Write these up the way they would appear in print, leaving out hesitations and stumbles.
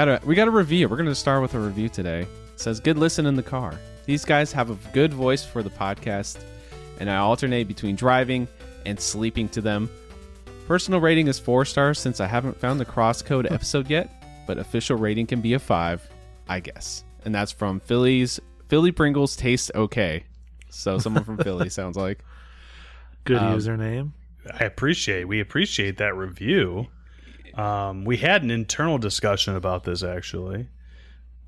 got a review. We're gonna start with a review today. It says, "Good listen in the car. These guys have a good voice for the podcast, and I alternate between driving and sleeping to them. Personal rating is 4 stars since I haven't found the crosscode episode yet, but official rating can be a 5, I guess." And that's from Philly Pringles Taste Okay. So someone from Philly sounds like. Good username. We appreciate that review. We had an internal discussion about this, actually.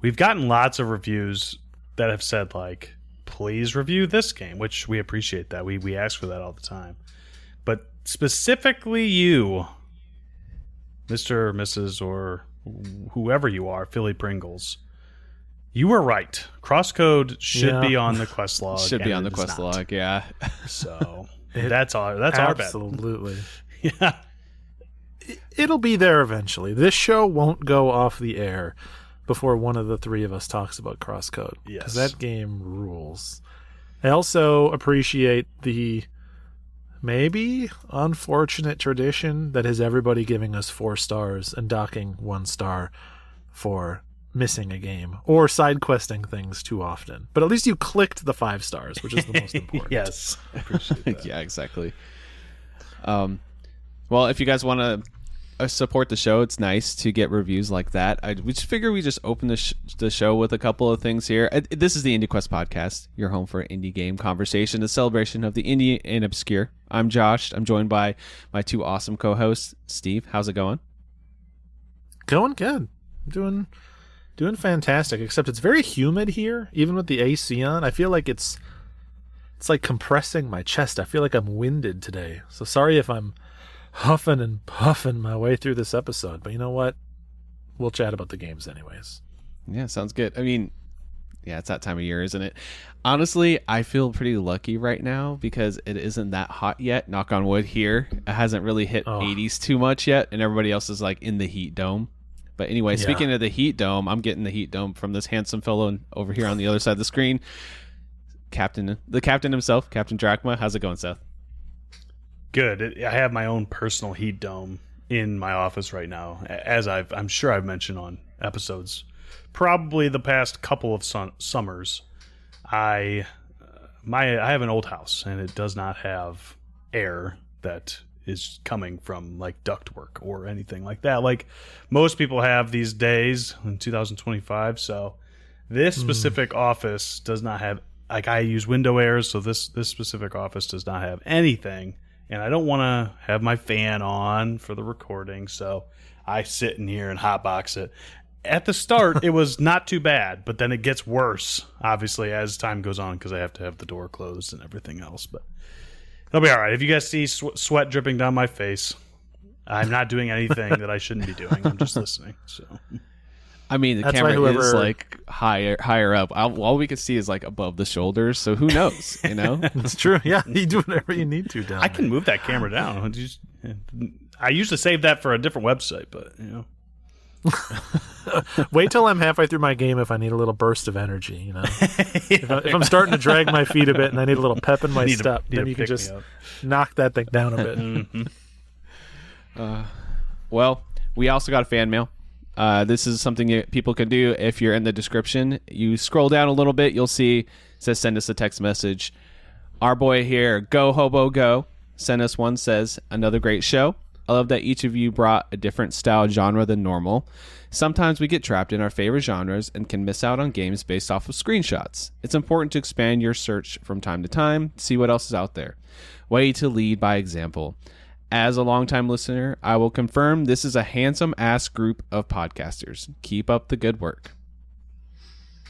We've gotten lots of reviews that have said, like, please review this game, which we appreciate that. We ask for that all the time. But specifically you, Mr. or Mrs. or whoever you are, Philly Pringles, you were right. Crosscode should be on the quest log. Should be on the quest log, yeah. So that's our bad. Absolutely. Yeah. It'll be there eventually. This show won't go off the air before one of the three of us talks about crosscode. Because that game rules. I also appreciate the maybe unfortunate tradition that is everybody giving us 4 stars and docking 1 star for missing a game or side questing things too often. But at least you clicked the 5 stars, which is the most important. Yes, I appreciate that. Yeah, exactly. Well, if you guys want to support the show, it's nice to get reviews like that. We just figure we just open the show with a couple of things here. This is the IndieQuest podcast, your home for indie game conversation, a celebration of the indie and obscure. I'm Josh. I'm joined by my 2 awesome co-hosts. Steve, how's it going? Going good. I'm doing fantastic, except it's very humid here, even with the AC on. I feel like it's like compressing my chest. I feel like I'm winded today. So sorry if I'm huffing and puffing my way through this episode, but you know what? We'll chat about the games anyways. Yeah, sounds good. I mean, yeah, it's that time of year, isn't it? Honestly, I feel pretty lucky right now because it isn't that hot yet. Knock on wood here. It hasn't really hit 80s too much yet, and everybody else is like in the heat dome. But anyway, speaking of the heat dome, I'm getting the heat dome from this handsome fellow over here on the other side of the screen. The captain himself, Captain Drachma. How's it going, Seth? Good. I have my own personal heat dome in my office right now, as I'm sure I've mentioned on episodes. Probably the past couple of summers, I have an old house, and it does not have air that is coming from like ductwork or anything like that, like most people have these days in 2025. So this specific office does not have, like, I use window air, so this specific office does not have anything. And I don't want to have my fan on for the recording, so I sit in here and hotbox it. At the start, it was not too bad, but then it gets worse, obviously, as time goes on, because I have to have the door closed and everything else. But it'll be all right. If you guys see sweat dripping down my face, I'm not doing anything that I shouldn't be doing. I'm just listening. So, I mean, the camera is like higher up. All we can see is like above the shoulders. So who knows? You know, it's true. Yeah, you do whatever you need to down. I can move that camera down. I usually save that for a different website, but you know. Wait till I'm halfway through my game if I need a little burst of energy. You know, if I'm starting to drag my feet a bit and I need a little pep in my step, then you can just knock that thing down a bit. Mm-hmm. Well, we also got a fan mail. This is something people can do if you're in the description. You scroll down a little bit, you'll see it says send us a text message. Our boy here, Go Hobo Go, sent us one, says, another great show. I love that each of you brought a different style genre than normal. Sometimes we get trapped in our favorite genres and can miss out on games based off of screenshots. It's important to expand your search from time to time, see what else is out there. Way to lead by example. As a longtime listener, I will confirm this is a handsome-ass group of podcasters. Keep up the good work.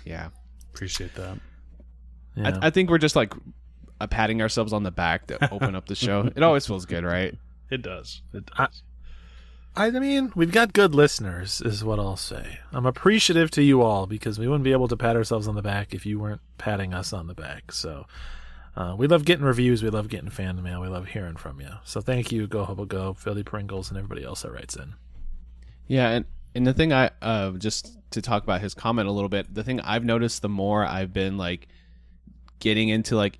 Yeah. Appreciate that. Yeah. I think we're just like patting ourselves on the back to open up the show. It always feels good, right? It does. It does. I mean, we've got good listeners, is what I'll say. I'm appreciative to you all because we wouldn't be able to pat ourselves on the back if you weren't patting us on the back. So we love getting reviews. We love getting fan mail. We love hearing from you. So thank you, Go Hobo Go, Philly Pringles, and everybody else that writes in. Yeah, and the thing I just to talk about his comment a little bit, the thing I've noticed the more I've been like getting into like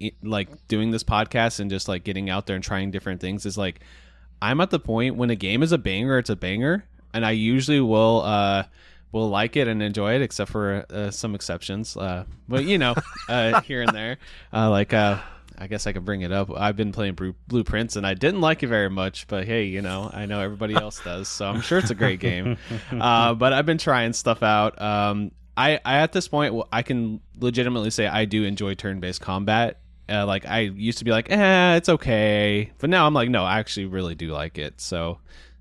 doing this podcast and just like getting out there and trying different things is like I'm at the point when a game is a banger, it's a banger, and I usually will will like it and enjoy it, except for some exceptions. But here and there, I guess I could bring it up. I've been playing Blueprints, and I didn't like it very much. But hey, I know everybody else does, so I'm sure it's a great game. But I've been trying stuff out. I at this point, I can legitimately say I do enjoy turn-based combat. Like I used to be like, it's okay, but now I'm like, no, I actually really do like it. So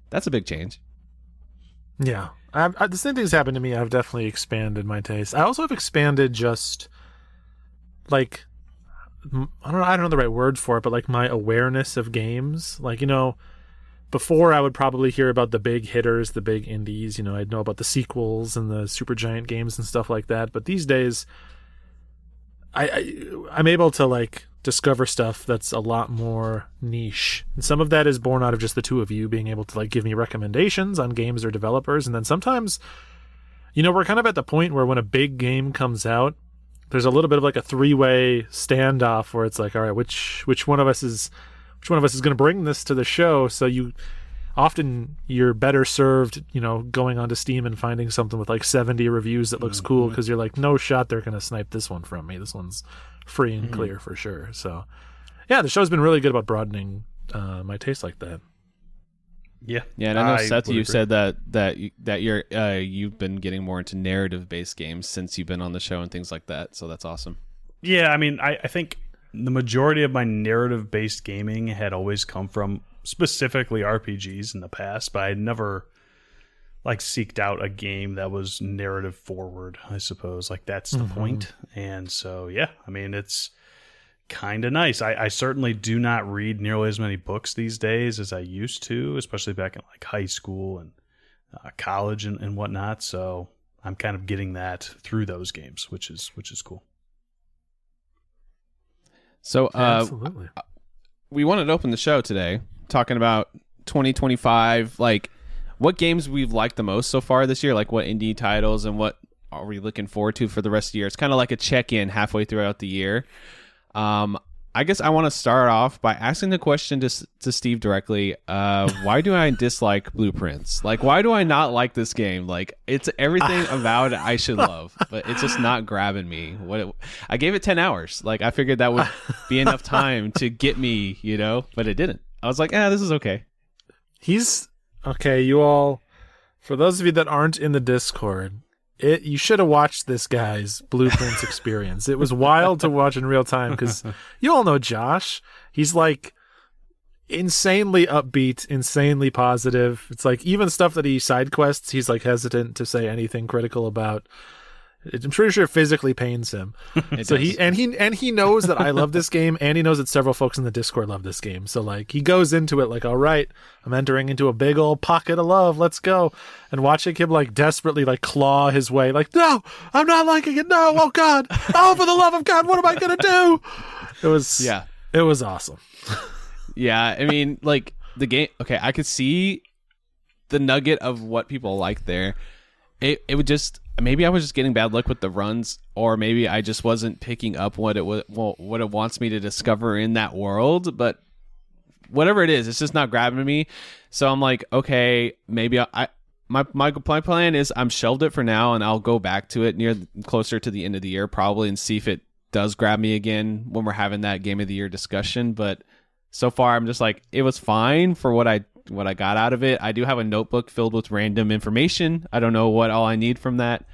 that's a big change. Yeah, the same thing's happened to me. I've definitely expanded my taste. I also have expanded just like I don't know the right word for it, but like my awareness of games. Like before I would probably hear about the big hitters, the big indies. I'd know about the sequels and the super giant games and stuff like that. But these days, I'm able to like discover stuff that's a lot more niche, and some of that is born out of just the two of you being able to like give me recommendations on games or developers. And then sometimes we're kind of at the point where when a big game comes out, there's a little bit of like a three-way standoff where it's like, all right, which one of us is going to bring this to the show? So you're better served, going onto Steam and finding something with like 70 reviews that looks cool, because you're like, no shot they're going to snipe this one from me. This one's free and clear for sure. So, yeah, the show's been really good about broadening my taste like that. Yeah, and I know Seth, you said that you've been getting more into narrative-based games since you've been on the show and things like that. So that's awesome. Yeah, I mean, I think the majority of my narrative-based gaming had always come from specifically RPGs in the past, but I never like seeked out a game that was narrative forward, I suppose. Like that's the point. And so, yeah, I mean, it's kind of nice. I certainly do not read nearly as many books these days as I used to, especially back in like high school and college and whatnot. So I'm kind of getting that through those games, which is cool. So absolutely, we wanted to open the show today talking about 2025, like what games we've liked the most so far this year, like what indie titles and what are we looking forward to for the rest of the year. It's kind of like a check-in halfway throughout the year. I guess I want to start off by asking the question to Steve directly. Why do I dislike Blueprints? Like, why do I not like this game? Like, it's everything about it I should love, but it's just not grabbing me. I gave it 10 hours. Like, I figured that would be enough time to get me, but it didn't. I was like, this is okay. He's okay. You all, for those of you that aren't in the Discord, you should have watched this guy's Blueprints experience. It was wild to watch in real time, because you all know Josh. He's like insanely upbeat, insanely positive. It's like even stuff that he side quests, he's like hesitant to say anything critical about. I'm pretty sure it physically pains him. So he knows that I love this game, and he knows that several folks in the Discord love this game. So like he goes into it like, all right, I'm entering into a big old pocket of love. Let's go. And watching him like desperately like claw his way, like, no, I'm not liking it. No, oh God, oh for the love of God, what am I gonna do? It was awesome. Yeah, I mean, like the game. Okay, I could see the nugget of what people like there. It would just. Maybe I was just getting bad luck with the runs, or maybe I just wasn't picking up what it wants me to discover in that world. But whatever it is, it's just not grabbing me. So I'm like, okay, maybe my plan is I'm shelved it for now, and I'll go back to it closer to the end of the year probably, and see if it does grab me again when we're having that game of the year discussion. But so far, I'm just like, it was fine for what I got out of it. I do have a notebook filled with random information. I don't know what all I need from that.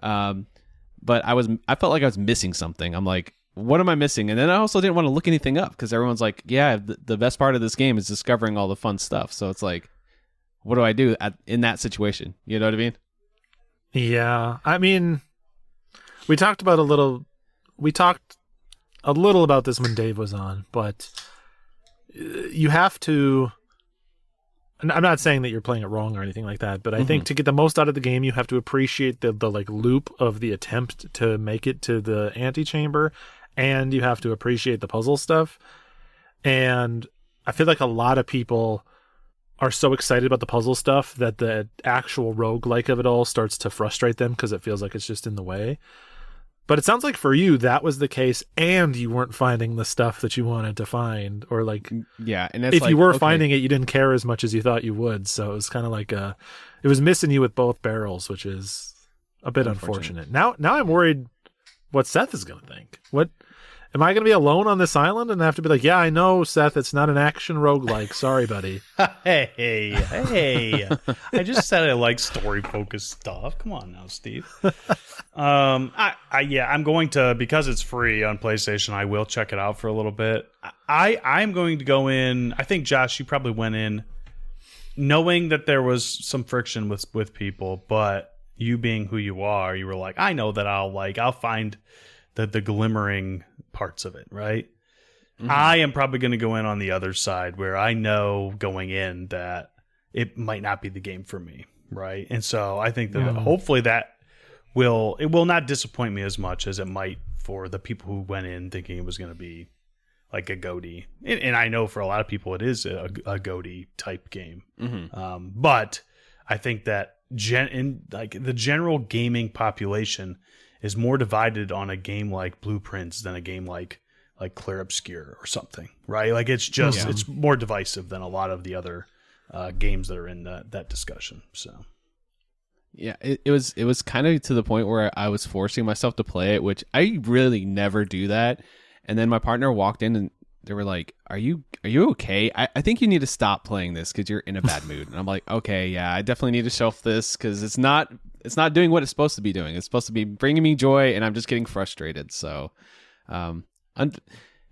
But I felt like I was missing something. I'm like, what am I missing? And then I also didn't want to look anything up, because everyone's like, yeah, the best part of this game is discovering all the fun stuff. So it's like, what do I do in that situation? You know what I mean? Yeah. I mean, we talked a little about this when Dave was on, but you have to. I'm not saying that you're playing it wrong or anything like that, but I think to get the most out of the game, you have to appreciate the like loop of the attempt to make it to the antechamber, and you have to appreciate the puzzle stuff. And I feel like a lot of people are so excited about the puzzle stuff that the actual roguelike of it all starts to frustrate them, because it feels like it's just in the way. But it sounds like for you, that was the case, and you weren't finding the stuff that you wanted to find, or like, yeah. And if you were finding it, you didn't care as much as you thought you would. So it was kind of like it was missing you with both barrels, which is a bit unfortunate. Now I'm worried what Seth is going to think. What am I going to be alone on this island and have to be like, yeah, I know, Seth, it's not an action roguelike. Sorry, buddy. Hey. I just said I like story-focused stuff. Come on now, Steve. I'm going to, because it's free on PlayStation, I will check it out for a little bit. I'm going to go in, I think, Josh, you probably went in knowing that there was some friction with people, but you being who you are, you were like, I know that I'll find the glimmering parts of it, right? Mm-hmm. I am probably going to go in on the other side where I know going in that it might not be the game for me, right? And so I think that hopefully that will not disappoint me as much as it might for the people who went in thinking it was going to be like a GOTY. And I know for a lot of people it is a GOTY type game. Mm-hmm. But I think that the general gaming population is more divided on a game like Blueprints than a game like Clear Obscure or something, right? Like it's just it's more divisive than a lot of the other games that are in that discussion. So yeah, it was kind of to the point where I was forcing myself to play it, which I really never do that. And then my partner walked in and they were like, Are you okay? I think you need to stop playing this because you're in a bad mood. And I'm like, okay, yeah, I definitely need to shelf this because it's not doing what it's supposed to be doing. It's supposed to be bringing me joy, and I'm just getting frustrated. So, hey,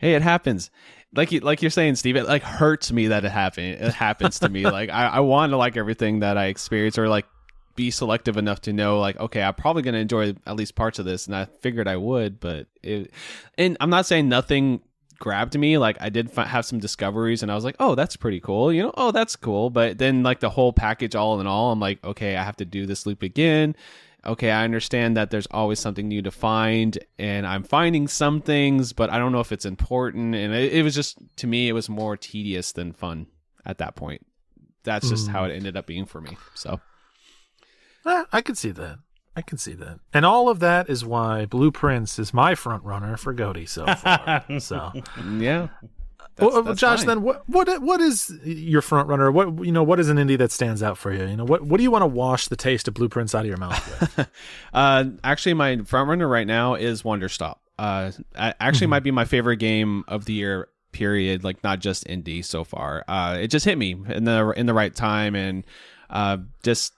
it happens. Like you're saying, Steve, it like hurts me that it happens to me. Like I want to like everything that I experience, or like be selective enough to know, like, okay, I'm probably going to enjoy at least parts of this, and I figured I would. But and I'm not saying nothing grabbed me. Like I did have some discoveries, and I was like, oh, that's pretty cool. Oh, that's cool. But then like the whole package, all in all, I'm like, okay, I have to do this loop again. Okay, I understand that there's always something new to find, and I'm finding some things, but I don't know if it's important. And it was just, to me, it was more tedious than fun at that point. That's just how it ended up being for me. So I can see that. And all of that is why Blueprints is my front runner for GOTY so far. So yeah. That's Josh, fine. then what is your front runner? What is an indie that stands out for you? What do you want to wash the taste of Blueprints out of your mouth with? Actually, my front runner right now is Wonderstop. Actually might be my favorite game of the year. Period. Like not just indie so far. It just hit me in the right time and just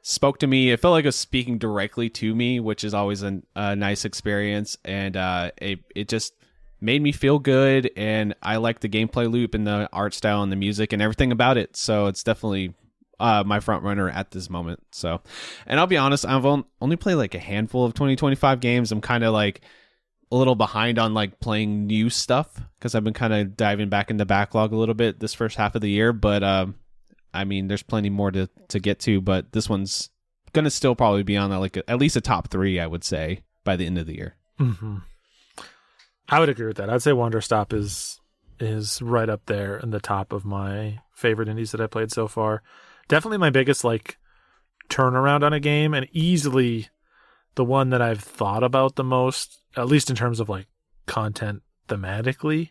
spoke to me. It felt like it was speaking directly to me, which is always a nice experience. And it just made me feel good, and I like the gameplay loop and the art style and the music and everything about it. So it's definitely my front runner at this moment. So, and I'll be honest, I've only played like a handful of 2025 games. I'm kind of like a little behind on like playing new stuff because I've been kind of diving back in the backlog a little bit this first half of the year. But I mean, there's plenty more to get to, but this one's gonna still probably be on like at least a top 3, I would say, by the end of the year. Mm-hmm. I would agree with that. I'd say Wonderstop is right up there in the top of my favorite indies that I played so far. Definitely my biggest like turnaround on a game, and easily the one that I've thought about the most, at least in terms of like content thematically.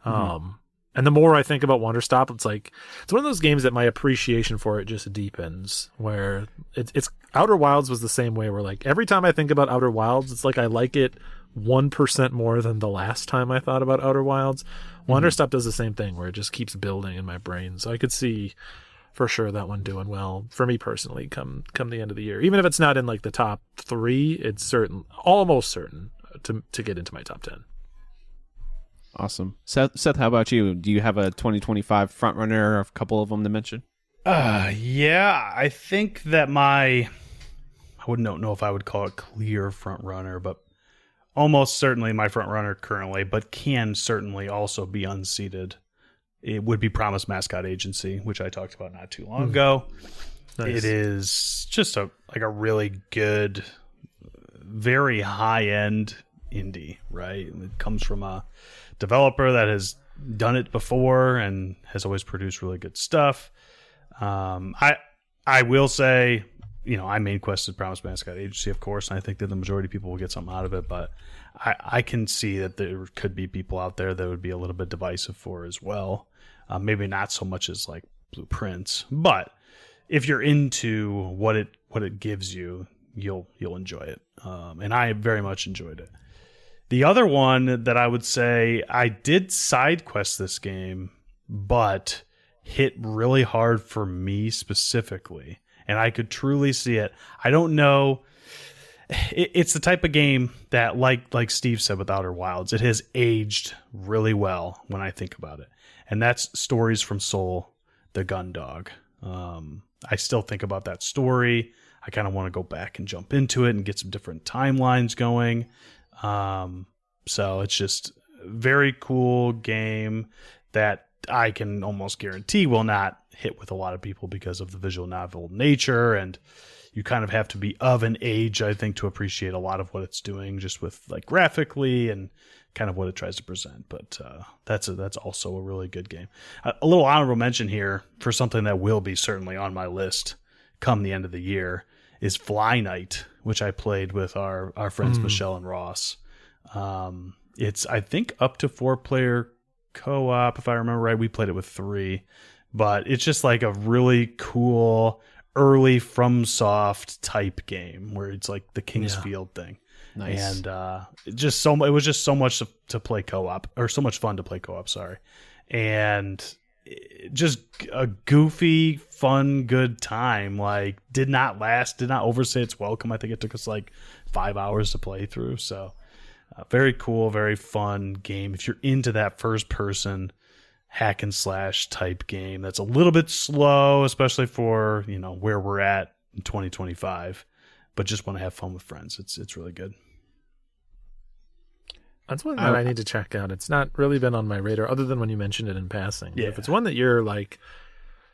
Mm-hmm. And the more I think about Wonderstop, it's one of those games that my appreciation for it just deepens. Where it's Outer Wilds was the same way. Where like every time I think about Outer Wilds, it's like I like it 1% more than the last time I thought about Outer Wilds. Wonderstop does the same thing, where it just keeps building in my brain. So I could see for sure that one doing well for me personally come the end of the year. Even if it's not in like the top 3, it's almost certain to get into my top 10. Awesome. Seth, how about you? Do you have a 2025 front runner or a couple of them to mention? Yeah, I think that I wouldn't know if I would call it clear front runner, but almost certainly my front runner currently, but can certainly also be unseated. It would be Promise Mascot Agency, which I talked about not too long ago. Nice. It is just a really good, very high-end indie, right? It comes from a developer that has done it before and has always produced really good stuff. I will say, I main quested Promise Mascot Agency, of course, and I think that the majority of people will get something out of it, but I can see that there could be people out there that would be a little bit divisive for as well. Maybe not so much as like Blueprints, but if you're into what it gives you, you'll enjoy it. And I very much enjoyed it. The other one that I would say, I did side quest this game, but hit really hard for me specifically, and I could truly see it. I don't know. It's the type of game that, like Steve said with Outer Wilds, it has aged really well when I think about it. And that's Stories from Seoul, the Gun Dog. I still think about that story. I kind of want to go back and jump into it and get some different timelines going. So it's just a very cool game that I can almost guarantee will not hit with a lot of people because of the visual novel nature, and you kind of have to be of an age, I think, to appreciate a lot of what it's doing, just with like graphically and kind of what it tries to present. But that's also a really good game. A little honorable mention here for something that will be certainly on my list come the end of the year is Fly Night, which I played with our friends Michelle and Ross. It's, I think, up to 4-player co-op, if I remember right. We played it with 3, but it's just like a really cool early FromSoft type game where it's like the Kingsfield thing. Nice. And it was just so much to play co-op, or so much fun to play co-op, sorry. And just a goofy, fun, good time. Like, did not overstay its welcome. I think it took us like 5 hours to play through. So very cool, very fun game. If you're into that first person hack and slash type game that's a little bit slow, especially for, where we're at in 2025, but just want to have fun with friends, it's really good. That's one that I need to check out. It's not really been on my radar other than when you mentioned it in passing. Yeah. If it's one that you're like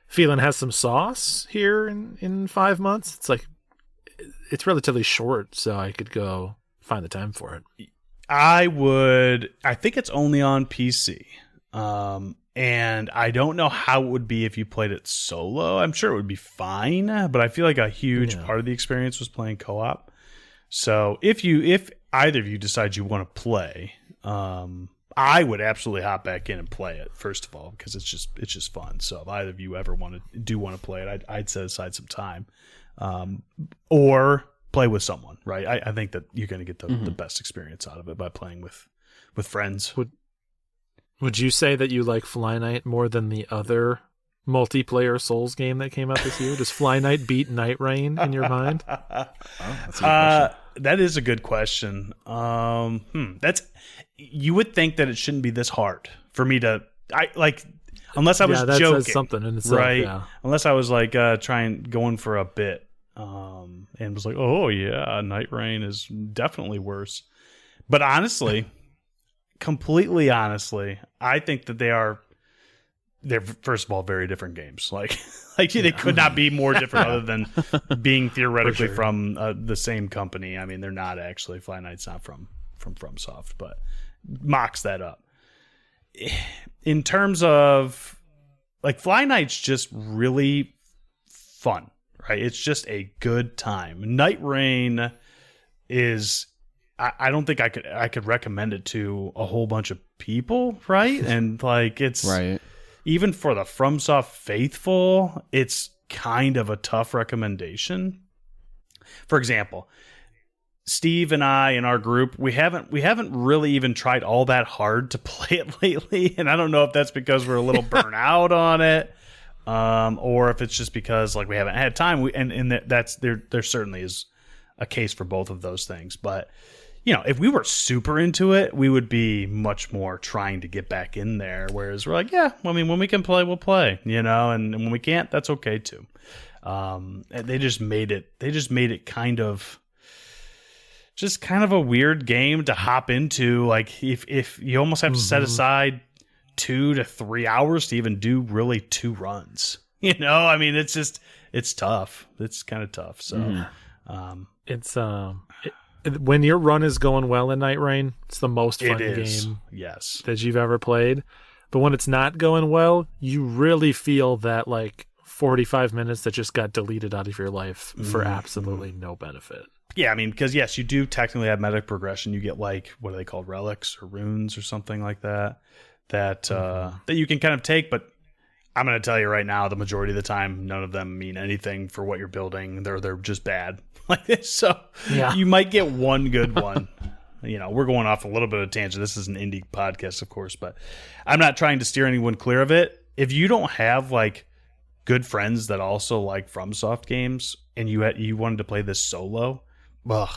feeling has some sauce here in 5 months, it's like it's relatively short, so I could go find the time for it. I think it's only on PC. And I don't know how it would be if you played it solo. I'm sure it would be fine, but I feel like a huge part of the experience was playing co-op. So if either of you decide you want to play, I would absolutely hop back in and play it, first of all, because it's just fun. So if either of you ever want to play it, I'd set aside some time, or play with someone, right? I think that you're going to get the best experience out of it by playing with friends. Would you say that you like Fly Night more than the other multiplayer Souls game that came out this year? Does Fly Night beat Night Rain in your mind? That's a good question. That is a good question. You would think that it shouldn't be this hard for me to. Unless I was that joking, says something in itself, right? Yeah. Unless I was like going for a bit, and was like, oh yeah, Night Rain is definitely worse. But honestly, completely honestly, I think that they're first of all very different games. Like they could not be more different other than being theoretically from the same company. I mean, they're not actually. Fly Night's not from FromSoft, but mocks that up. In terms of like, Fly Night's just really fun, right? It's just a good time. Night Rain is. I don't think I could recommend it to a whole bunch of people, right? And like, it's right. Even for the FromSoft faithful, it's kind of a tough recommendation. For example, Steve and I in our group, we haven't really even tried all that hard to play it lately, and I don't know if that's because we're a little burnt out on it, or if it's just because like we haven't had time. That's there certainly is a case for both of those things, but. If we were super into it, we would be much more trying to get back in there. Whereas we're like, yeah, I mean, when we can play, we'll play, and when we can't, that's okay too. They just made it kind of a weird game to hop into. Like if you almost have to set aside 2 to 3 hours to even do really 2 runs, I mean, it's tough. It's kind of tough. So, it's, when your run is going well in Night Rain, it's the most fun game that you've ever played. But when it's not going well, you really feel that like 45 minutes that just got deleted out of your life for absolutely no benefit. Yeah, I mean, because yes, you do technically have meta progression. You get like, what are they called, relics or runes or something like that that you can kind of take. But I'm going to tell you right now, the majority of the time, none of them mean anything for what you're building. They're just bad. Like this. So you might get one good one. We're going off a little bit of a tangent. This is an indie podcast, of course, but I'm not trying to steer anyone clear of it. If you don't have like good friends that also like FromSoft games, and you wanted to play this solo, well,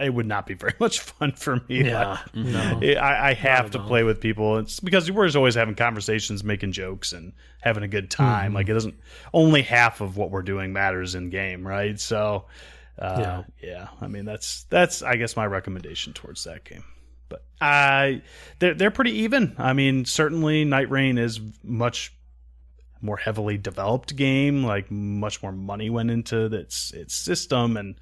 it would not be very much fun for me. Yeah, no, I have to play with people. It's because we're just always having conversations, making jokes, and having a good time. Like it doesn't. Only half of what we're doing matters in game, right? So, I mean that's I guess my recommendation towards that game. But they're pretty even. I mean, certainly Night Rain is much more heavily developed game. Like much more money went into its system and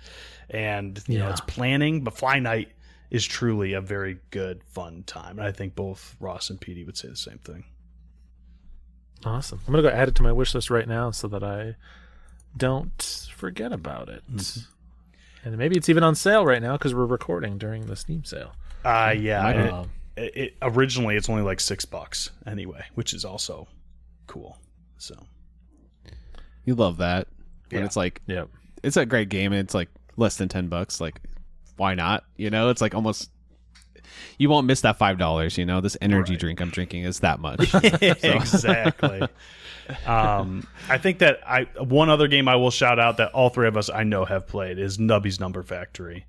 its planning. But Fly Night is truly a very good, fun time. And I think both Ross and Petey would say the same thing. Awesome. I'm going to go add it to my wish list right now so that I don't forget about it. Mm-hmm. And maybe it's even on sale right now because we're recording during the Steam sale. Originally it's only like $6 anyway, which is also cool. So you love that. When it's like, it's a great game and it's like less than $10. Like, why not? It's like almost you won't miss that $5. This energy drink I'm drinking is that much. Exactly. I think that one other game I will shout out that all three of us I know have played is Nubby's Number Factory,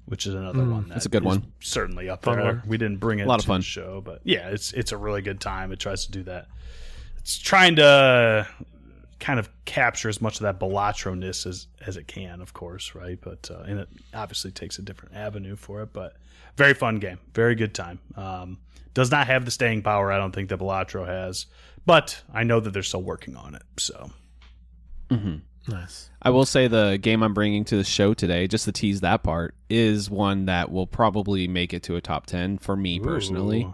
which is another one that's a good one. Certainly up there. One. We didn't bring it a lot of to fun the show, but yeah, it's a really good time. It tries to do that. It's trying to kind of capture as much of that Balatro-ness as it can, of course, right? But and it obviously takes a different avenue for it, but very fun game. Very good time. Does not have the staying power I don't think that Balatro has, but I know that they're still working on it, so. Nice. I will say the game I'm bringing to the show today, just to tease that part, is one that will probably make it to a top 10 for me personally.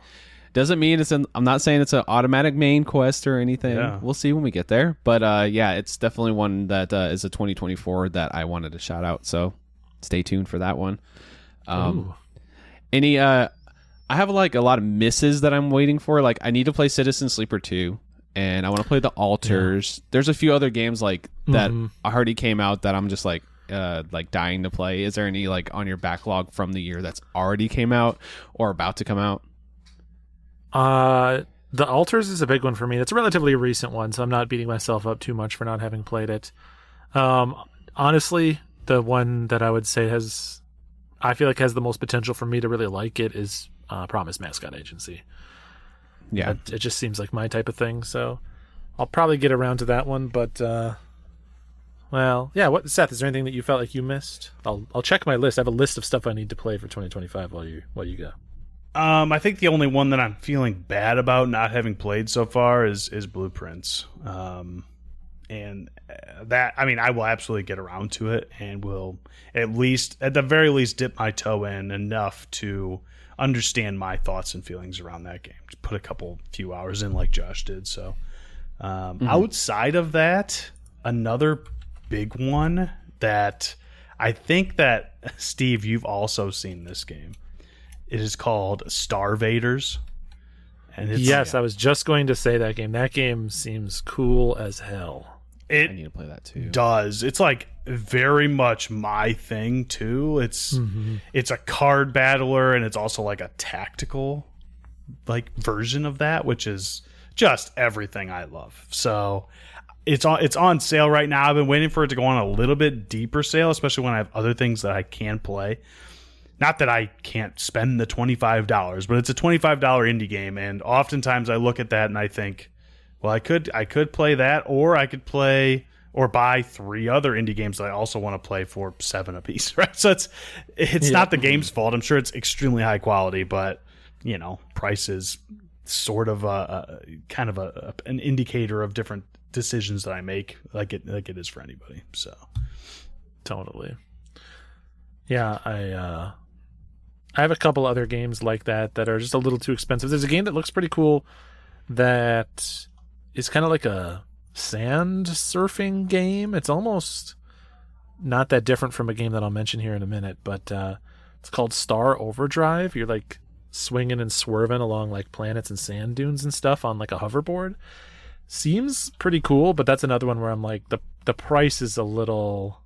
Doesn't mean I'm not saying it's an automatic main quest or anything. Yeah. We'll see when we get there. But it's definitely one that is a 2024 that I wanted to shout out. So stay tuned for that one. I have like a lot of misses that I'm waiting for. Like I need to play Citizen Sleeper 2 and I want to play The Alters. There's a few other games like that already came out that I'm just like dying to play. Is there any like on your backlog from the year that's already came out or about to come out? The Alters is a big one for me. That's a relatively recent one, so I'm not beating myself up too much for not having played it. Honestly, the one that I would say I feel like has the most potential for me to really like it is Promise Mascot Agency. Yeah. It just seems like my type of thing, so I'll probably get around to that one, but Seth, is there anything that you felt like you missed? I'll check my list. I have a list of stuff I need to play for 2025 while you go. I think the only one that I'm feeling bad about not having played so far is Blueprints. And that, I mean, I will absolutely get around to it and will at the very least dip my toe in enough to understand my thoughts and feelings around that game. To put a few hours in like Josh did. So outside of that, another big one that I think that, Steve, you've also seen this game. It is called Starvaders. And yes, I was just going to say that game. That game seems cool as hell. I need to play that too. Does. It's like very much my thing too. It's a card battler and it's also like a tactical like version of that, which is just everything I love. So it's on sale right now. I've been waiting for it to go on a little bit deeper sale, especially when I have other things that I can play. Not that I can't spend the $25, but it's a $25 indie game, and oftentimes I look at that and I think, well, I could play that, or I could play or buy 3 other indie games that I also want to play for $7 a piece, right? So it's not the game's fault. I'm sure it's extremely high quality, but price is sort of an indicator of different decisions that I make, like it is for anybody. So totally, yeah. I have a couple other games like that are just a little too expensive. There's a game that looks pretty cool that is kind of like a sand surfing game. It's almost not that different from a game that I'll mention here in a minute, but it's called Star Overdrive. You're like swinging and swerving along like planets and sand dunes and stuff on like a hoverboard. seems pretty cool, but that's another one where I'm like the price is a little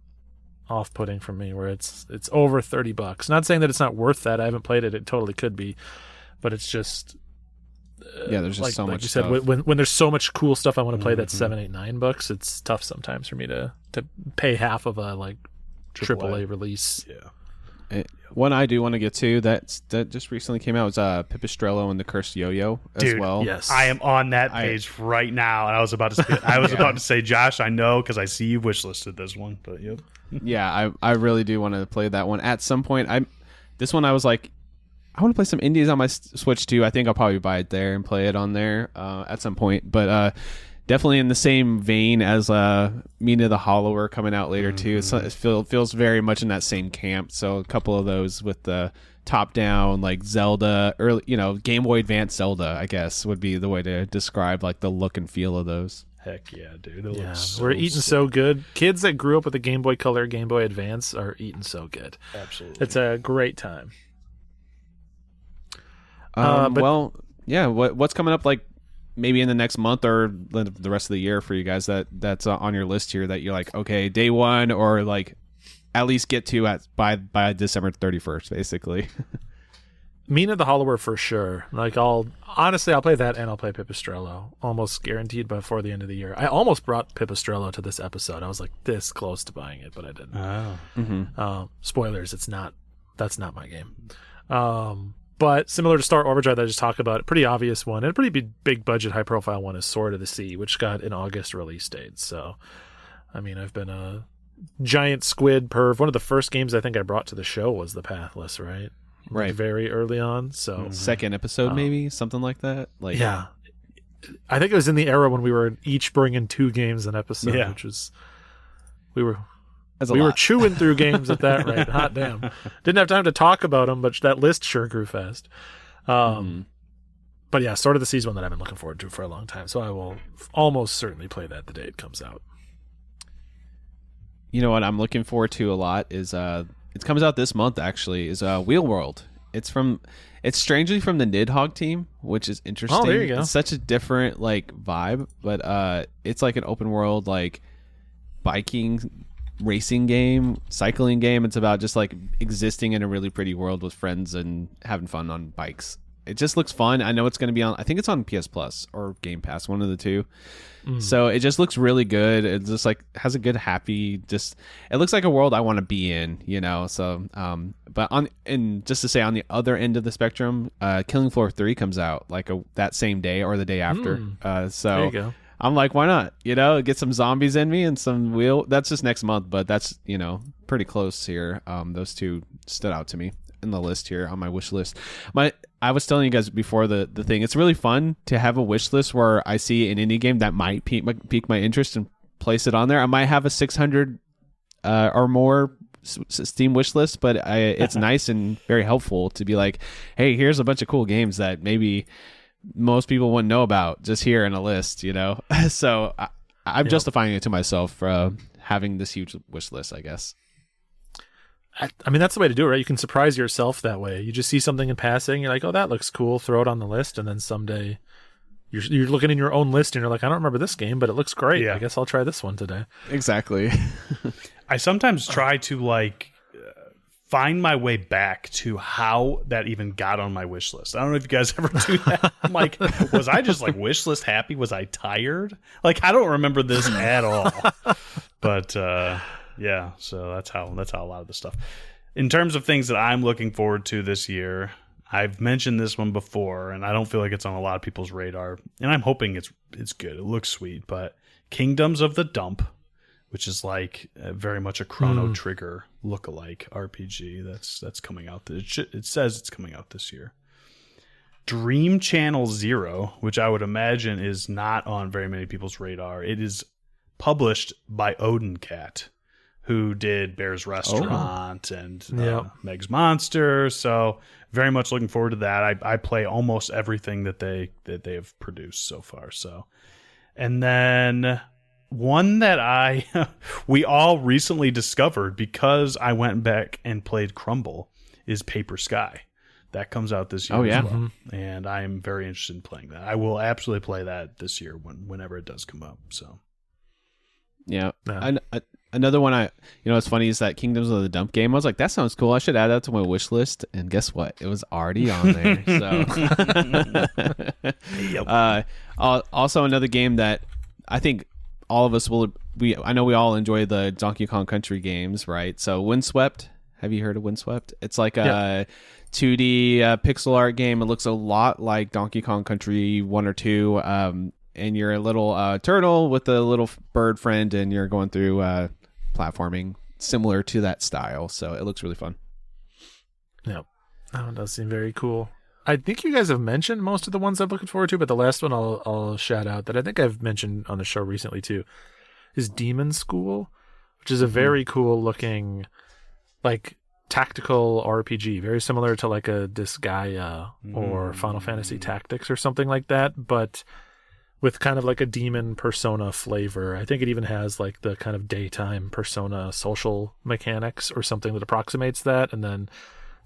off-putting for me, where it's over $30. Not saying that it's not worth that. I haven't played it. It totally could be, but it's just there's just so much you stuff. said, when there's so much cool stuff I want to play that's $7, $8, $9, it's tough sometimes for me to pay half of a like AAA release. One I do want to get to that just recently came out was Pipistrello and the Cursed Yo-Yo as well. Yes, I am on that page right now, and I was about to say, Josh, I know because I see you wishlisted this one, but yep. Yeah, I really do want to play that one at some point. This one I was like, I want to play some indies on my Switch too. I think I'll probably buy it there and play it on there at some point. But definitely in the same vein as Mina the Hollower coming out later too. It feels very much in that same camp. So a couple of those with the top-down like Zelda, early Game Boy Advance Zelda, I guess would be the way to describe like the look and feel of those. Heck yeah, dude! It looks we're eating so good. Kids that grew up with a Game Boy Color, Game Boy Advance are eating so good. Absolutely, it's a great time. What's coming up like maybe in the next month or the rest of the year for you guys that's on your list here that you're like, okay, day one or like at least get to by December 31st, basically. Mina the Hollower for sure. Like I'll play that and I'll play Pipistrello almost guaranteed before the end of the year. I almost brought Pipistrello to this episode. I was like this close to buying it, but I didn't. Spoilers, that's not my game. But similar to Star Overdrive that I just talked about, a pretty obvious one and a pretty big budget, high profile one is Sword of the Sea, which got an August release date. So, I mean, I've been a giant squid perv. One of the first games I think I brought to the show was The Pathless, right? Right. Like very early on. So second episode, maybe something like that. Like, yeah, I think it was in the era when we were each bringing 2 games an episode, which was we were chewing through games at that rate. Hot damn. Didn't have time to talk about them, but that list sure grew fast. But yeah, Sword of the Sea is one that I've been looking forward to for a long time. So I will almost certainly play that the day it comes out. You know what I'm looking forward to a lot is it comes out this month actually, is Wheel World. It's strangely from the Nidhogg team, which is interesting. Oh, there you go. It's such a different like vibe, but it's like an open world like biking racing game, cycling game. It's about just like existing in a really pretty world with friends and having fun on bikes. It just looks fun. I know it's going to be I think it's on PS Plus or Game Pass, one of the two. So it just looks really good. It just like has a good happy, it looks like a world I want to be in, so but just to say on the other end of the spectrum, Killing Floor 3 comes out like that same day or the day after. So there you go. I'm like, why not? Get some zombies in me and some wheel. That's just next month, but that's pretty close here. Those two stood out to me in the list here on my wish list. I was telling you guys before the thing. It's really fun to have a wish list where I see an indie game that might pique my interest and place it on there. I might have a 600 or more Steam wish list, but it's nice and very helpful to be like, hey, here's a bunch of cool games that maybe most people wouldn't know about just here in a list, So I'm justifying it to myself for having this huge wish list, I guess. I mean, that's the way to do it, right? You can surprise yourself that way. You just see something in passing, you're like, oh, that looks cool, throw it on the list, and then someday you're looking in your own list and you're like, I don't remember this game, but it looks great. I guess I'll try this one today. Exactly. I sometimes try to like find my way back to how that even got on my wish list. I don't know if you guys ever do that. I'm like, was I just like wish list happy? Was I tired? Like, I don't remember this at all. But yeah, so that's how a lot of the stuff. In terms of things that I'm looking forward to this year, I've mentioned this one before, and I don't feel like it's on a lot of people's radar. And I'm hoping it's good. It looks sweet, but Kingdoms of the Dump, which is like very much a Chrono Trigger lookalike RPG. That's coming out. It says it's coming out this year. Dream Channel Zero, which I would imagine is not on very many people's radar. It is published by Odin Cat, who did Bear's Restaurant and Meg's Monster. So very much looking forward to that. I play almost everything that they have produced so far. So, and then one that we all recently discovered because I went back and played Crumble is Paper Sky, That comes out this year. Oh, yeah. as well. And I am very interested in playing that. I will absolutely play that this year whenever it does come up. So, Yeah. No. Another one what's funny is that Kingdoms of the Dump game. I was like, that sounds cool. I should add that to my wish list. And guess what? It was already on there. So, Yep. Also another game that I think all of us I know we all enjoy the Donkey Kong Country games, right? So Windswept. Have you heard of Windswept? It's like a 2D pixel art game. It looks a lot like Donkey Kong Country 1 or 2. And you're a little turtle with a little bird friend, and you're going through platforming similar to that style. So it looks really fun. Yep. That one does seem very cool. I think you guys have mentioned most of the ones I'm looking forward to, but the last one I'll shout out that I think I've mentioned on the show recently too is Demon School, which is a very cool looking, like, tactical RPG, very similar to like a Disgaea or Final Fantasy Tactics or something like that, but with kind of like a demon Persona flavor. I think it even has like the kind of daytime Persona social mechanics or something that approximates that, and then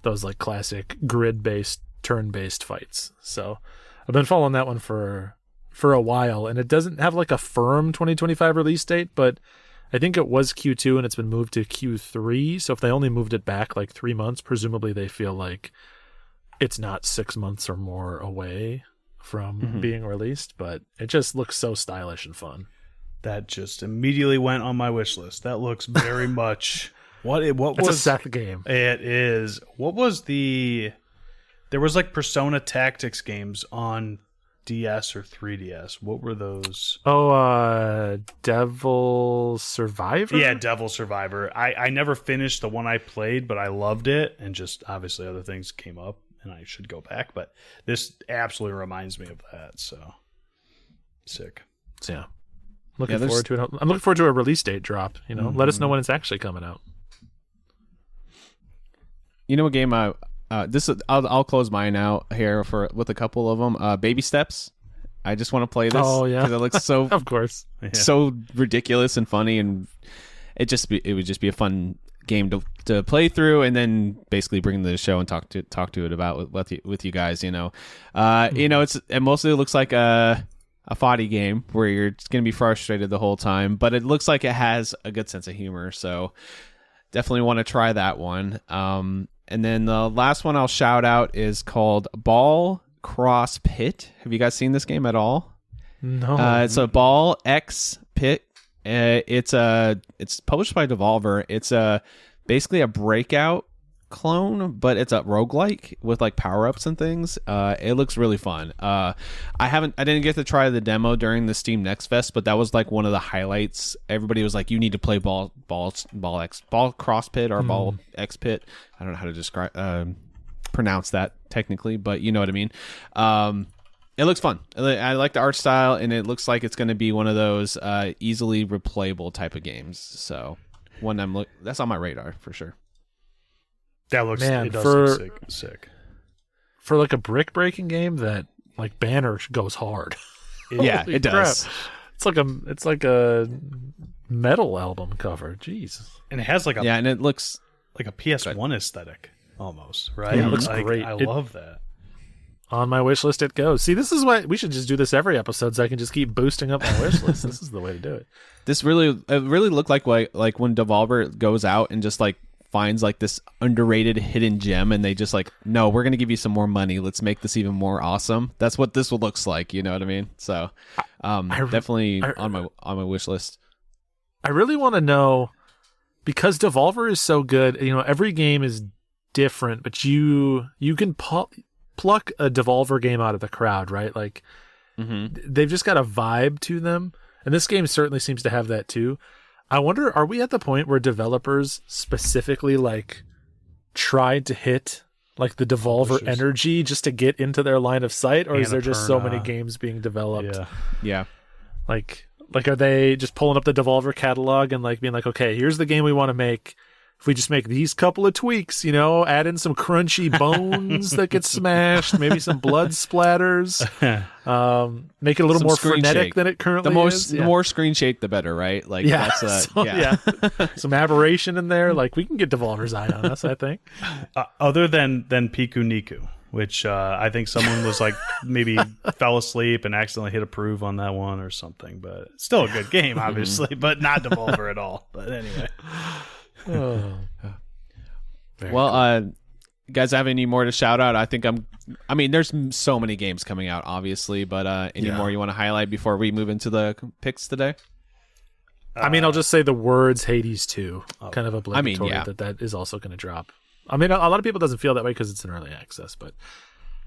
those like classic grid-based, turn-based fights. So I've been following that one for a while, and it doesn't have like a firm 2025 release date, but I think it was Q2 and it's been moved to Q3. So if they only moved it back like 3 months, presumably they feel like it's not 6 months or more away from being released, but it just looks so stylish and fun. That just immediately went on my wish list. That looks very much it's was a Seth game. It is. What was there was like Persona Tactics games on DS or 3DS. What were those? Devil Survivor? Yeah, Devil Survivor. I never finished the one I played, but I loved it, and just obviously other things came up and I should go back, but this absolutely reminds me of that. So sick. So, yeah. Looking forward to it. I'm looking forward to a release date drop. Let us know when it's actually coming out. You know, a game I'll close mine out here with a couple of them. Baby Steps. I just want to play this. Oh yeah, because it looks so of course so ridiculous and funny, and it would just be a fun game to play through, and then basically bring to the show and talk to it about with you guys. It mostly looks like a foddy game where you're just gonna be frustrated the whole time, but it looks like it has a good sense of humor. So definitely want to try that one. And then the last one I'll shout out is called Ball Cross Pit. Have you guys seen this game at all? No. It's a Ball X Pit. It's published by Devolver. It's basically a Breakout clone, but it's a roguelike with like power-ups and things. It looks really fun. I didn't get to try the demo during the Steam Next Fest, but that was like one of the highlights. Everybody was like, you need to play Ball Cross Pit or Ball X Pit. I don't know how to pronounce that technically, but you know what I mean. It looks fun. I like the art style, and it looks like it's going to be one of those easily replayable type of games. So that's on my radar for sure. That looks, Man, it does look sick. For like a brick breaking game, that like banner goes hard. Yeah, it does. Crap. It's like a metal album cover. Jeez. And it has like and it looks like a PS1 aesthetic almost, right? Yeah, it looks like, great. I love that. On my wish list it goes. See, this is why we should just do this every episode, so I can just keep boosting up my wish list. This is the way to do it. It really looked like when Devolver goes out and just like finds like this underrated hidden gem, and they just like, no, we're gonna give you some more money. Let's make this even more awesome. That's what this looks like. You know what I mean? So, definitely on my wish list. I really want to know, because Devolver is so good. Every game is different, but you can pluck a Devolver game out of the crowd, right? Like they've just got a vibe to them, and this game certainly seems to have that too. I wonder, are we at the point where developers specifically like tried to hit like the Devolver energy just to get into their line of sight, or is there just so many games being developed? Yeah. Like are they just pulling up the Devolver catalog and like being like, okay, here's the game we want to make. If we just make these couple of tweaks, add in some crunchy bones that get smashed, maybe some blood splatters, make it a little more frenetic than it currently is. The more screen shake, the better, right? Like, that's some aberration in there. Like, we can get Devolver's eye on us, I think. Other than Piku Niku, which I think someone was like maybe fell asleep and accidentally hit approve on that one or something. But still a good game, obviously, but not Devolver at all. But anyway. Well, you guys have any more to shout out? I mean, there's so many games coming out, obviously, but any more you want to highlight before we move into the picks today? I mean, I'll just say the words Hades 2, kind of obligatory that is also going to drop. I mean, a lot of people doesn't feel that way because it's in early access, but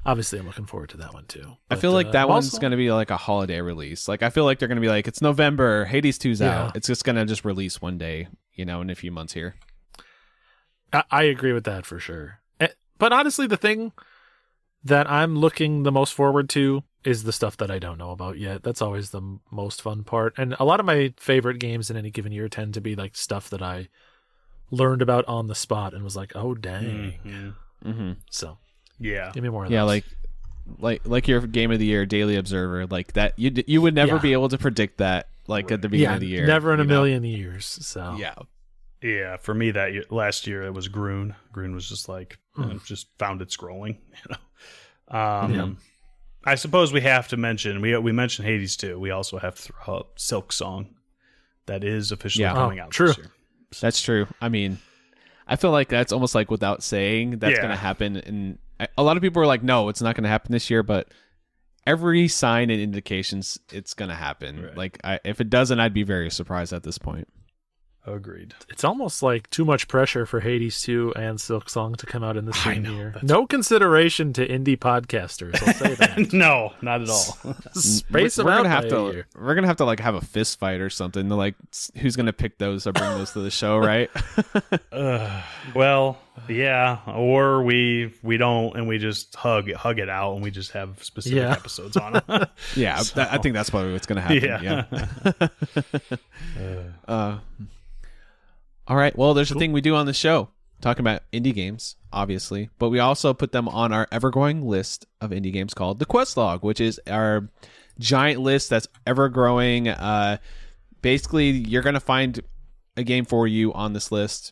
obviously I'm looking forward to that one too. But, I feel like that one's going to be like a holiday release. Like, I feel like they're going to be like, it's November, Hades 2's out. It's just going to just release one day, in a few months here. I agree with that for sure. But honestly, the thing that I'm looking the most forward to is the stuff that I don't know about yet. That's always the most fun part. And a lot of my favorite games in any given year tend to be like stuff that I learned about on the spot and was like, oh dang. So give me more of those. like your game of the year, Daily Observer, like that you would never be able to predict that at the beginning of the year. Never in a million years. So yeah, for me last year it was Grune. Grune was just like just found it scrolling. I suppose we have to mention we mentioned Hades 2. We also have to throw out Silksong. That is officially coming out this year. That's true. I mean, I feel like that's almost like without saying that's going to happen. And a lot of people are like, no, it's not going to happen this year. But every sign and indications it's going to happen. Right. Like, if it doesn't, I'd be very surprised at this point. Agreed. It's almost like too much pressure for Hades 2 and Silksong to come out in the same year. No consideration to indie podcasters, I'll say that. No, not at all. Space them out by a year. We're going to have to have a fist fight or something to who's going to pick those or bring those to the show, right? Well, yeah, or we don't and we just hug it out and we just have specific episodes on it. I think that's probably what's going to happen. Yeah. All right. Well, there's a thing we do on the show, talking about indie games, obviously, but we also put them on our ever-growing list of indie games called the Quest Log, which is our giant list that's ever-growing. Basically, you're going to find a game for you on this list.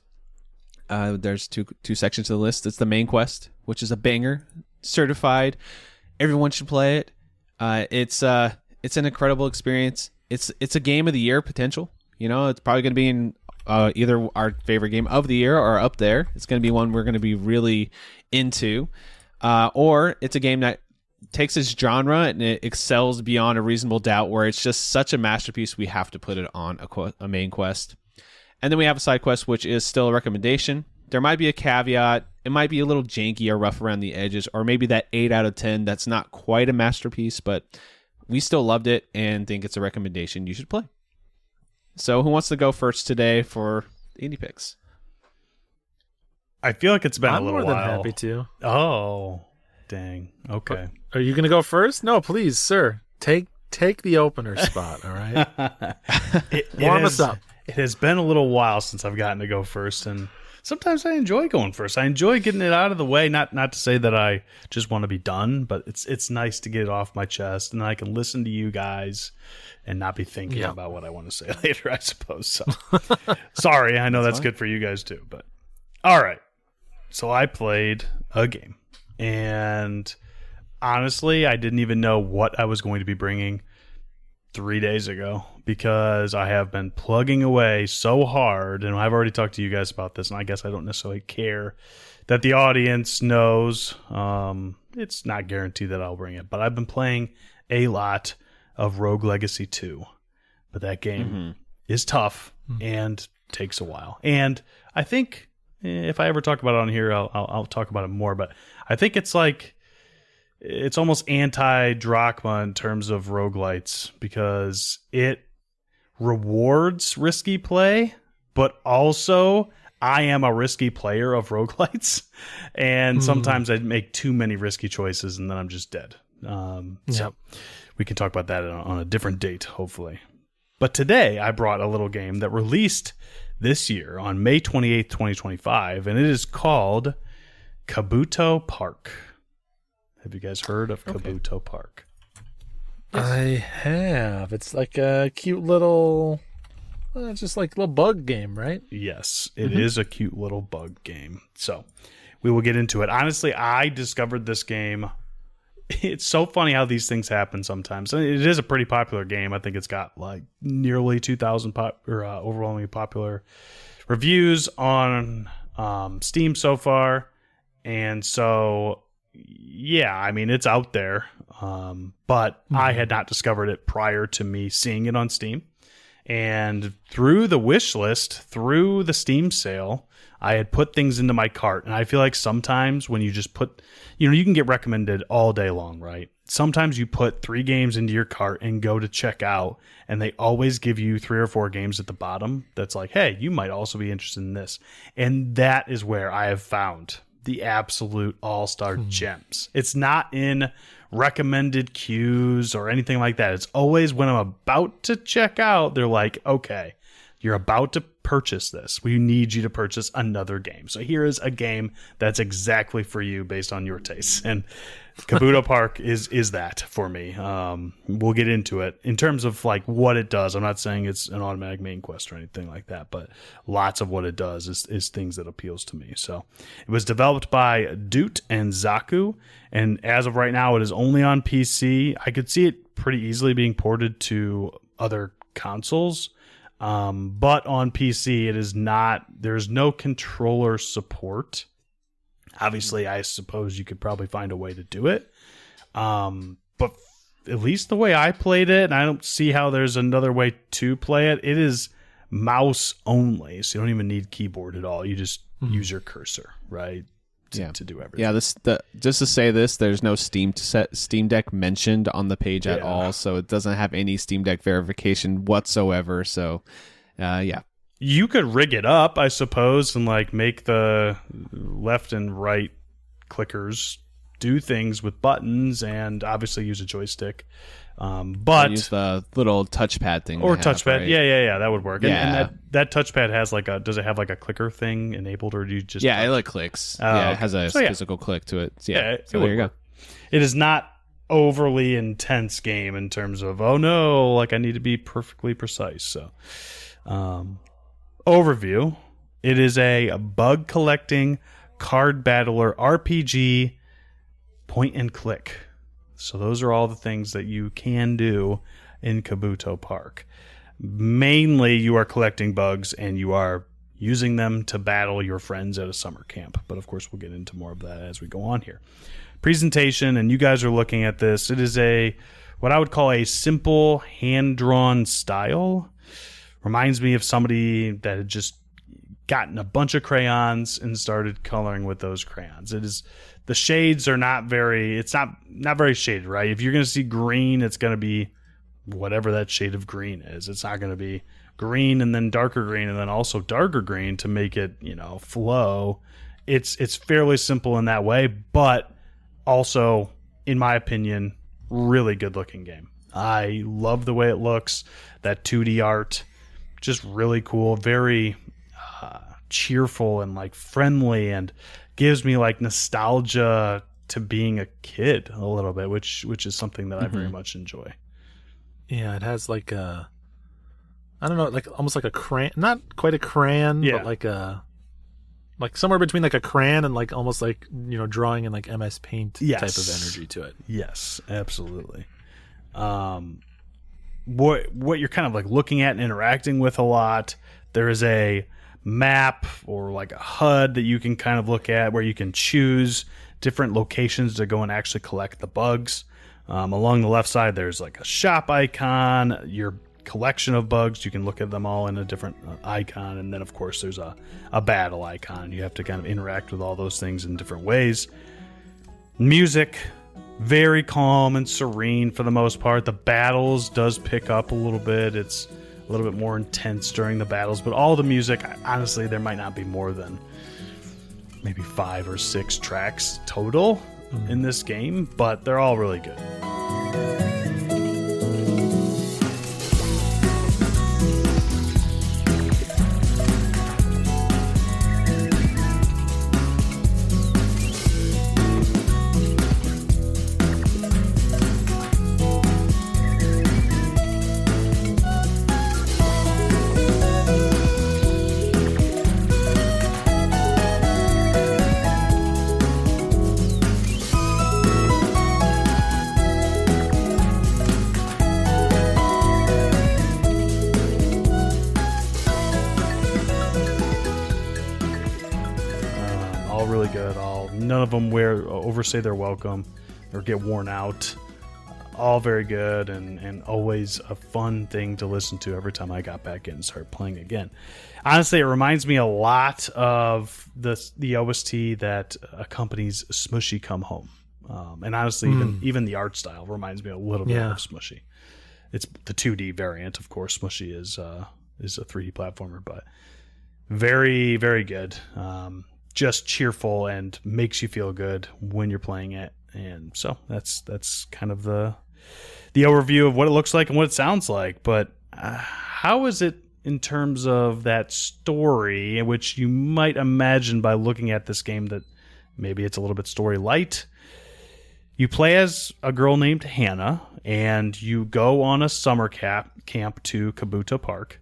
There's two sections to the list. It's the main quest, which is a banger, certified. Everyone should play it. It's an incredible experience. It's a game of the year potential. It's probably going to be in either our favorite game of the year or up there. It's going to be one we're going to be really into. Or it's a game that takes its genre and it excels beyond a reasonable doubt, where it's just such a masterpiece we have to put it on a main quest. And then we have a side quest, which is still a recommendation. There might be a caveat. It might be a little janky or rough around the edges, or maybe that 8 out of 10 that's not quite a masterpiece, but we still loved it and think it's a recommendation you should play. So who wants to go first today for indie picks? I feel like it's been a I'm little more while. than happy to. Oh, dang. Okay. Are you going to go first? No, please, sir. Take the opener spot, all right? Warm us up. It has been a little while since I've gotten to go first, and sometimes I enjoy going first. I enjoy getting it out of the way. Not to say that I just want to be done, but it's nice to get it off my chest, and I can listen to you guys and not be thinking about what I want to say later, I suppose. So sorry, I know that's good for you guys too. But all right. So I played a game, and honestly, I didn't even know what I was going to be bringing 3 days ago, because I have been plugging away so hard, and I've already talked to you guys about this, and I guess I don't necessarily care that the audience knows. It's not guaranteed that I'll bring it, but I've been playing a lot of Rogue Legacy 2, but that game is tough and takes a while. And I think if I ever talk about it on here, I'll talk about it more, but I think it's almost anti-Drachma in terms of roguelites, because it rewards risky play, but also I am a risky player of roguelites, and sometimes I make too many risky choices and then I'm just dead. So we can talk about that on a different date, hopefully. But today I brought a little game that released this year on May 28th, 2025, and it is called Kabuto Park. Have you guys heard of Kabuto Park? I have. It's like a cute little, just like a little bug game, right? Yes, it is a cute little bug game. So we will get into it. Honestly, I discovered this game. It's so funny how these things happen sometimes. It is a pretty popular game. I think it's got like nearly 2,000 overwhelmingly popular reviews on Steam so far. And so, yeah, I mean, it's out there. But I had not discovered it prior to me seeing it on Steam. And through the wish list, through the Steam sale, I had put things into my cart. And I feel like sometimes when you just put, you can get recommended all day long, right? Sometimes you put 3 games into your cart and go to check out, and they always give you 3 or 4 games at the bottom that's like, hey, you might also be interested in this. And that is where I have found the absolute all-star gems. It's not in recommended queues or anything like that. It's always when I'm about to check out, they're like, okay, you're about to purchase this. We need you to purchase another game. So here is a game that's exactly for you based on your tastes. And Kabuto Park is that for me. We'll get into it. In terms of like what it does, I'm not saying it's an automatic main quest or anything like that, but lots of what it does is things that appeals to me. So it was developed by Doot and Zaku, and as of right now, it is only on PC. I could see it pretty easily being ported to other consoles. But on PC, it is not, there's no controller support. Obviously, I suppose you could probably find a way to do it. But at least the way I played it, and I don't see how there's another way to play it, it is mouse only. So you don't even need keyboard at all. You just use your cursor, right? To do everything. Yeah, just to say this, there's no Steam Deck mentioned on the page at all, so it doesn't have any Steam Deck verification whatsoever. So, yeah. You could rig it up, I suppose, and like make the left and right clickers do things with buttons, and obviously use a joystick. But use the little touchpad thing, or touchpad, right? yeah, that would work. Yeah. And that touchpad has does it have like a clicker thing enabled, or do you just? Yeah, it like clicks. It has a physical click to it. So, so there you go. It is not overly intense game in terms of I need to be perfectly precise. So, overview: it is a bug collecting card battler RPG, point and click. So those are all the things that you can do in Kabuto Park. Mainly, you are collecting bugs and you are using them to battle your friends at a summer camp. But of course, we'll get into more of that as we go on here. Presentation, and you guys are looking at this. It is what I would call a simple hand-drawn style. Reminds me of somebody that had just gotten a bunch of crayons and started coloring with those crayons. The shades are not very shaded, right? If you're going to see green, it's going to be whatever that shade of green is. It's not going to be green and then darker green and then also darker green to make it, flow. It's fairly simple in that way, but also, in my opinion, really good looking game. I love the way it looks. That 2D art, just really cool, very cheerful and like friendly, and gives me like nostalgia to being a kid a little bit, which is something that I very much enjoy. Yeah, it has like I don't know, like almost like a crayon, not quite a crayon, but like somewhere between like a crayon and like almost like drawing in like MS Paint type of energy to it. Yes, absolutely. What you're kind of like looking at and interacting with a lot. There is a map or like a HUD that you can kind of look at where you can choose different locations to go and actually collect the bugs. Along the left side, there's like a shop icon, your collection of bugs. You can look at them all in a different icon. And then, of course, there's a battle icon. You have to kind of interact with all those things in different ways. Music, very calm and serene for the most part. The battles does pick up a little bit. It's a little bit more intense during the battles, but all the music, honestly, there might not be more than maybe 5 or 6 tracks total in this game, but they're all really good. really good at all. None of them overstay their welcome or get worn out. All very good and always a fun thing to listen to every time I got back in and started playing again. Honestly, it reminds me a lot of the OST that accompanies Smushy Come Home. And honestly, even the art style reminds me a little bit of Smushy. It's the 2D variant, of course. Smushy is a 3D platformer, but very, very good. Just cheerful and makes you feel good when you're playing it. And so that's kind of the overview of what it looks like and what it sounds like. But how is it in terms of that story, which you might imagine by looking at this game that maybe it's a little bit story light? You play as a girl named Hannah, and you go on a summer camp to Kabuto Park.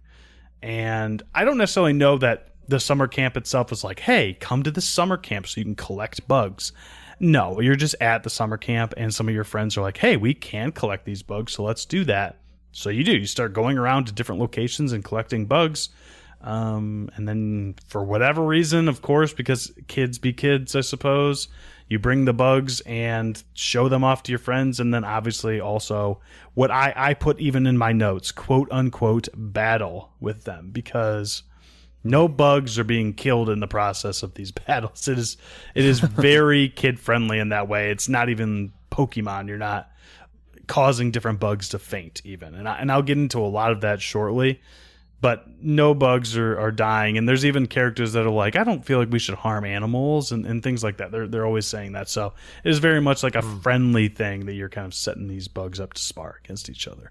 And I don't necessarily know that the summer camp itself is like, hey, come to the summer camp so you can collect bugs. No, you're just at the summer camp, and some of your friends are like, hey, we can collect these bugs, so let's do that. So you do. You start going around to different locations and collecting bugs. And then for whatever reason, of course, because kids be kids, I suppose, you bring the bugs and show them off to your friends. And then obviously also what I put even in my notes, quote unquote, battle with them, because no bugs are being killed in the process of these battles. It is very kid friendly in that way. It's not even Pokemon. You're not causing different bugs to faint even. And I'll get into a lot of that shortly, but no bugs are dying. And there's even characters that are like, I don't feel like we should harm animals and things like that. They're always saying that. So it is very much like a friendly thing that you're kind of setting these bugs up to spar against each other.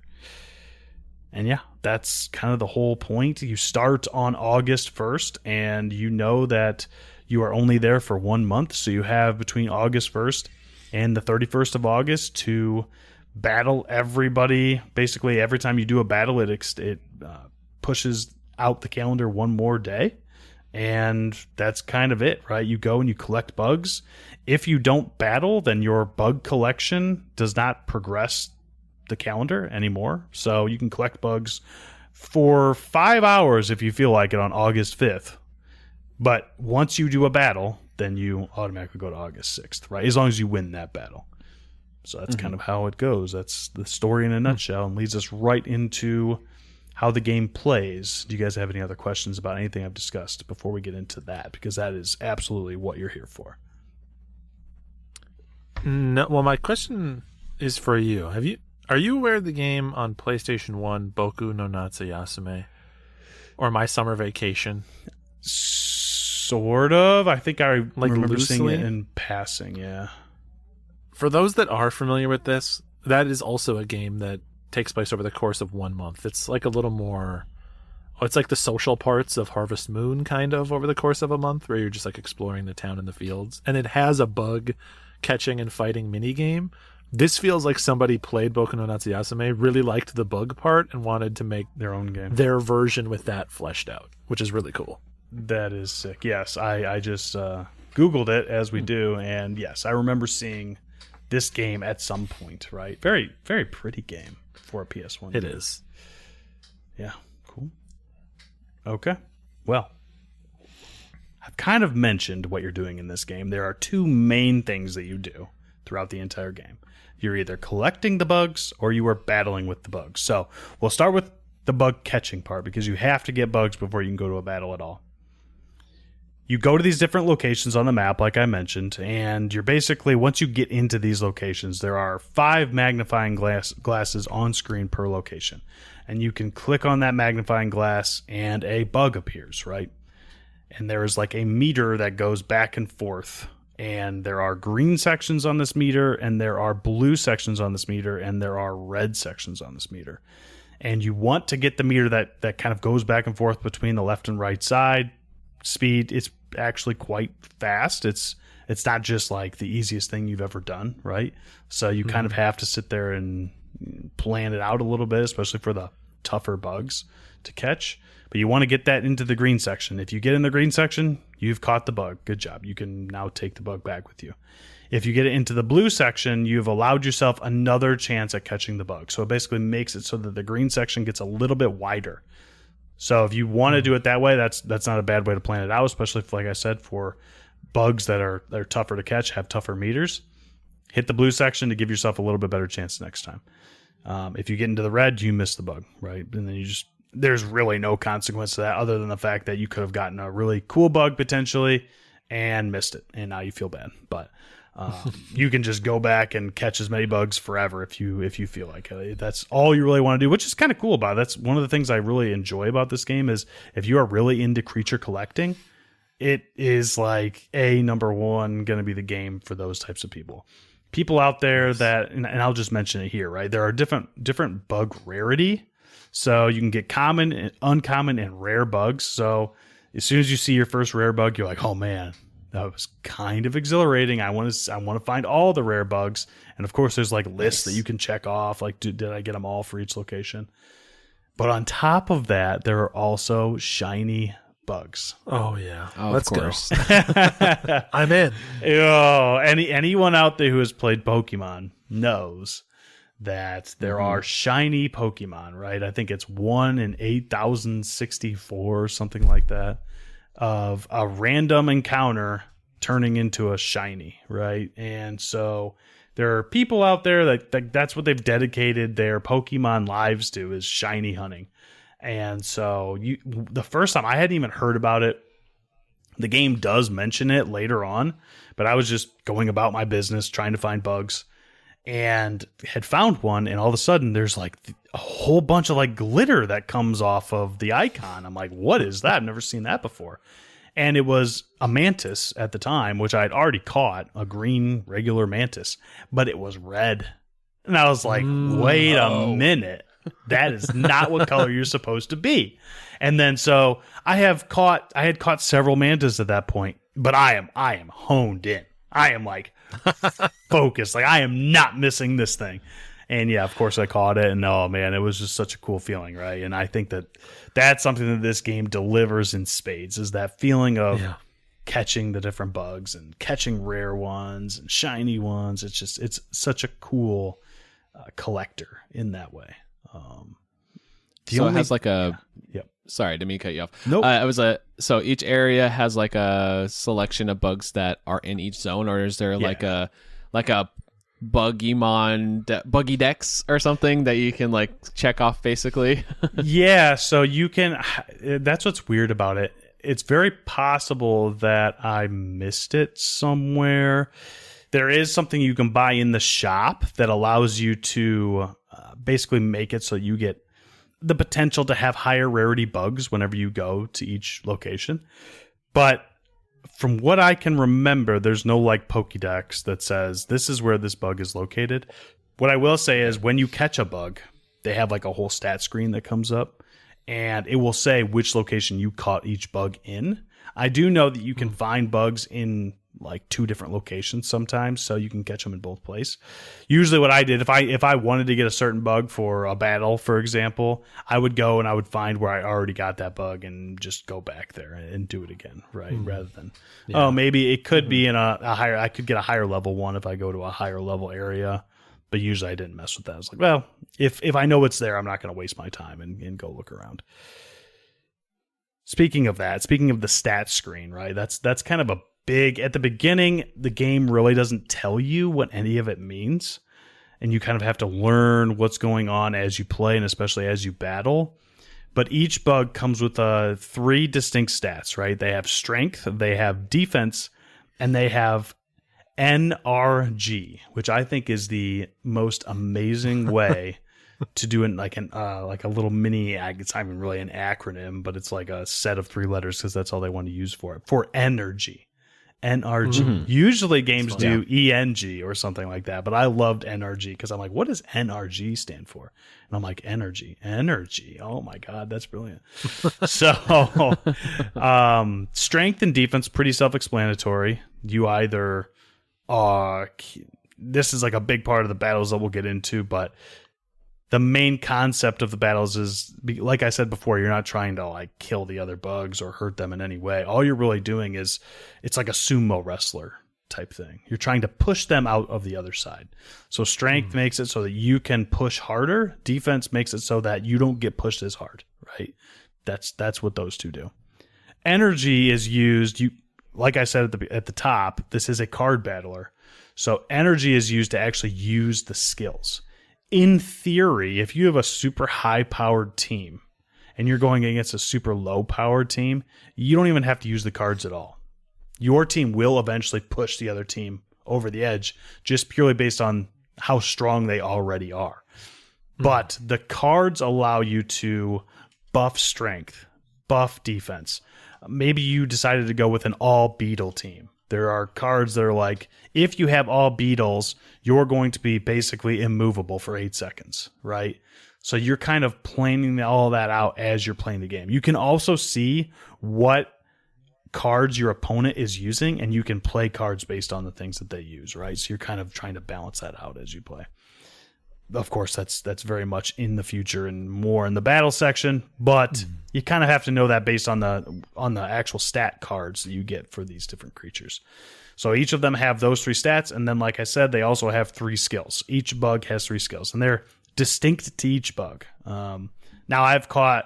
And yeah, that's kind of the whole point. You start on August 1st, and you know that you are only there for 1 month. So you have between August 1st and the 31st of August to battle everybody. Basically, every time you do a battle, it pushes out the calendar one more day. And that's kind of it, right? You go and you collect bugs. If you don't battle, then your bug collection does not progress the calendar anymore. So you can collect bugs for 5 hours if you feel like it on August 5th. But once you do a battle, then you automatically go to August 6th, right? As long as you win that battle. So that's kind of how it goes. That's the story in a nutshell, and leads us right into how the game plays. Do you guys have any other questions about anything I've discussed before we get into that? Because that is absolutely what you're here for. No, well, my question is for you. Are you aware of the game on PlayStation 1, Boku no Natsuyasume? Or My Summer Vacation? Sort of. I think I remember loosely? seeing it in passing, yeah. For those that are familiar with this, that is also a game that takes place over the course of 1 month. It's like a little more... It's like the social parts of Harvest Moon, kind of, over the course of a month, where you're just like exploring the town and the fields. And it has a bug catching and fighting minigame. This feels like somebody played Boku no Natsuyasume, really liked the bug part, and wanted to make their own game, their version with that fleshed out, which is really cool. That is sick. Yes, I just Googled it, as we do, and yes, I remember seeing this game at some point, right? Very, very pretty game for a PS1 It game. is. Yeah, cool. Okay, well, I've kind of mentioned what you're doing in this game. There are two main things that you do throughout the entire game. You're either collecting the bugs or you are battling with the bugs. So we'll start with the bug catching part, because you have to get bugs before you can go to a battle at all. You go to these different locations on the map, like I mentioned, and you're basically, once you get into these locations, there are 5 magnifying glasses on screen per location. And you can click on that magnifying glass and a bug appears, right? And there is like a meter that goes back and forth. And there are green sections on this meter, and there are blue sections on this meter, and there are red sections on this meter. And you want to get the meter that kind of goes back and forth between the left and right side. Speed, it's actually quite fast. It's not just like the easiest thing you've ever done, right? So you kind of have to sit there and plan it out a little bit, especially for the tougher bugs to catch. But you want to get that into the green section. If you get in the green section, you've caught the bug. Good job. You can now take the bug back with you. If you get it into the blue section, you've allowed yourself another chance at catching the bug. So it basically makes it so that the green section gets a little bit wider. So if you want to do it that way, that's not a bad way to plan it out, especially if, like I said, for bugs that are tougher to catch have tougher meters, hit the blue section to give yourself a little bit better chance next time. If you get into the red, you miss the bug, right? And then there's really no consequence to that other than the fact that you could have gotten a really cool bug potentially and missed it, and now you feel bad. But you can just go back and catch as many bugs forever if you feel like it. That's all you really want to do, which is kind of cool about it. That's one of the things I really enjoy about this game is if you are really into creature collecting, it is like number one going to be the game for those types of people. People out there that, and I'll just mention it here, right? There are different bug rarity. So you can get common, uncommon, and rare bugs. So as soon as you see your first rare bug, you're like, oh man, that was kind of exhilarating. I want to find all the rare bugs. And of course, there's like lists that you can check off. Like, did I get them all for each location? But on top of that, there are also shiny bugs. Oh yeah, let's go. I'm in. Anyone out there who has played Pokemon knows that there are shiny Pokemon, right? I think it's 1 in 8,064, something like that, of a random encounter turning into a shiny, right? And so there are people out there that's what they've dedicated their Pokemon lives to, is shiny hunting. And so the first time I hadn't even heard about it. The game does mention it later on, but I was just going about my business trying to find bugs and had found one. And all of a sudden there's like a whole bunch of like glitter that comes off of the icon. I'm like, what is that? I've never seen that before. And it was a mantis at the time, which I had already caught, a green regular mantis, but it was red. And I was like, wait a minute. That is not what color you're supposed to be. And then so I had caught several mantis at that point, but I am honed in. I am like focused. Like I am not missing this thing. And yeah, of course I caught it, and oh man, it was just such a cool feeling, right? And I think that's something that this game delivers in spades, is that feeling of catching the different bugs and catching rare ones and shiny ones. It's such a cool collector in that way. It has like a. Yep. Sorry, didn't mean to cut you off. Nope. So each area has like a selection of bugs that are in each zone, or is there like a buggy dex or something that you can like check off basically? Yeah, so you can. That's what's weird about it. It's very possible that I missed it somewhere. There is something you can buy in the shop that allows you to basically make it so you get the potential to have higher rarity bugs whenever you go to each location. But from what I can remember, there's no like Pokédex that says this is where this bug is located. What I will say is when you catch a bug, they have like a whole stat screen that comes up, and it will say which location you caught each bug in. I do know that you can find bugs in like 2 different locations sometimes, so you can catch them in both places. Usually what I did, if I wanted to get a certain bug for a battle, for example, I would go and I would find where I already got that bug and just go back there and do it again, right? Rather than, maybe it could be in a higher, I could get a higher level one if I go to a higher level area, but usually I didn't mess with that. I was like, well, if I know it's there, I'm not going to waste my time and go look around. Speaking of the stat screen, right? That's kind of a big, at the beginning, the game really doesn't tell you what any of it means. And you kind of have to learn what's going on as you play and especially as you battle. But each bug comes with 3 distinct stats, right? They have strength, they have defense, and they have NRG, which I think is the most amazing way to do it, like a little mini. It's not even really an acronym, but it's like a set of 3 letters because that's all they want to use for it. For energy. NRG. Usually games do ENG or something like that, but I loved NRG because I'm like, what does NRG stand for? And I'm like, energy. Oh my God, that's brilliant. So, strength and defense, pretty self-explanatory. You either this is like a big part of the battles that we'll get into, but the main concept of the battles is, like I said before, you're not trying to like kill the other bugs or hurt them in any way. All you're really doing is, it's like a sumo wrestler type thing. You're trying to push them out of the other side. So strength makes it so that you can push harder. Defense makes it so that you don't get pushed as hard, right? That's what those 2 do. Energy is used, like I said at the top, this is a card battler. So energy is used to actually use the skills. In theory, if you have a super high-powered team and you're going against a super low-powered team, you don't even have to use the cards at all. Your team will eventually push the other team over the edge just purely based on how strong they already are. But the cards allow you to buff strength, buff defense. Maybe you decided to go with an all beetle team. There are cards that are like, if you have all beetles, you're going to be basically immovable for 8 seconds, right? So you're kind of planning all that out as you're playing the game. You can also see what cards your opponent is using, and you can play cards based on the things that they use, right? So you're kind of trying to balance that out as you play. Of course, that's very much in the future and more in the battle section, but you kind of have to know that based on the actual stat cards that you get for these different creatures. So each of them have those 3 stats, and then, like I said, they also have 3 skills. Each bug has 3 skills, and they're distinct to each bug. Now, I've caught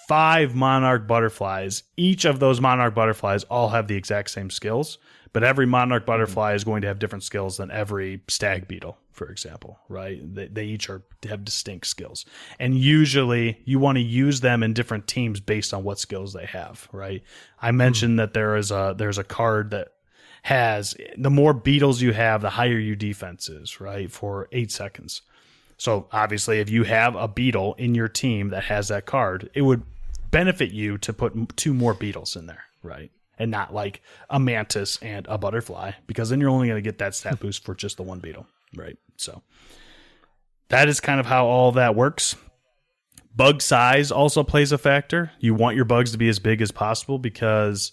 5 monarch butterflies. Each of those monarch butterflies all have the exact same skills, but every monarch butterfly is going to have different skills than every stag beetle, for example, right? They each have distinct skills. And usually you want to use them in different teams based on what skills they have, right? I mentioned that there's a card that has, the more beetles you have, the higher your defense is, right? For 8 seconds. So obviously if you have a beetle in your team that has that card, it would benefit you to put 2 more beetles in there, right? And not like a mantis and a butterfly, because then you're only going to get that stat boost for just the 1 beetle, right? So that is kind of how all that works. Bug size also plays a factor. You want your bugs to be as big as possible because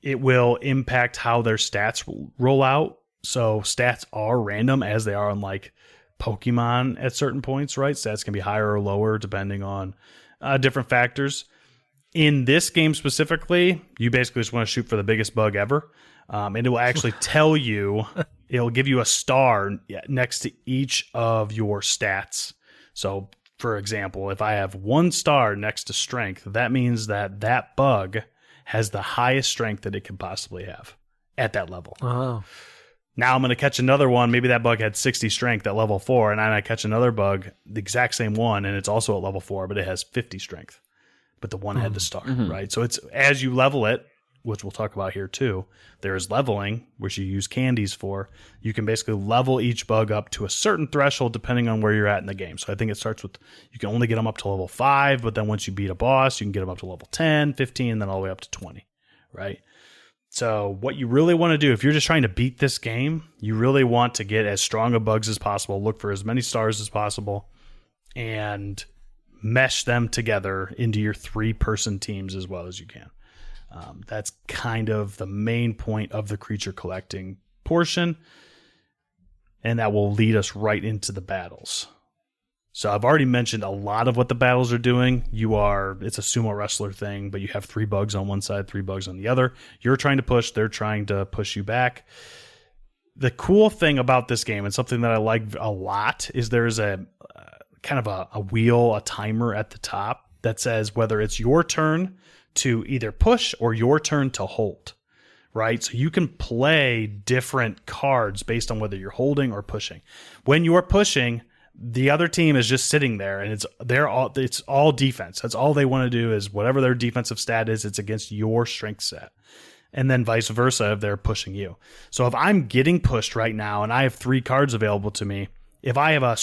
it will impact how their stats roll out. So stats are random as they are on like Pokemon at certain points, right? Stats can be higher or lower depending on different factors. In this game specifically, you basically just want to shoot for the biggest bug ever. And it will actually tell you, it'll give you a star next to each of your stats. So, for example, if I have 1 star next to strength, that means that bug has the highest strength that it could possibly have at that level. Oh. Now I'm going to catch another one. Maybe that bug had 60 strength at level 4, and then I catch another bug, the exact same one, and it's also at level 4, but it has 50 strength. But the one had the star, right? So it's as you level it, which we'll talk about here too, there is leveling, which you use candies for. You can basically level each bug up to a certain threshold depending on where you're at in the game. So I think it starts with, you can only get them up to level 5, but then once you beat a boss, you can get them up to level 10, 15, and then all the way up to 20, right? So what you really want to do, if you're just trying to beat this game, you really want to get as strong of bugs as possible, look for as many stars as possible, and mesh them together into your 3-person teams as well as you can. That's kind of the main point of the creature collecting portion, and that will lead us right into the battles. So I've already mentioned a lot of what the battles are doing. It's a sumo wrestler thing, but you have 3 bugs on one side, 3 bugs on the other. You're trying to push, they're trying to push you back. The cool thing about this game, and something that I like a lot, is there's a kind of a wheel, a timer at the top that says whether it's your turn to either push or your turn to hold, right? So you can play different cards based on whether you're holding or pushing. When you're pushing, the other team is just sitting there, and it's all defense. That's all they want to do is whatever their defensive stat is, it's against your strength set. And then vice versa if they're pushing you. So if I'm getting pushed right now and I have 3 cards available to me, if I have a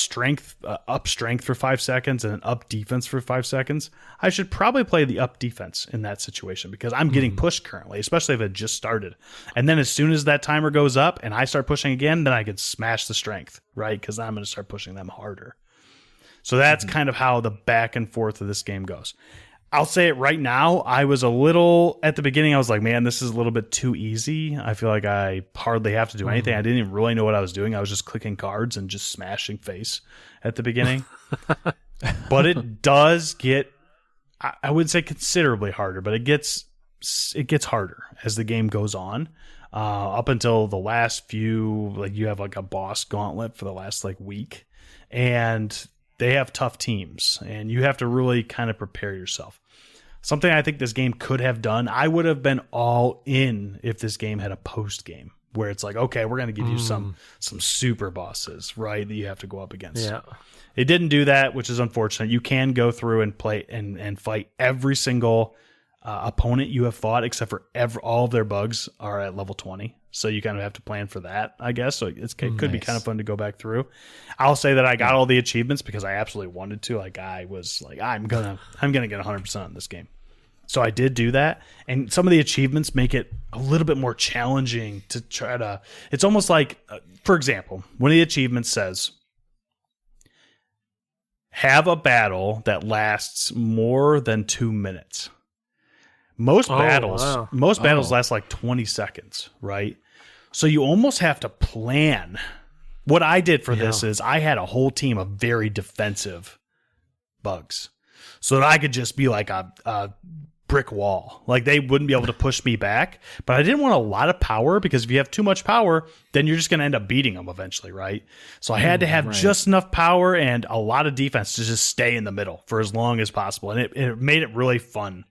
up strength for 5 seconds and an up defense for 5 seconds, I should probably play the up defense in that situation because I'm getting pushed currently, especially if it just started. And then as soon as that timer goes up and I start pushing again, then I can smash the strength, right? Because I'm going to start pushing them harder. So that's kind of how the back and forth of this game goes. I'll say it right now. I was a little, at the beginning, I was like, man, this is a little bit too easy. I feel like I hardly have to do anything. I didn't even really know what I was doing. I was just clicking cards and just smashing face at the beginning. But it does get, I would say considerably harder, but it gets harder as the game goes on. Up until the last few, like you have like a boss gauntlet for the last like week, and they have tough teams, and you have to really kind of prepare yourself. something I think this game could have done. I would have been all in if this game had a post game where it's like, okay, we're going to give you some super bosses, right, that you have to go up against. Yeah. It didn't do that, which is unfortunate. You can go through and play and fight every single opponent you have fought, except for all of their bugs are at level 20. So you kind of have to plan for that, I guess. So it could be kind of fun to go back through. I'll say that I got all the achievements because I absolutely wanted to. Like I was like, I'm gonna get 100% in this game. So I did do that, and some of the achievements make it a little bit more challenging to try to. It's almost like, for example, one of the achievements says, have a battle that lasts more than 2 minutes. Most battles last like 20 seconds, right? So you almost have to plan. What I did for this is I had a whole team of very defensive bugs, so that I could just be like a brick wall. Like they wouldn't be able to push me back, but I didn't want a lot of power, because if you have too much power, then you're just going to end up beating them eventually, right? So I had to have just enough power and a lot of defense to just stay in the middle for as long as possible, and it made it really fun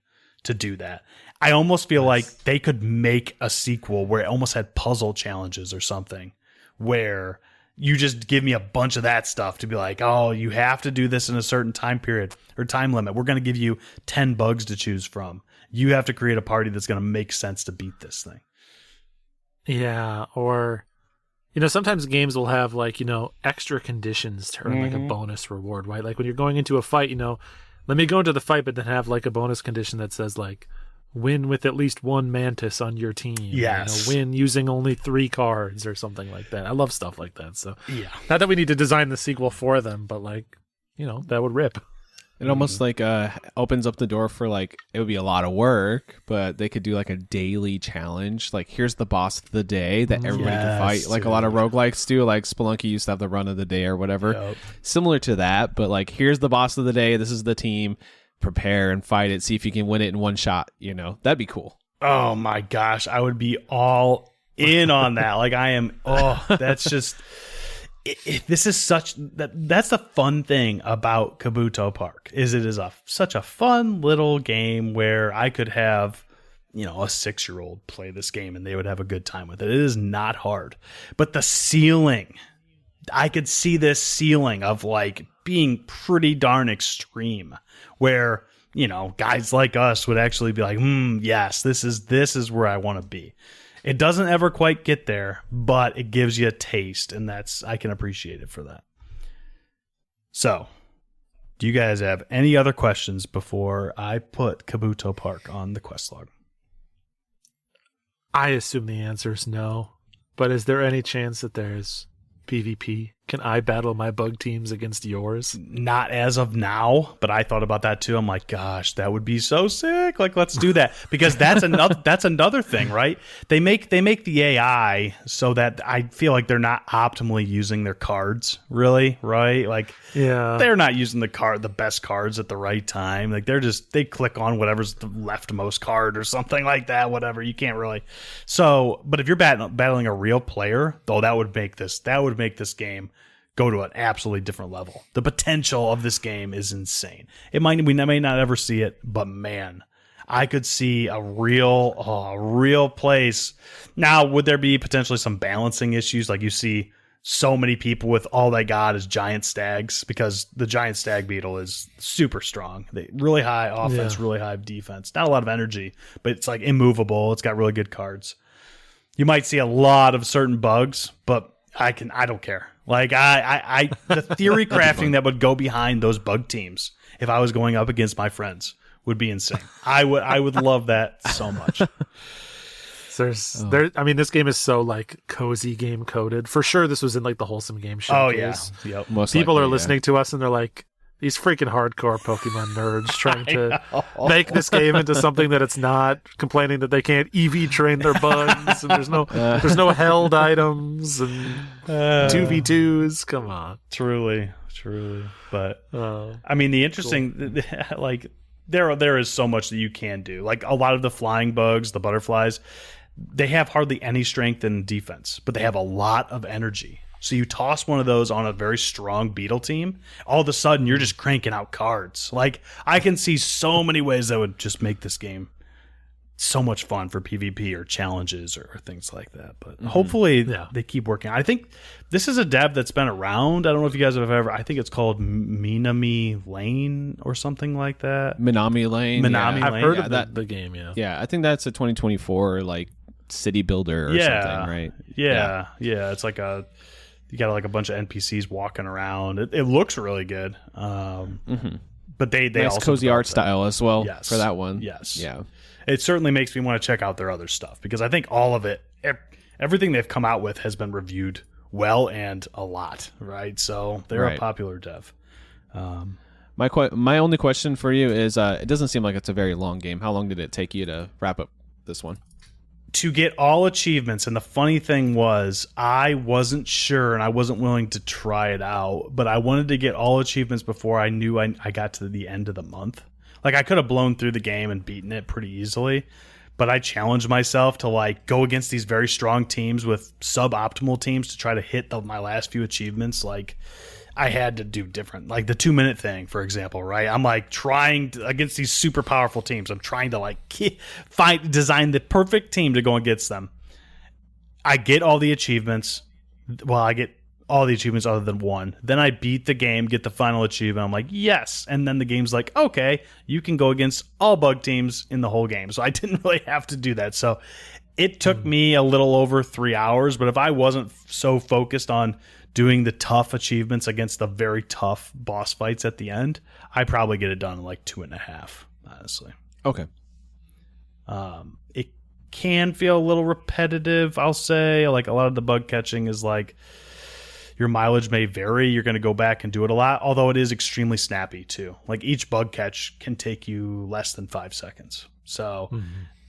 to do that. I almost feel like they could make a sequel where it almost had puzzle challenges or something, where you just give me a bunch of that stuff to be like, oh, you have to do this in a certain time period or time limit. We're going to give you 10 bugs to choose from. You have to create a party that's going to make sense to beat this thing. Yeah, or, sometimes games will have like, extra conditions to earn like a bonus reward, right? Like when you're going into a fight, let me go into the fight, but then have like a bonus condition that says like, win with at least one mantis on your team. Yes. Win using only 3 cards or something like that. I love stuff like that. So not that we need to design the sequel for them, but like, that would rip. It almost like opens up the door for like, it would be a lot of work, but they could do like a daily challenge. Like, here's the boss of the day that everybody can fight. Like a lot of roguelikes do. Like Spelunky used to have the run of the day or whatever. Yep. Similar to that, but like, here's the boss of the day. This is the team. Prepare and fight it. See if you can win it in one shot. That'd be cool. Oh my gosh, I would be all in on that. Like I am. Oh, that's just. This is that's the fun thing about Kabuto Park. Is it is such a fun little game where I could have, a 6-year-old play this game and they would have a good time with it. It is not hard, but the ceiling. I could see this ceiling of like being pretty darn extreme, where guys like us would actually be like, yes, this is where I want to be. It doesn't ever quite get there, but it gives you a taste, and I can appreciate it for that. So, do you guys have any other questions before I put Kabuto Park on the quest log? I assume the answer is no, but is there any chance that there's PvP? Can I battle my bug teams against yours? Not as of now, but I thought about that too. I'm like, gosh, that would be so sick. Like, let's do that, because that's another thing, right? They make the AI so that I feel like they're not optimally using their cards, really, right? Like, they're not using the best cards at the right time. Like they click on whatever's the leftmost card or something like that. Whatever, you can't really. So, but if you're battling a real player, though, that would make this game go to an absolutely different level. The potential of this game is insane. We may not ever see it, but man, I could see a real place. Now, would there be potentially some balancing issues? Like you see so many people with all they got is giant stags, because the giant stag beetle is super strong. They really high offense, really high defense. Not a lot of energy, but it's like immovable. It's got really good cards. You might see a lot of certain bugs, but I don't care. Like the theory crafting that would go behind those bug teams if I was going up against my friends would be insane. I would love that so much. This game is so like cozy game coded. For sure, this was in like the Wholesome Game Showcase. Oh yeah, yep. Most people are listening to us and they're like, these freaking hardcore Pokemon nerds trying to make this game into something that it's not, complaining that they can't EV train their bugs and there's no held items and 2v2s. Come on. Truly. But I mean, the interesting, cool. Like there is so much that you can do. Like a lot of the flying bugs, the butterflies, they have hardly any strength and defense, but they have a lot of energy. So you toss one of those on a very strong beetle team, all of a sudden you're just cranking out cards. Like, I can see so many ways that would just make this game so much fun for PvP or challenges or things like that. But hopefully they keep working. I think this is a dev that's been around. I don't know if you guys have ever, I think it's called Minami Lane or something like that. Minami Lane. I've heard of the game, Yeah, I think that's a 2024 like city builder or something, right? Yeah. It's like you got like a bunch of NPCs walking around. It looks really good. But they nice also cozy art that. style as well Yes. for that one. Yes. Yeah. It certainly makes me want to check out their other stuff because I think all of it, everything they've come out with has been reviewed well and a lot, right? So they're a popular dev. My only question for you is, it doesn't seem like it's a very long game. How long did it take you to wrap up this one? To get all achievements, and the funny thing was, I wasn't sure and I wasn't willing to try it out, but I wanted to get all achievements before I knew I got to the end of the month. Like, I could have blown through the game and beaten it pretty easily, but I challenged myself to like go against these very strong teams with suboptimal teams to try to hit my last few achievements. Like, I had to do different, like the 2-minute thing, for example, right? I'm like trying to, against these super powerful teams. I'm trying to like design the perfect team to go against them. I get all the achievements. Well, I get all the achievements other than one. Then I beat the game, get the final achievement. I'm like, yes. And then the game's like, okay, you can go against all bug teams in the whole game. So I didn't really have to do that. So it took me a little over 3 hours. But if I wasn't so focused on doing the tough achievements against the very tough boss fights at the end, I probably get it done in like 2.5, honestly. Okay. It can feel a little repetitive, I'll say. Like, a lot of the bug catching is like, your mileage may vary. You're going to go back and do it a lot, although it is extremely snappy too. Like, each bug catch can take you less than 5 seconds. So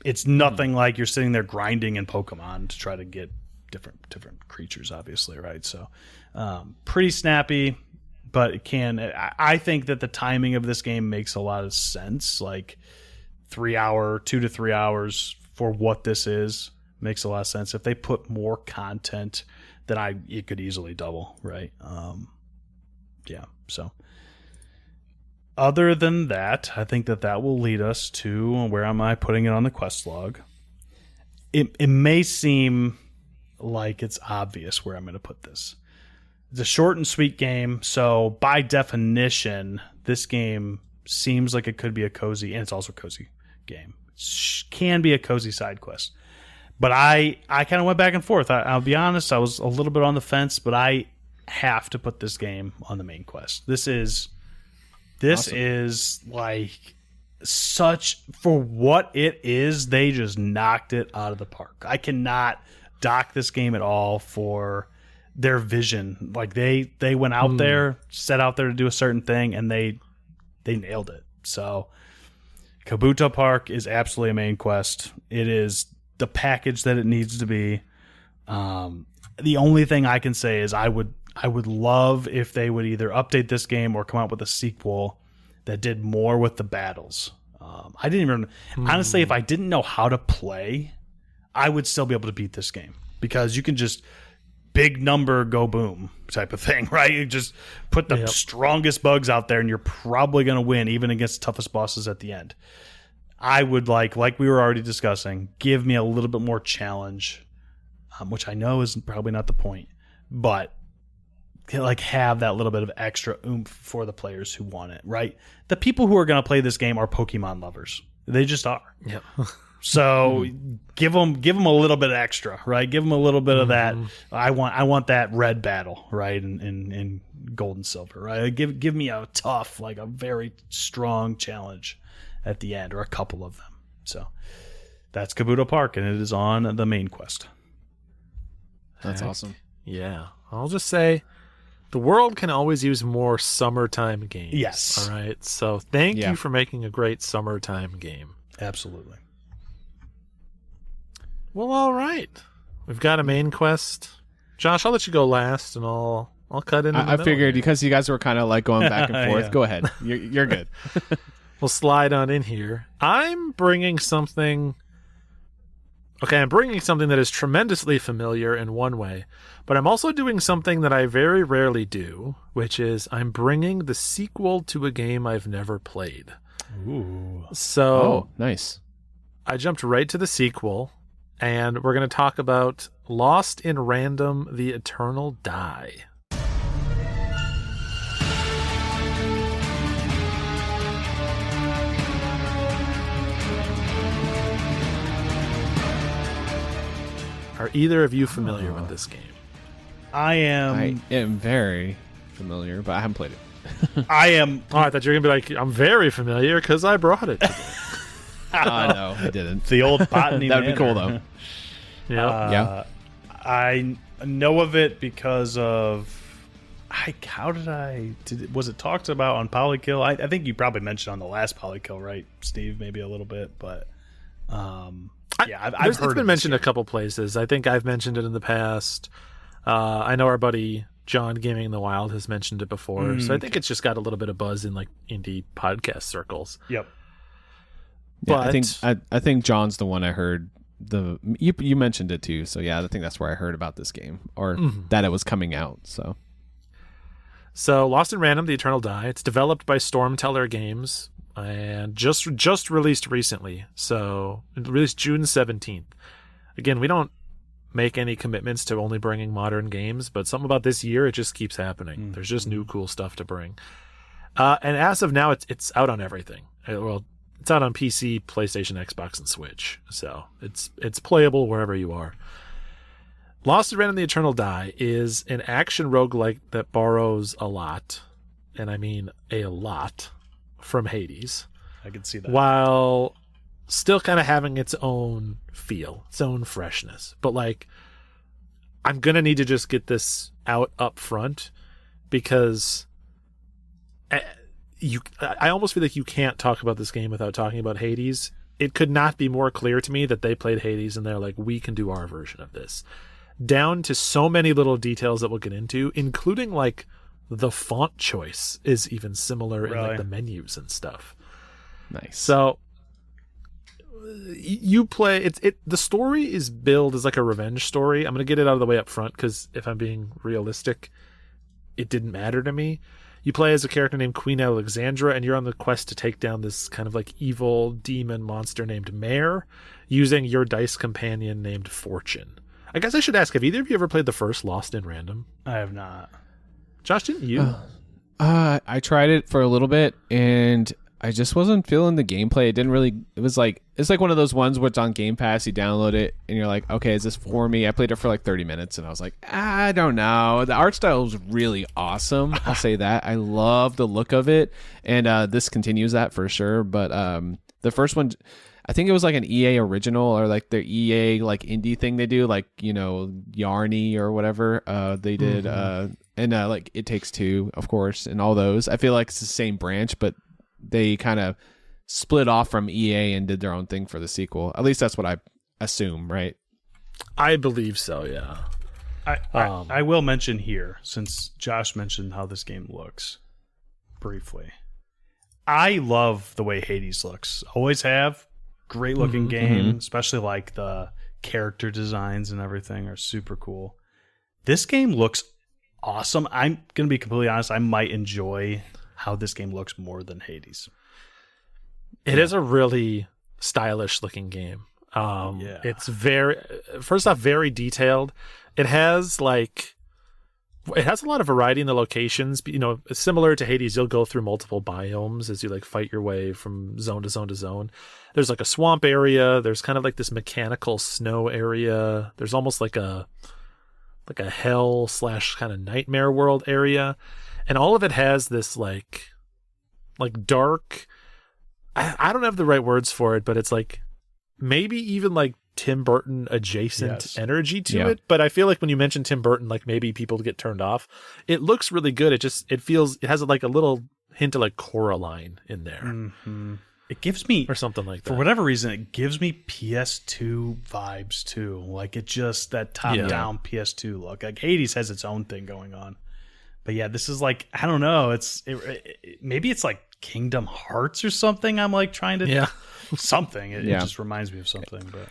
it's nothing like you're sitting there grinding in Pokemon to try to get different creatures, obviously, right? So pretty snappy, but it can. I think that the timing of this game makes a lot of sense. Like 2 to 3 hours for what this is makes a lot of sense. If they put more content, then it could easily double, right? So other than that, I think that will lead us to where am I putting it on the quest log. It may seem like it's obvious where I'm going to put this. It's a short and sweet game, so by definition, this game seems like it could be a cozy, and it's also a cozy game. It can be a cozy side quest. But I kind of went back and forth. I'll be honest, I was a little bit on the fence, but I have to put this game on the main quest. This is like such, for what it is, they just knocked it out of the park. I cannot dock this game at all for their vision. Like, they went out there, set out there to do a certain thing, and they nailed it. So Kabuto Park is absolutely a main quest. It is the package that it needs to be. The only thing I can say is I would love if they would either update this game or come out with a sequel that did more with the battles. I didn't even honestly, if I didn't know how to play, I would still be able to beat this game, because you can just big number go boom type of thing, right? You just put the strongest bugs out there and you're probably going to win even against the toughest bosses at the end. I would like we were already discussing, give me a little bit more challenge, which I know is probably not the point, but like have that little bit of extra oomph for the players who want it, right? The people who are going to play this game are Pokemon lovers. They just are. Yeah. So give them a little bit extra, right? Give them a little bit of that. I want that red battle, right? In gold and silver, right? Give me a tough, like a very strong challenge at the end, or a couple of them. So that's Kabuto Park, and it is on the main quest. That's awesome. Yeah. I'll just say the world can always use more summertime games. Yes. All right. So thank you for making a great summertime game. Absolutely. Well, all right. We've got a main quest. Josh, I'll let you go last, and I'll cut in. I figured because you guys were kind of like going back and forth. Go ahead. You're good. We'll slide on in here. I'm bringing something Okay, I'm bringing something that is tremendously familiar in one way, but I'm also doing something that I very rarely do, which is I'm bringing the sequel to a game I've never played. Ooh. So, nice. I jumped right to the sequel, and we're going to talk about Lost in Random: The Eternal Die. Are either of you familiar with this game? I am very familiar, but I haven't played it. I am. Oh, I thought you were going to be like, I'm very familiar because I brought it today. No, I didn't. The old botany. That'd be cool, though. Yeah. I know of it because of. Was it talked about on Polykill? I think you probably mentioned on the last Polykill, right, Steve? Maybe a little bit, but. I've heard it's been mentioned a couple places. I think I've mentioned it in the past. I know our buddy John Gaming in the Wild has mentioned it before. So I think it's just got a little bit of buzz in like indie podcast circles. Yep. But yeah, I think John's the one I heard you mentioned it too. So yeah, I think that's where I heard about this game or that it was coming out. So Lost in Random: The Eternal Die. It's developed by Stormteller Games. And just released recently, so it released June 17th. Again, we don't make any commitments to only bringing modern games, but something about this year, it just keeps happening. There's just new cool stuff to bring. And as of now, it's out on everything. Well, it's out on PC, PlayStation, Xbox, and Switch, so it's playable wherever you are. Lost in Random: The Eternal Die is an action roguelike that borrows a lot, and I mean a lot, from Hades. I can see that. While still kind of having its own feel, its own freshness. But like, I'm going to need to just get this out up front because I almost feel like you can't talk about this game without talking about Hades. It could not be more clear to me that they played Hades and they're like, we can do our version of this. Down to so many little details that we'll get into, including like the font choice is even similar in like the menus and stuff. Nice. So you play the story is billed as like a revenge story. I'm going to get it out of the way up front because if I'm being realistic, it didn't matter to me. You play as a character named Queen Alexandra, and you're on the quest to take down this kind of like evil demon monster named Mare using your dice companion named Fortune. I guess I should ask, have either of you ever played the first Lost in Random? I have not. Josh, didn't you? I tried it for a little bit and I just wasn't feeling the gameplay. It's like one of those ones where it's on Game Pass, you download it and you're like, okay, is this for me? I played it for like 30 minutes and I was like, I don't know. The art style was really awesome. I'll say that. I love the look of it. And this continues that for sure. But the first one, I think it was like an EA original or like their EA like indie thing they do, like, Yarny or whatever they did. And like It Takes Two, of course, and all those. I feel like it's the same branch, but they kind of split off from EA and did their own thing for the sequel. At least that's what I assume, right? I believe so, yeah. I will mention here, since Josh mentioned how this game looks, briefly. I love the way Hades looks. Always have. Great looking game, especially like the character designs and everything are super cool. This game looks awesome. I'm going to be completely honest. I might enjoy how this game looks more than Hades. It is a really stylish looking game. It's first off, very detailed. It has a lot of variety in the locations. Similar to Hades, you'll go through multiple biomes as you like fight your way from zone to zone to zone. There's like a swamp area. There's kind of like this mechanical snow area. There's almost like a hell / kind of nightmare world area. And all of it has this like dark, I don't have the right words for it, but it's like maybe even like Tim Burton adjacent energy to it. But I feel like when you mention Tim Burton, like maybe people get turned off. It looks really good. It has like a little hint of like Coraline in there. Mm-hmm. It gives me, or something like that. For whatever reason, it gives me PS2 vibes too. Like it just that top-down PS2 look. Like Hades has its own thing going on, but yeah, this is like, I don't know. Maybe it's like Kingdom Hearts or something. I'm like trying to something. It just reminds me of something. But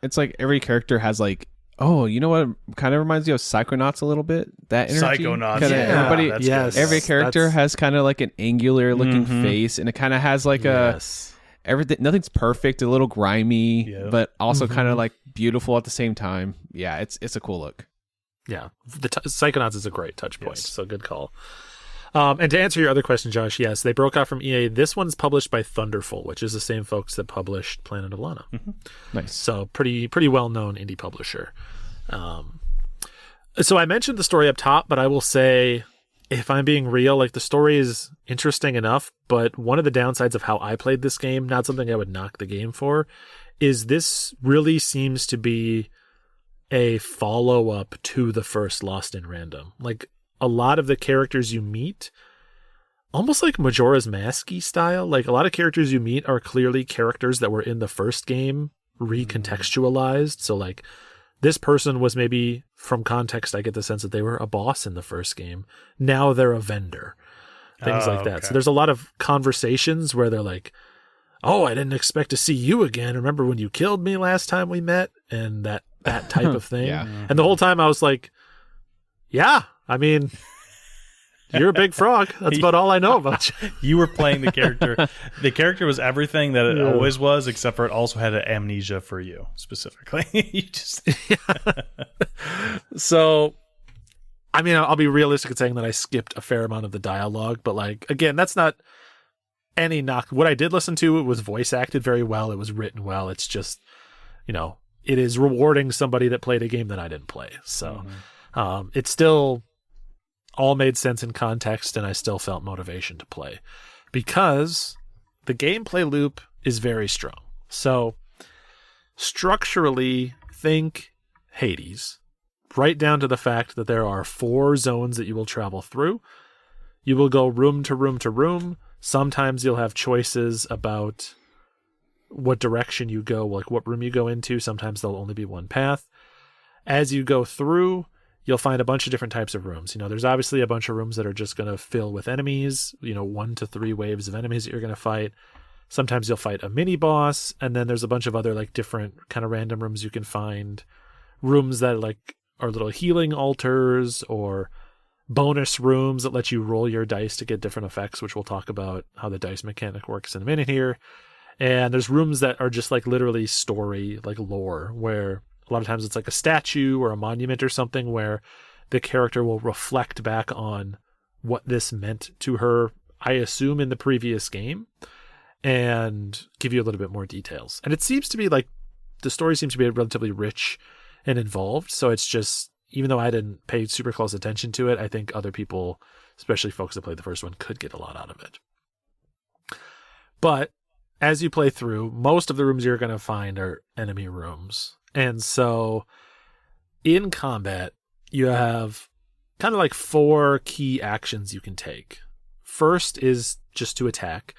it's like every character has like, oh, you know what? Kind of reminds you of Psychonauts a little bit. That energy. Psychonauts. Kinda, everybody, every character That's... has kind of like an angular looking face, and it kind of has like everything. Nothing's perfect. A little grimy, but also kind of like beautiful at the same time. Yeah, it's a cool look. Yeah, the Psychonauts is a great touch point. So good call. And to answer your other question, Josh, yes, they broke off from EA. This one's published by Thunderful, which is the same folks that published Planet of Lana. Nice. So pretty well-known indie publisher. So I mentioned the story up top, but I will say, if I'm being real, like the story is interesting enough, but one of the downsides of how I played this game, not something I would knock the game for, is this really seems to be a follow-up to the first Lost in Random. Like, a lot of the characters you meet, almost like Majora's Mask-y style, like a lot of characters you meet are clearly characters that were in the first game recontextualized. So like this person was maybe, from context, I get the sense that they were a boss in the first game. Now they're a vendor. Things like that. So there's a lot of conversations where they're like, oh, I didn't expect to see you again. Remember when you killed me last time we met? And that type of thing. And the whole time I was like, yeah, I mean, you're a big frog. That's about all I know about you. You were playing the character. The character was everything that it always was, except for it also had an amnesia for you, specifically. You just... So, I mean, I'll be realistic in saying that I skipped a fair amount of the dialogue, but like, again, that's not any knock. What I did listen to, it was voice acted very well. It was written well. It's just, it is rewarding somebody that played a game that I didn't play. So, it still all made sense in context, and I still felt motivation to play because the gameplay loop is very strong. So structurally, think Hades, right down to the fact that there are 4 zones that you will travel through. You will go room to room to room. Sometimes you'll have choices about what direction you go, like what room you go into. Sometimes there'll only be one path. As you go through, you'll find a bunch of different types of rooms. There's obviously a bunch of rooms that are just going to fill with enemies, 1 to 3 waves of enemies that you're going to fight. Sometimes you'll fight a mini boss, and then there's a bunch of other like different kind of random rooms you can find. Rooms that like are little healing altars or bonus rooms that let you roll your dice to get different effects, which we'll talk about how the dice mechanic works in a minute here. And there's rooms that are just like literally story, like lore, where a lot of times it's like a statue or a monument or something where the character will reflect back on what this meant to her, I assume, in the previous game, and give you a little bit more details. And it seems to be like the story seems to be relatively rich and involved. So it's just, even though I didn't pay super close attention to it, I think other people, especially folks that played the first one, could get a lot out of it. But as you play through, most of the rooms you're going to find are enemy rooms. And so in combat, you have kind of like 4 key actions you can take. First is just to attack.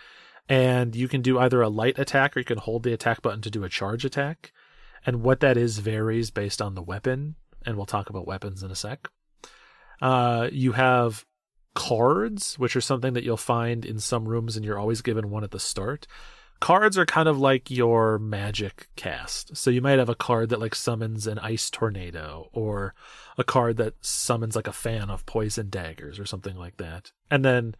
And you can do either a light attack or you can hold the attack button to do a charge attack. And what that is varies based on the weapon. And we'll talk about weapons in a sec. You have cards, which are something that you'll find in some rooms, and you're always given one at the start. Cards are kind of like your magic cast. So you might have a card that like summons an ice tornado, or a card that summons like a fan of poison daggers or something like that. And then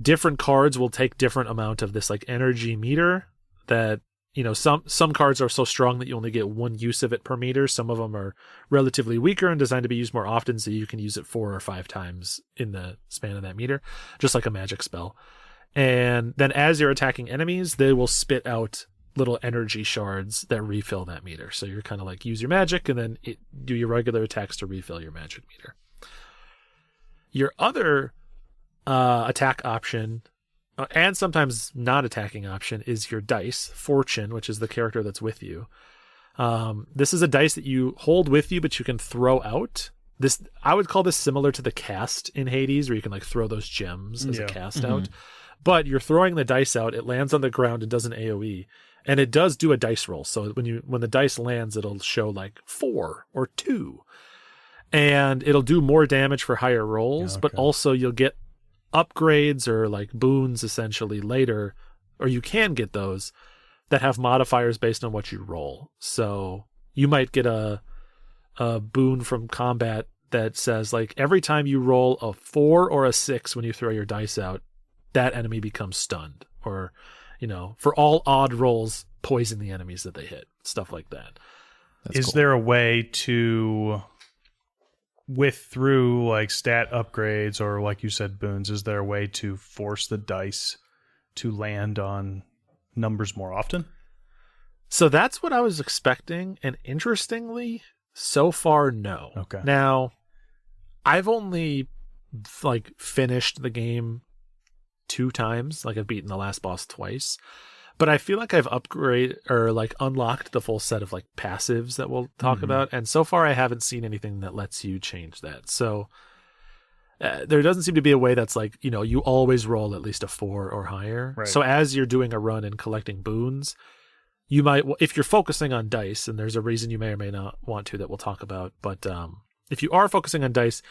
different cards will take different amount of this like energy meter that, some cards are so strong that you only get 1 use of it per meter. Some of them are relatively weaker and designed to be used more often, so you can use it 4 or 5 times in the span of that meter, just like a magic spell. And then as you're attacking enemies, they will spit out little energy shards that refill that meter. So you're kind of like, use your magic and then do your regular attacks to refill your magic meter. Your other attack option, and sometimes non-attacking option, is your dice, Fortune, which is the character that's with you. This is a dice that you hold with you, but you can throw out. I would call this similar to the cast in Hades, where you can like throw those gems as a cast out. But you're throwing the dice out, it lands on the ground and does an AoE. And it does do a dice roll. So when the dice lands, it'll show like 4 or 2. And it'll do more damage for higher rolls, but also you'll get upgrades or like boons essentially later, or you can get those that have modifiers based on what you roll. So you might get a boon from combat that says, like, every time you roll a 4 or a 6 when you throw your dice out, that enemy becomes stunned. Or, for all odd rolls, poison the enemies that they hit. Stuff like that. Is there a way to, through like stat upgrades or like you said, boons, is there a way to force the dice to land on numbers more often? So that's what I was expecting. And interestingly, so far, no. Okay. Now, I've only finished the game 2 times. Like, I've beaten the last boss twice. But I feel like I've upgraded or unlocked the full set of passives that we'll talk about. And so far I haven't seen anything that lets you change that. So there doesn't seem to be a way that's you always roll at least a 4 or higher. Right. So as you're doing a run and collecting boons, you might, if you're focusing on dice, and there's a reason you may or may not want to that we'll talk about. But if you are focusing on dice,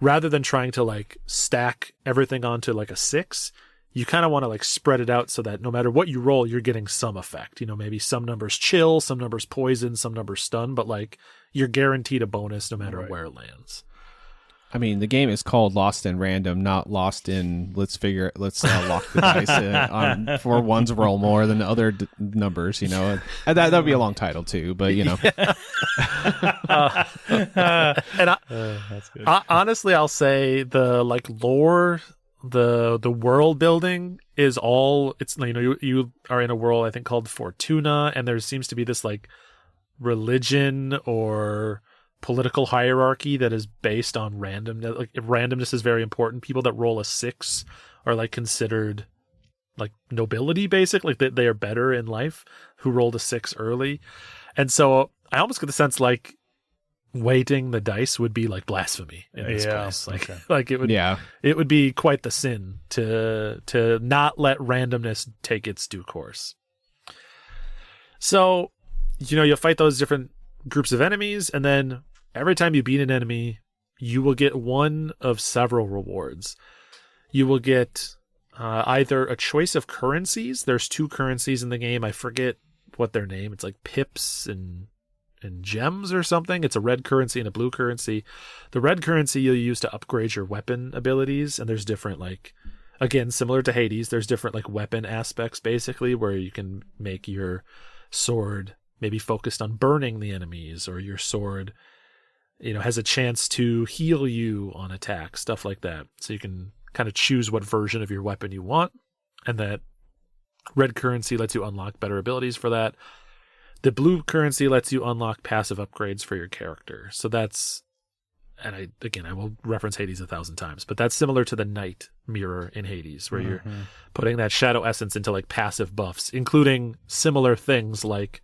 rather than trying to stack everything onto a 6, you kind of want to spread it out so that no matter what you roll, you're getting some effect. Maybe some numbers chill, some numbers poison, some numbers stun, but you're guaranteed a bonus no matter where it lands. I mean, the game is called Lost in Random, not Lost in let's lock the dice for one's roll more than other numbers. That would be a long title too, but that's good. Honestly, I'll say the lore. The world building is all it's you are in a world I think called Fortuna, and there seems to be this religion or political hierarchy that is based on randomness. Randomness is very important. People that roll a 6 are considered nobility, basically. They are better in life who rolled a 6 early. And so I almost get the sense weighting the dice would be blasphemy in this place. It would be quite the sin to not let randomness take its due course. So, you'll fight those different groups of enemies, and then every time you beat an enemy, you will get one of several rewards. You will get either a choice of currencies. There's 2 currencies in the game. I forget what their name. It's pips and gems or something. It's a red currency and a blue currency. The red currency you'll use to upgrade your weapon abilities, and there's different again, similar to Hades, there's different weapon aspects basically where you can make your sword maybe focused on burning the enemies, or your sword has a chance to heal you on attack, stuff like that. So you can kind of choose what version of your weapon you want, and that red currency lets you unlock better abilities for that. The blue currency lets you unlock passive upgrades for your character. So that's, and I will reference Hades 1,000 times, but that's similar to the Knight mirror in Hades, where you're putting that shadow essence into passive buffs, including similar things like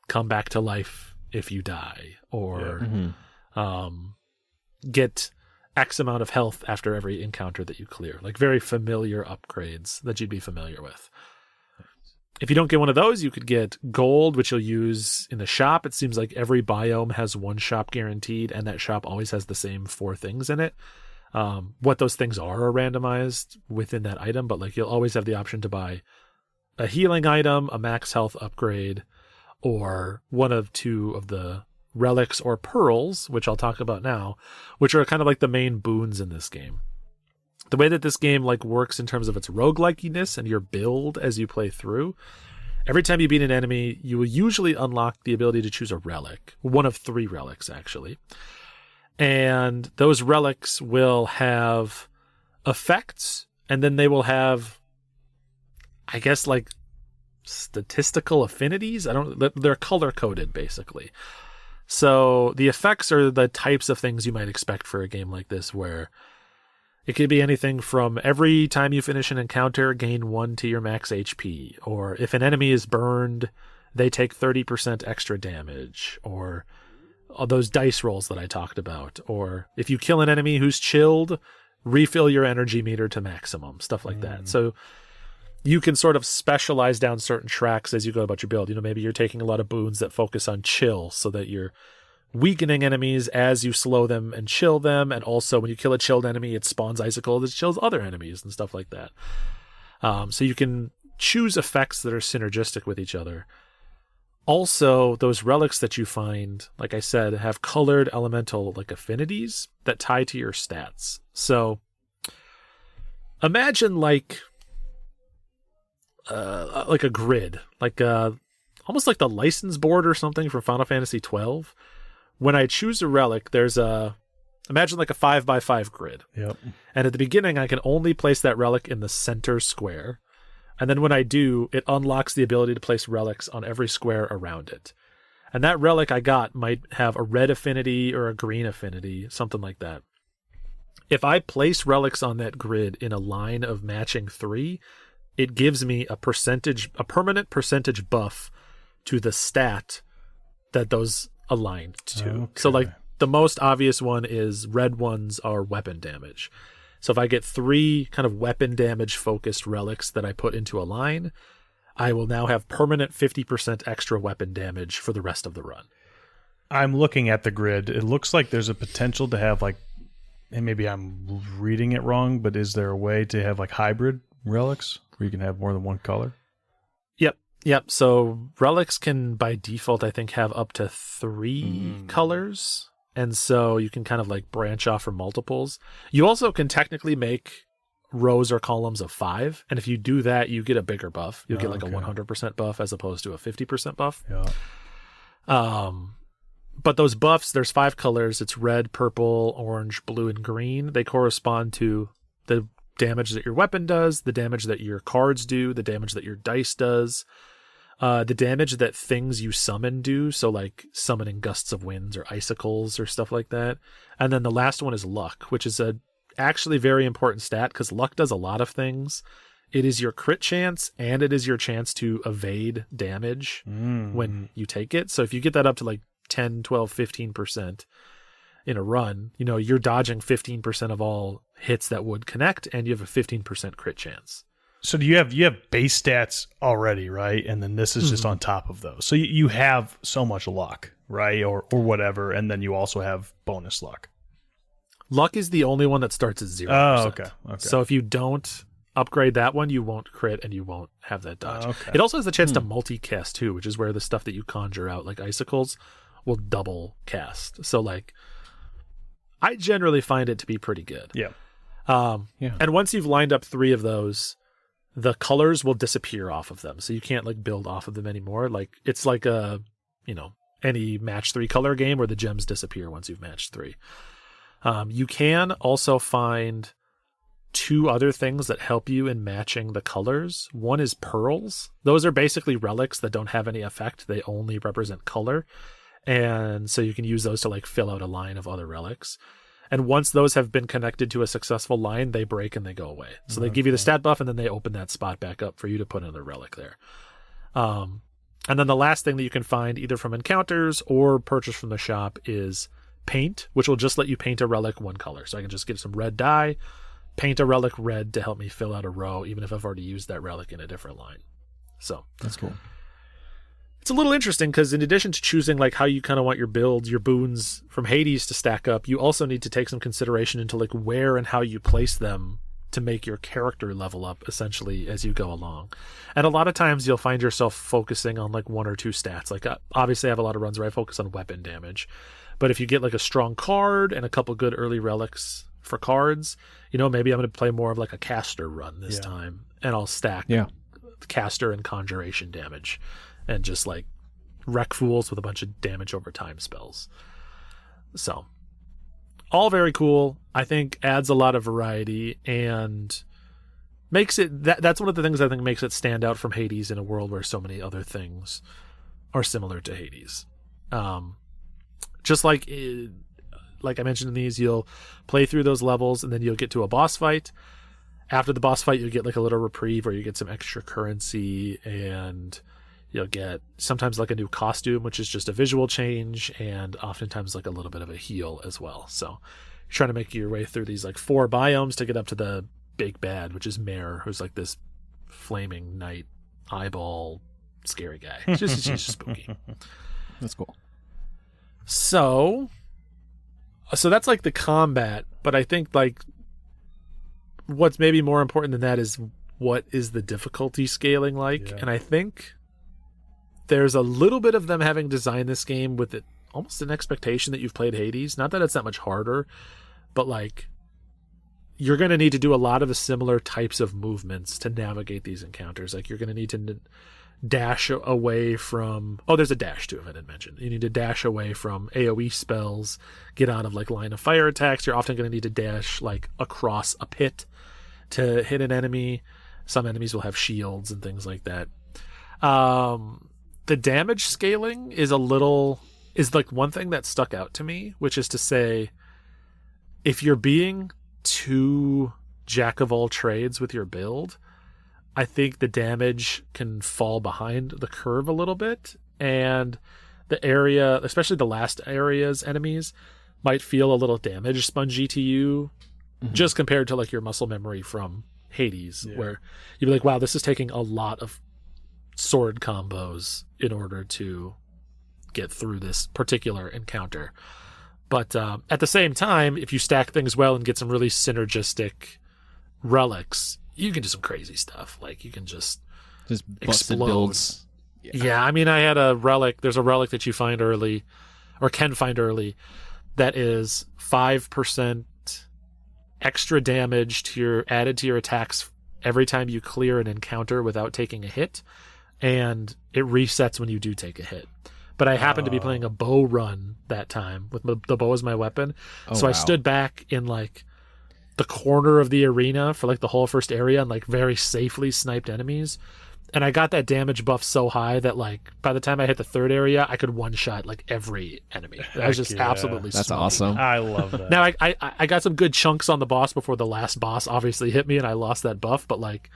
come back to life if you die, or get X amount of health after every encounter that you clear. Very familiar upgrades that you'd be familiar with. If you don't get one of those, you could get gold, which you'll use in the shop. It seems like every biome has one shop guaranteed, and that shop always has the same 4 things in it. What those things are randomized within that item, but you'll always have the option to buy a healing item, a max health upgrade, or one of 2 of the relics or pearls, which I'll talk about now, which are kind of the main boons in this game. The way that this game works in terms of its roguelikeness and your build as you play through, every time you beat an enemy, you will usually unlock the ability to choose a relic, one of 3 relics actually. And those relics will have effects, and then they will have, I guess, statistical affinities. They're color coded basically. So the effects are the types of things you might expect for a game like this, where it could be anything from every time you finish an encounter, gain 1 to your max HP, or if an enemy is burned, they take 30% extra damage, or those dice rolls that I talked about, or if you kill an enemy who's chilled, refill your energy meter to maximum, stuff like that. So you can sort of specialize down certain tracks as you go about your build. Maybe you're taking a lot of boons that focus on chill, so that you're weakening enemies as you slow them and chill them, and also when you kill a chilled enemy, it spawns icicle that chills other enemies and stuff like that. So you can choose effects that are synergistic with each other. Also, those relics that you find, like I said, have colored elemental like affinities that tie to your stats. So imagine like a grid, like almost like the license board or something from Final Fantasy 12. When I choose a relic, there's imagine like a 5x5 grid. Yep. And at the beginning, I can only place that relic in the center square. And then when I do, it unlocks the ability to place relics on every square around it. And that relic I got might have a red affinity or a green affinity, something like that. If I place relics on that grid in a line of matching 3, it gives me a permanent percentage buff to the stat that those aligned to. Okay. So like the most obvious one is red ones are weapon damage. So if I get 3 kind of weapon damage focused relics that I put into a line, I will now have permanent 50% extra weapon damage for the rest of the run. I'm looking at the grid. It looks like there's a potential to have like, and maybe I'm reading it wrong, but is there a way to have like hybrid relics where you can have more than one color? Yep. So relics can by default, I think, have up to 3 colors. And so you can kind of like branch off from multiples. You also can technically make rows or columns of 5. And if you do that, you get a bigger buff. You'll get like a 100% buff as opposed to a 50% buff. Yeah. But those buffs, there's 5 colors. It's red, purple, orange, blue, and green. They correspond to the damage that your weapon does, the damage that your cards do, the damage that your dice does, the damage that things you summon do, so like summoning gusts of winds or icicles or stuff like that. And then the last one is luck, which is a actually very important stat because luck does a lot of things. It is your crit chance and it is your chance to evade damage when you take it. So if you get that up to like 10, 12, 15% in a run, you know, you're dodging 15% of all hits that would connect and you have a 15% crit chance. So do you have base stats already, right? And then this is just on top of those. So you have so much luck, right? Or whatever, and then you also have bonus luck. Luck is the only one that starts at 0%. Oh, okay. So if you don't upgrade that one, you won't crit and you won't have that dodge. Okay. It also has the chance to multicast too, which is where the stuff that you conjure out, like icicles, will double cast. So like, I generally find it to be pretty good. Yeah. And once you've lined up 3 of those, the colors will disappear off of them. So you can't like build off of them anymore. Like it's like a, you know, any match 3 color game where the gems disappear once you've matched 3. You can also find 2 other things that help you in matching the colors. One is pearls. Those are basically relics that don't have any effect. They only represent color. And so you can use those to like fill out a line of other relics. And once those have been connected to a successful line, they break and they go away. So they give you the stat buff and then they open that spot back up for you to put another relic there. And then the last thing that you can find either from encounters or purchase from the shop is paint, which will just let you paint a relic one color. So I can just get some red dye, paint a relic red to help me fill out a row, even if I've already used that relic in a different line. So that's cool. It's a little interesting because in addition to choosing like how you kind of want your builds, your boons from Hades to stack up, you also need to take some consideration into like where and how you place them to make your character level up essentially as you go along. And a lot of times you'll find yourself focusing on like 1 or 2 stats. Like obviously I have a lot of runs where I focus on weapon damage, but if you get like a strong card and a couple good early relics for cards, you know, maybe I'm going to play more of like a caster run this time and I'll stack caster and conjuration damage and just like wreck fools with a bunch of damage over time spells. So all very cool. I think adds a lot of variety and makes it that's one of the things I think makes it stand out from Hades in a world where so many other things are similar to Hades. Just like I mentioned in these, you'll play through those levels and then you'll get to a boss fight. After the boss fight, you'll get like a little reprieve or you get some extra currency and you'll get sometimes like a new costume, which is just a visual change, and oftentimes like a little bit of a heal as well. So you're trying to make your way through these like 4 biomes to get up to the big bad, which is Mare, who's like this flaming night eyeball scary guy. It's just spooky. That's cool. So that's like the combat, but I think like what's maybe more important than that is what is the difficulty scaling like, and I think there's a little bit of them having designed this game with it almost an expectation that you've played Hades. Not that it's that much harder, but like you're going to need to do a lot of the similar types of movements to navigate these encounters. Like you're going to need to dash away from... Oh, there's a dash too, if I didn't mention. You need to dash away from AoE spells, get out of like line of fire attacks. You're often going to need to dash like across a pit to hit an enemy. Some enemies will have shields and things like that. The damage scaling is like one thing that stuck out to me, which is to say, if you're being too jack of all trades with your build, I think the damage can fall behind the curve a little bit, and the area, especially the last area's enemies, might feel a little damage spongy to you, just compared to like your muscle memory from Hades, where you'd be like, wow, this is taking a lot of sword combos in order to get through this particular encounter. But at the same time, if you stack things well and get some really synergistic relics, you can do some crazy stuff. Like you can just explode builds. Yeah, I mean, I had a relic. There's a relic that you find early, or can find early, that is 5% extra damage added to your attacks every time you clear an encounter without taking a hit, and it resets when you do take a hit. But I happened to be playing a bow run that time with the bow as my weapon. I stood back in like the corner of the arena for like the whole first area and like very safely sniped enemies. And I got that damage buff so high that like by the time I hit the third area, I could one shot like every enemy. I was just absolutely That's smoking. awesome. I love that. Now I got some good chunks on the boss before the last boss obviously hit me and I lost that buff, but like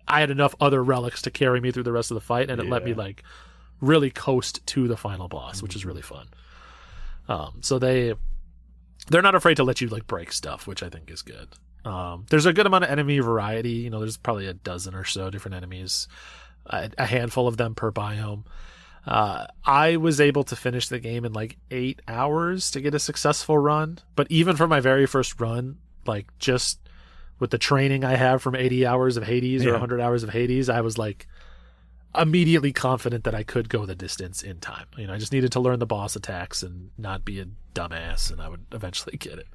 I had enough other relics to carry me through the rest of the fight, and it let me like really coast to the final boss, which is really fun. So they're not afraid to let you like break stuff, which I think is good. There's a good amount of enemy variety. You know, there's probably a dozen or so different enemies, a handful of them per biome. I was able to finish the game in like 8 hours to get a successful run. But even for my very first run, like just with the training I have from 80 hours of Hades or 100 hours of Hades, I was like immediately confident that I could go the distance in time. You know, I just needed to learn the boss attacks and not be a dumbass, and I would eventually get it.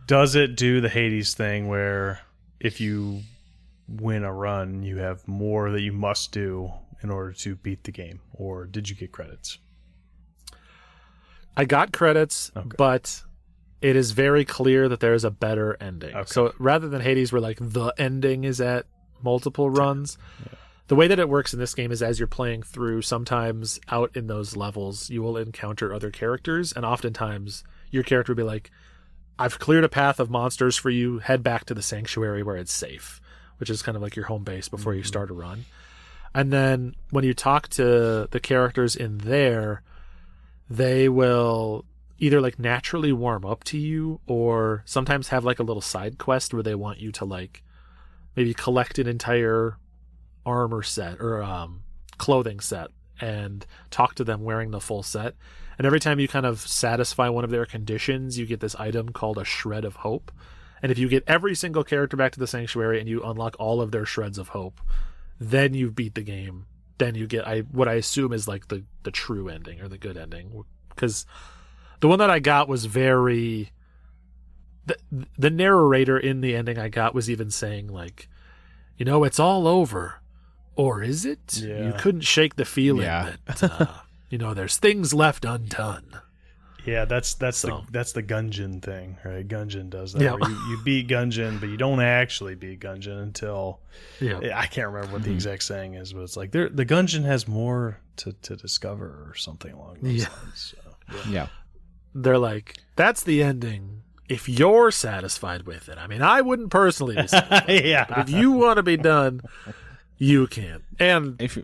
Does it do the Hades thing where if you win a run, you have more that you must do in order to beat the game, or did you get credits? I got credits, but it is very clear that there is a better ending. So rather than Hades where like the ending is at multiple runs, the way that it works in this game is as you're playing through, sometimes out in those levels, you will encounter other characters, and oftentimes your character will be like, I've cleared a path of monsters for you, head back to the sanctuary where it's safe, which is kind of like your home base before you start a run. And then when you talk to the characters in there, they will either like naturally warm up to you, or sometimes have like a little side quest where they want you to like maybe collect an entire armor set or clothing set and talk to them wearing the full set. And every time you kind of satisfy one of their conditions, you get this item called a Shred of Hope. And if you get every single character back to the sanctuary and you unlock all of their Shreds of Hope, then you beat the game. Then you get what I assume is like the true ending or the good ending. Because the one that I got was very... The narrator in the ending I got was even saying like, you know, it's all over. Or is it? Yeah. You couldn't shake the feeling that... you know, there's things left undone. Yeah, that's the Gungeon thing, right? Gungeon does that. Where you beat Gungeon, but you don't actually beat Gungeon until I can't remember what the exact saying is, but it's like the Gungeon has more to discover or something along those lines. So, they're like, that's the ending. If you're satisfied with it, I mean, I wouldn't personally be satisfied. But if you want to be done, you can. And if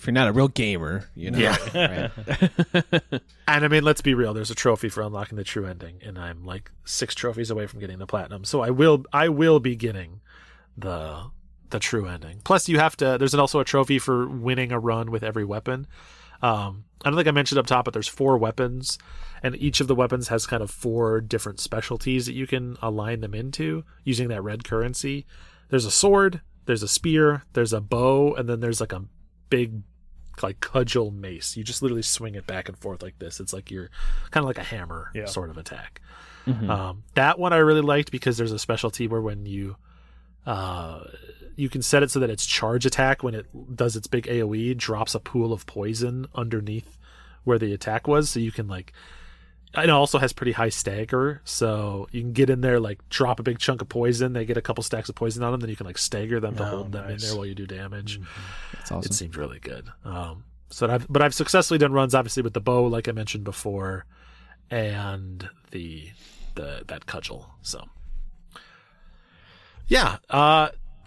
you're not a real gamer, you know. Yeah. Right? And I mean, let's be real. There's a trophy for unlocking the true ending, and I'm like 6 trophies away from getting the platinum. So I will be getting the true ending. Plus, you have to. There's also a trophy for winning a run with every weapon. I don't think I mentioned up top, but there's 4 weapons, and each of the weapons has kind of 4 different specialties that you can align them into using that red currency. There's a sword, there's a spear, there's a bow, and then there's like a big like cudgel mace. You just literally swing it back and forth like this. It's like you're kind of like a hammer sort of attack. That one I really liked because there's a specialty where when you can set it so that its charge attack, when it does its big AoE, drops a pool of poison underneath where the attack was. So you can like, it also has pretty high stagger. So you can get in there, like drop a big chunk of poison. They get a couple stacks of poison on them. Then you can like stagger them to hold them in there while you do damage. That's awesome. It seemed really good. But I've successfully done runs, obviously, with the bow, like I mentioned before, and that cudgel. So yeah,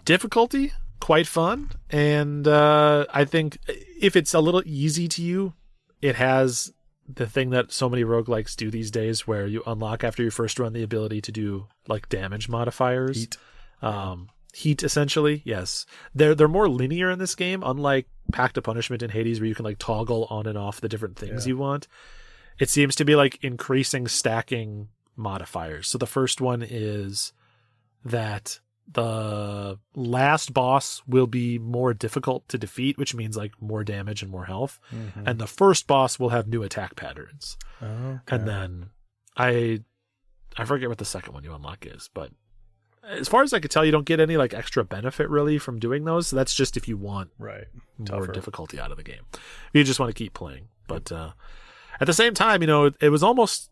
difficulty quite fun, and I think if it's a little easy to you, it has the thing that so many roguelikes do these days, where you unlock after your first run the ability to do like damage modifiers. Heat essentially, yes. They're more linear in this game, unlike Pact of Punishment in Hades, where you can like toggle on and off the different things you want. It seems to be like increasing stacking modifiers. So the first one is that the last boss will be more difficult to defeat, which means like more damage and more health. And the first boss will have new attack patterns. And then I forget what the second one you unlock is, but as far as I could tell, you don't get any like extra benefit really from doing those. So that's just if you want more difficulty out of the game. If you just want to keep playing. But at the same time, it was almost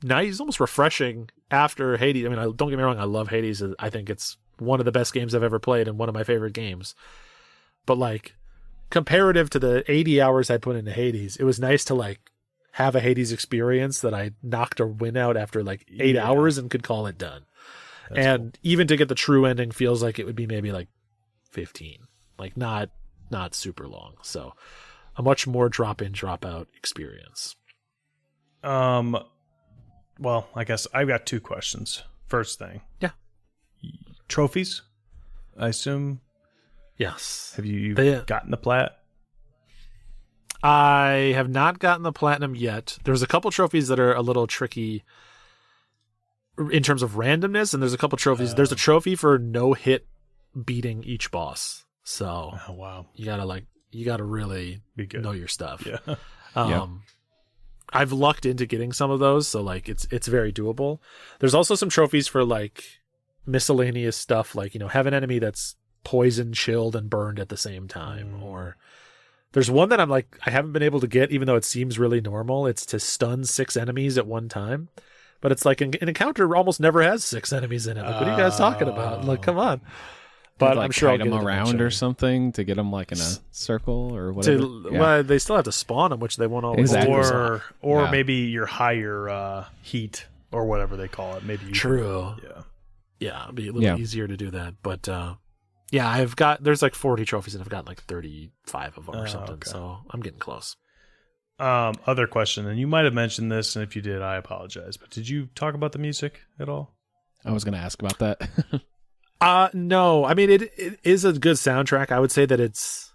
nice, almost refreshing after Hades. I mean, don't get me wrong, I love Hades. I think it's one of the best games I've ever played and one of my favorite games. But like comparative to the 80 hours I put into Hades, it was nice to like have a Hades experience that I knocked a win out after like 8 hours and could call it done. That's cool. Even to get the true ending feels like it would be maybe like 15, like not super long. So a much more drop in, drop out experience. Well, I guess I've got two questions. First thing. Yeah. Trophies, I assume. Yes. Have you gotten the plat? I have not gotten the platinum yet. There's a couple trophies that are a little tricky in terms of randomness, and there's a couple trophies. There's a trophy for no hit beating each boss. So you gotta really be good, know your stuff. Yeah. I've lucked into getting some of those, so like it's very doable. There's also some trophies for like miscellaneous stuff, like have an enemy that's poisoned, chilled, and burned at the same time. Or there's one that I haven't been able to get, even though it seems really normal. It's to stun 6 enemies at one time. But it's like an encounter almost never has 6 enemies in it. Like, what are you guys talking about? Like, come on. But I'm sure I'll get them around or something to get them like in a circle or whatever. Well, they still have to spawn them, which they won't always do. Or maybe your higher heat or whatever they call it. Maybe true. Yeah, it'd be a little easier to do that. But there's like 40 trophies and I've got like 35 of them or something. Okay. So I'm getting close. Other question, and you might have mentioned this, and if you did, I apologize. But did you talk about the music at all? I was going to ask about that. No. I mean, it is a good soundtrack. I would say that it's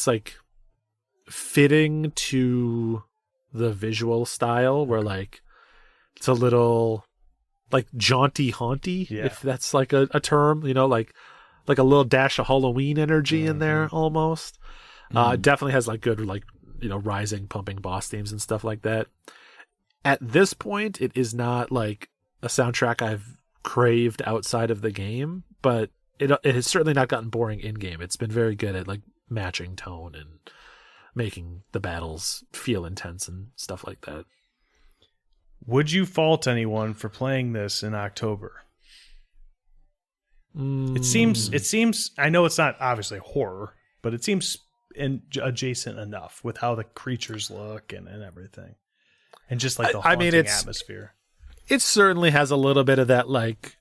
like fitting to the visual style, where like it's a little like jaunty haunty, if that's like a term, like a little dash of Halloween energy in there almost. It definitely has like good like rising, pumping boss themes and stuff like that. At this point, it is not like a soundtrack I've craved outside of the game, but it has certainly not gotten boring in game. It's been very good at like matching tone and making the battles feel intense and stuff like that. Would you fault anyone for playing this in October? It seems. I know it's not obviously horror, but it seems adjacent enough with how the creatures look and everything, and just like the haunting atmosphere. It certainly has a little bit of that like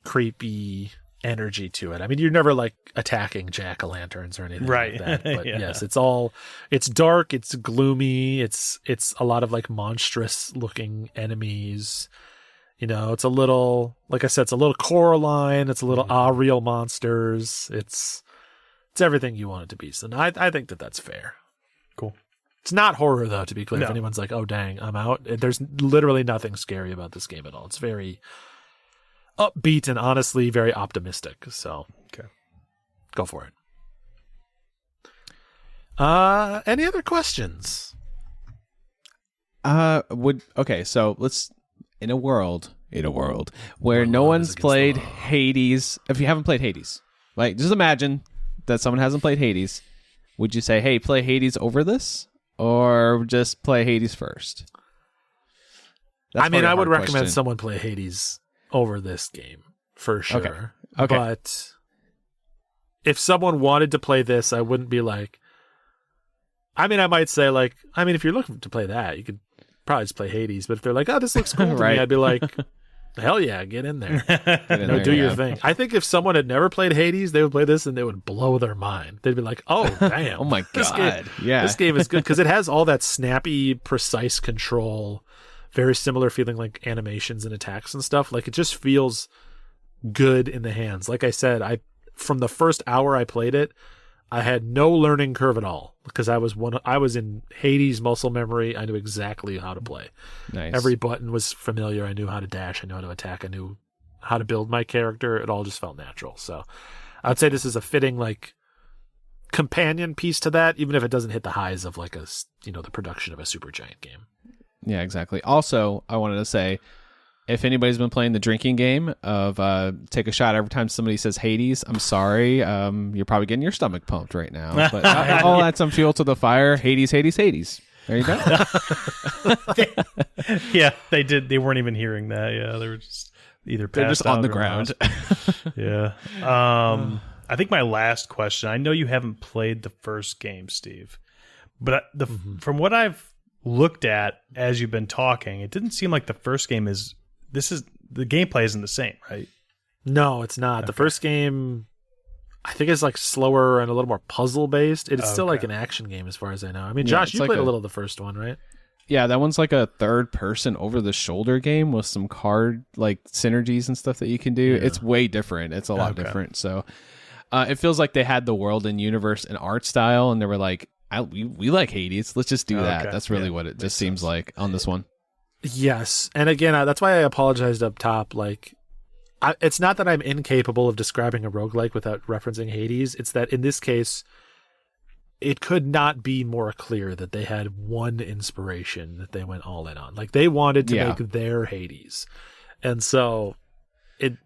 creepy energy to it. I mean, you're never like attacking jack-o'-lanterns or anything like that. But yes, it's dark, it's gloomy, it's a lot of like monstrous looking enemies. It's a little, like I said, it's a little Coraline, it's a little real monsters. It's everything you want it to be. So I think that's fair. Cool. It's not horror though, to be clear. No. If anyone's like, oh dang, I'm out. There's literally nothing scary about this game at all. It's very upbeat and honestly very optimistic. So okay. Go for it. Any other questions? So let's in a world where no one's played Hades. If you haven't played Hades, like just imagine that someone hasn't played Hades. Would you say, hey, play Hades over this, or just play Hades first? I mean, I would recommend someone play Hades over this game for sure. Okay. But if someone wanted to play this, I wouldn't be like. I mean, I might say like, if you're looking to play that, you could probably just play Hades. But if they're like, oh, this looks cool to me, I'd be like, hell yeah, get in there. Do your thing. I think if someone had never played Hades, they would play this and they would blow their mind. They'd be like, oh, damn. Oh my God. This game is good because it has all that snappy, precise control, very similar feeling like animations and attacks and stuff. Like it just feels good in the hands. Like I said, from the first hour I played it, I had no learning curve at all because I was in Hades muscle memory. I knew exactly how to play. Nice. Every button was familiar. I knew how to dash. I knew how to attack. I knew how to build my character. It all just felt natural. So I'd say this is a fitting like companion piece to that, even if it doesn't hit the highs of like the production of a Supergiant game. Yeah, exactly. Also, I wanted to say, if anybody's been playing the drinking game of take a shot every time somebody says Hades, I'm sorry. You're probably getting your stomach pumped right now. But I'll add some fuel to the fire. Hades, Hades, Hades. There you go. Yeah, they did. They weren't even hearing that. Yeah, they were just either they're just on the ground. Yeah. I think my last question. I know you haven't played the first game, Steve, but from what I've looked at as you've been talking, it didn't seem like the first game is. The gameplay isn't the same, right? No, it's not. Okay. The first game, I think, is like slower and a little more puzzle based. It's still like an action game, as far as I know. I mean, Josh, you played a little of the first one, right? Yeah, that one's like a third person over the shoulder game with some card like synergies and stuff that you can do. Yeah. It's way different. It's a lot different. So it feels like they had the world and universe and art style, and they were like, we like Hades. Let's just do that. That's really what it just seems like on this one. Yes, and again, that's why I apologized up top. Like, it's not that I'm incapable of describing a roguelike without referencing Hades. It's that in this case, it could not be more clear that they had one inspiration that they went all in on. Like, they wanted to make their Hades. And so it,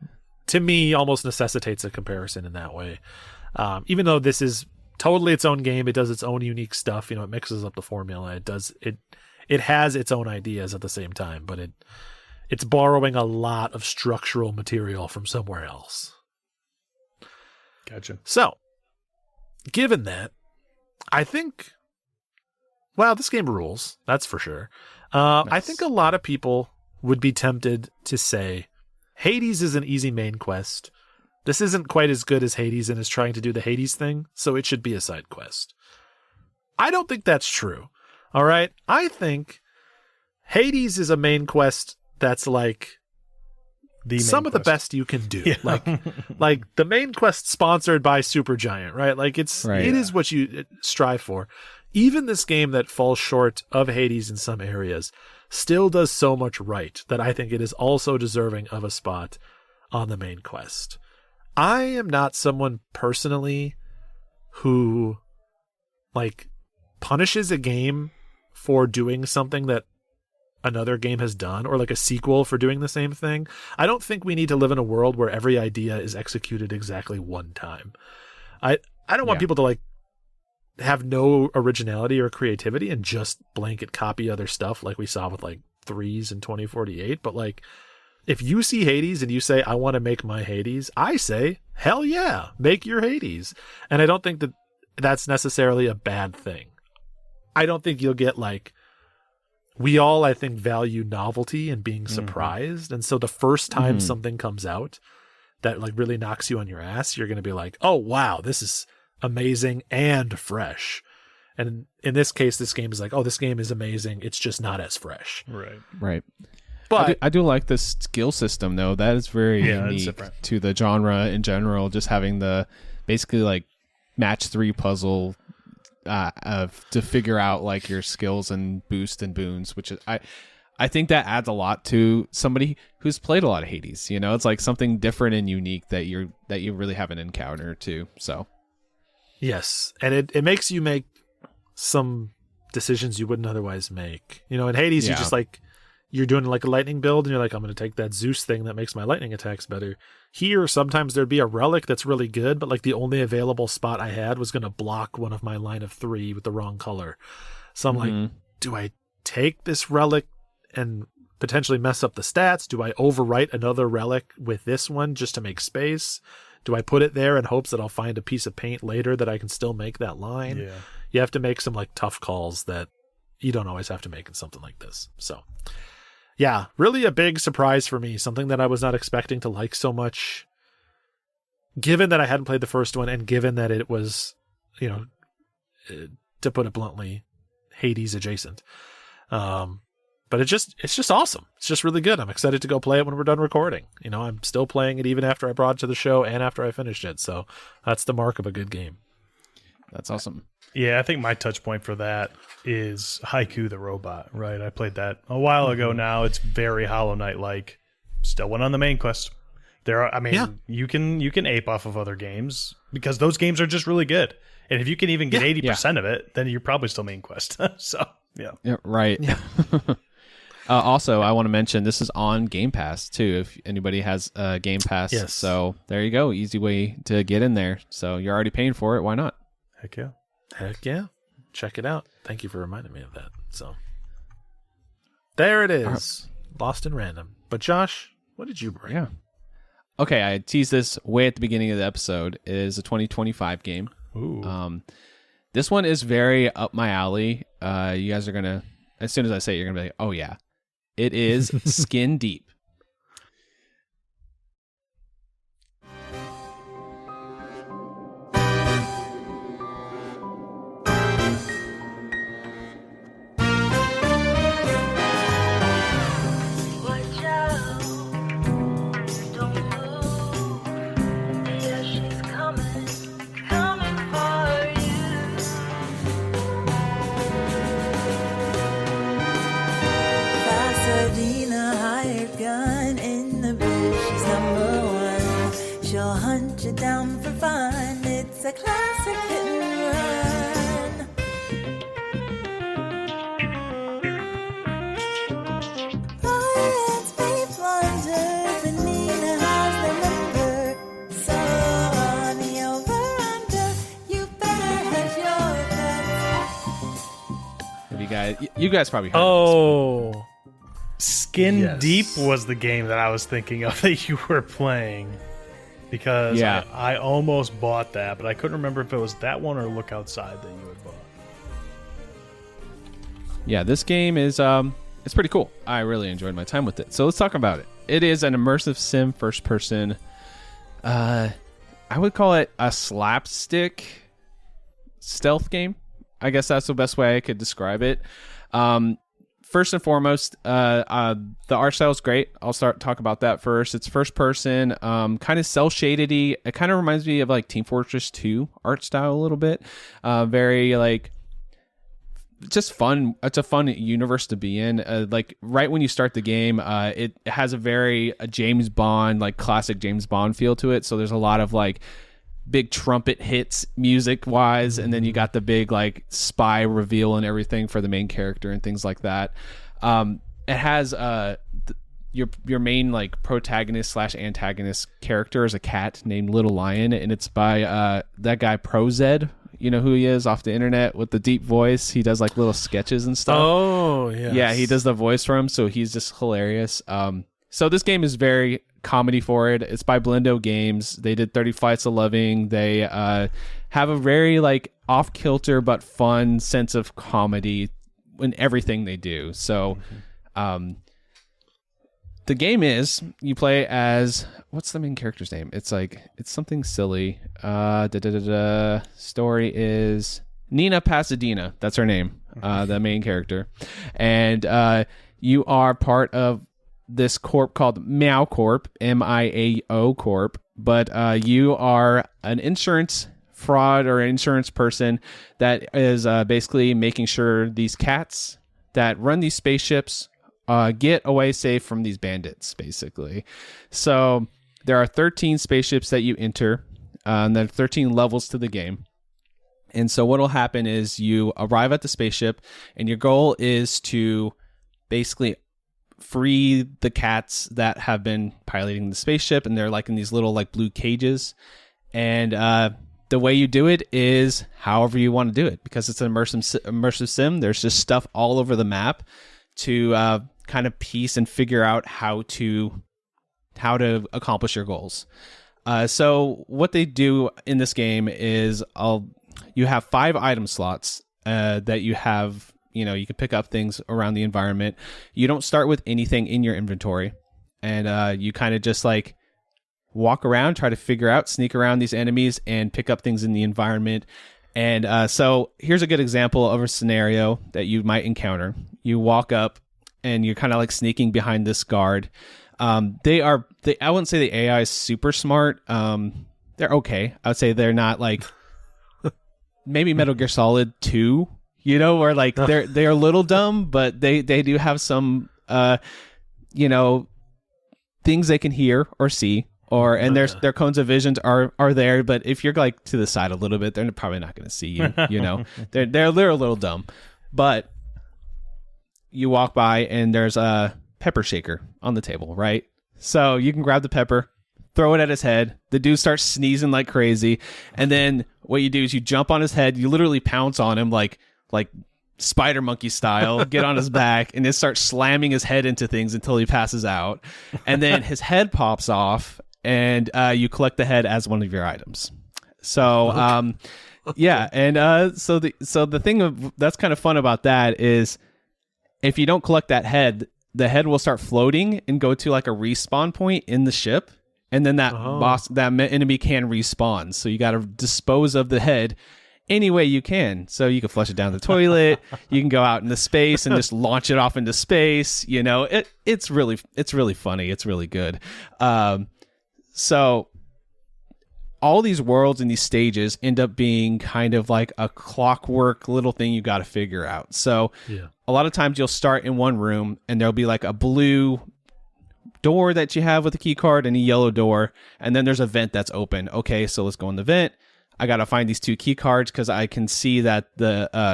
to me, almost necessitates a comparison in that way. Even though this is totally its own game, it does its own unique stuff. It mixes up the formula. It has its own ideas at the same time, but it's borrowing a lot of structural material from somewhere else. Gotcha. So, given that, I think, this game rules. That's for sure. Nice. I think a lot of people would be tempted to say, Hades is an easy main quest. This isn't quite as good as Hades and is trying to do the Hades thing, so it should be a side quest. I don't think that's true. All right, I think Hades is a main quest that's like some of the best you can do. Yeah. Like the main quest sponsored by Supergiant, right? Like it is what you strive for. Even this game that falls short of Hades in some areas still does so much right that I think it is also deserving of a spot on the main quest. I am not someone personally who punishes a game for doing something that another game has done, or like a sequel for doing the same thing. I don't think we need to live in a world where every idea is executed exactly one time. I don't want people to have no originality or creativity and just blanket copy other stuff like we saw with Threes in 2048. But if you see Hades and you say, I want to make my Hades, I say, hell yeah, make your Hades. And I don't think that that's necessarily a bad thing. I don't think you'll get we all, I think, value novelty and being surprised. Mm-hmm. And so the first time something comes out that really knocks you on your ass, you're going to be like, oh, wow, this is amazing and fresh. And in this case, this game is this game is amazing. It's just not as fresh. Right. But I do like the skill system, though. That is very unique to the genre in general. Just having the basically match 3 puzzle to figure out your skills and boost and boons, which is I think that adds a lot to somebody who's played a lot of Hades. It's something different and unique that you really haven't encountered too. So Yes, and it makes you make some decisions you wouldn't otherwise make. You know, in Hades, you just like, you're doing like a lightning build, and you're like, I'm going to take that Zeus thing that makes my lightning attacks better. Here, sometimes there'd be a relic that's really good, but like the only available spot I had was going to block one of my line of 3 with the wrong color. So I'm like, do I take this relic and potentially mess up the stats? Do I overwrite another relic with this one just to make space? Do I put it there in hopes that I'll find a piece of paint later that I can still make that line? Yeah. You have to make some like tough calls that you don't always have to make in something like this. So yeah, really a big surprise for me. Something that I was not expecting to like so much, given that I hadn't played the first one and given that it was, you know, to put it bluntly, Hades adjacent. But it's just awesome. It's just really good. I'm excited to go play it when we're done recording. You know, I'm still playing it even after I brought it to the show and after I finished it. So that's the mark of a good game. That's awesome. Yeah, I think my touch point for that is Haiku the Robot, right? I played that a while ago now. It's very Hollow Knight-like. Still went on the main quest. You can ape off of other games because those games are just really good. And if you can even get 80% of it, then you're probably still main quest. So, yeah. Right. Yeah. Also, I want to mention this is on Game Pass, too, if anybody has Game Pass. Yes. So there you go. Easy way to get in there. So you're already paying for it. Why not? Heck yeah. Heck yeah. Check it out. Thank you for reminding me of that. So there it is. Lost in random. But Josh, what did you bring? Yeah. Okay, I teased this way at the beginning of the episode. It is a 2025 game. Ooh. This one is very up my alley. You guys are going to, as soon as I say it, you're going to be like, oh yeah. It is Skin Deep. Down for fun, it's a classic hit and run. Let's be plunder, but Nina has the number. So on the over-under, you better hedge your bets. You guys probably heard of this. Skin Deep was the game that I was thinking of that you were playing. Because I almost bought that, but I couldn't remember if it was that one or Look Outside that you had bought. Yeah, this game is it's pretty cool. I really enjoyed my time with it. So let's talk about it. It is an immersive sim first person. I would call it a slapstick stealth game. I guess that's the best way I could describe it. First and foremost, the art style is great. I'll talk about that first. It's first person, kind of cel shaded-y. It kind of reminds me of like Team Fortress 2 art style a little bit. Very like just fun. It's a fun universe to be in. Like right when you start the game, it has a very James Bond, like classic James Bond feel to it. So there's a lot of like big trumpet hits music wise, and then you got the big like spy reveal and everything for the main character and things like that. It has your main like protagonist / antagonist character is a cat named Little Lion, and it's by that guy ProZed. You know who he is off the internet with the deep voice. He does like little sketches and stuff. Oh yeah, yeah, he does the voice for him, so he's just hilarious. So this game is very comedy forward. It's by Blendo Games. They did 30 Flights of Loving. They have a very like off kilter but fun sense of comedy in everything they do. So the game is you play as, what's the main character's name? It's something silly. Story is Nina Pasadena. That's her name. The main character. And you are part of this corp called Meow Corp, MIAO Corp, but you are an insurance fraud or insurance person that is basically making sure these cats that run these spaceships get away safe from these bandits, basically. So there are 13 spaceships that you enter, and there are 13 levels to the game. And so what will happen is you arrive at the spaceship, and your goal is to basically free the cats that have been piloting the spaceship, and they're like in these little like blue cages. And the way you do it is however you want to do it, because it's an immersive sim. There's just stuff all over the map to kind of piece and figure out how to accomplish your goals. So what they do in this game is you have 5 item slots that you have. You can pick up things around the environment. You don't start with anything in your inventory, and you kind of just like walk around, try to figure out, sneak around these enemies, and pick up things in the environment. And so here's a good example of a scenario that you might encounter. You walk up, and you're kind of like sneaking behind this guard. I wouldn't say the AI is super smart. They're okay. I would say they're not like maybe Metal Gear Solid 2. Where like they're a little dumb, but they do have some things they can hear or see, and their cones of visions are there. But if you're like to the side a little bit, they're probably not going to see you. They're a little dumb. But you walk by, and there's a pepper shaker on the table, right? So you can grab the pepper, throw it at his head. The dude starts sneezing like crazy, and then what you do is you jump on his head. You literally pounce on him like spider monkey style, get on his back, and then start slamming his head into things until he passes out. And then his head pops off, and you collect the head as one of your items. So yeah, and so the thing that's kind of fun about that is if you don't collect that head, the head will start floating and go to like a respawn point in the ship, and then that enemy can respawn. So you got to dispose of the head any way you can. So you can flush it down the toilet. You can go out into space and just launch it off into space. It's really funny. It's really good. So all these worlds and these stages end up being kind of like a clockwork little thing you got to figure out. So a lot of times you'll start in one room, and there'll be like a blue door that you have with a key card and a yellow door, and then there's a vent that's open. Okay, so let's go in the vent. I got to find these 2 key cards because I can see that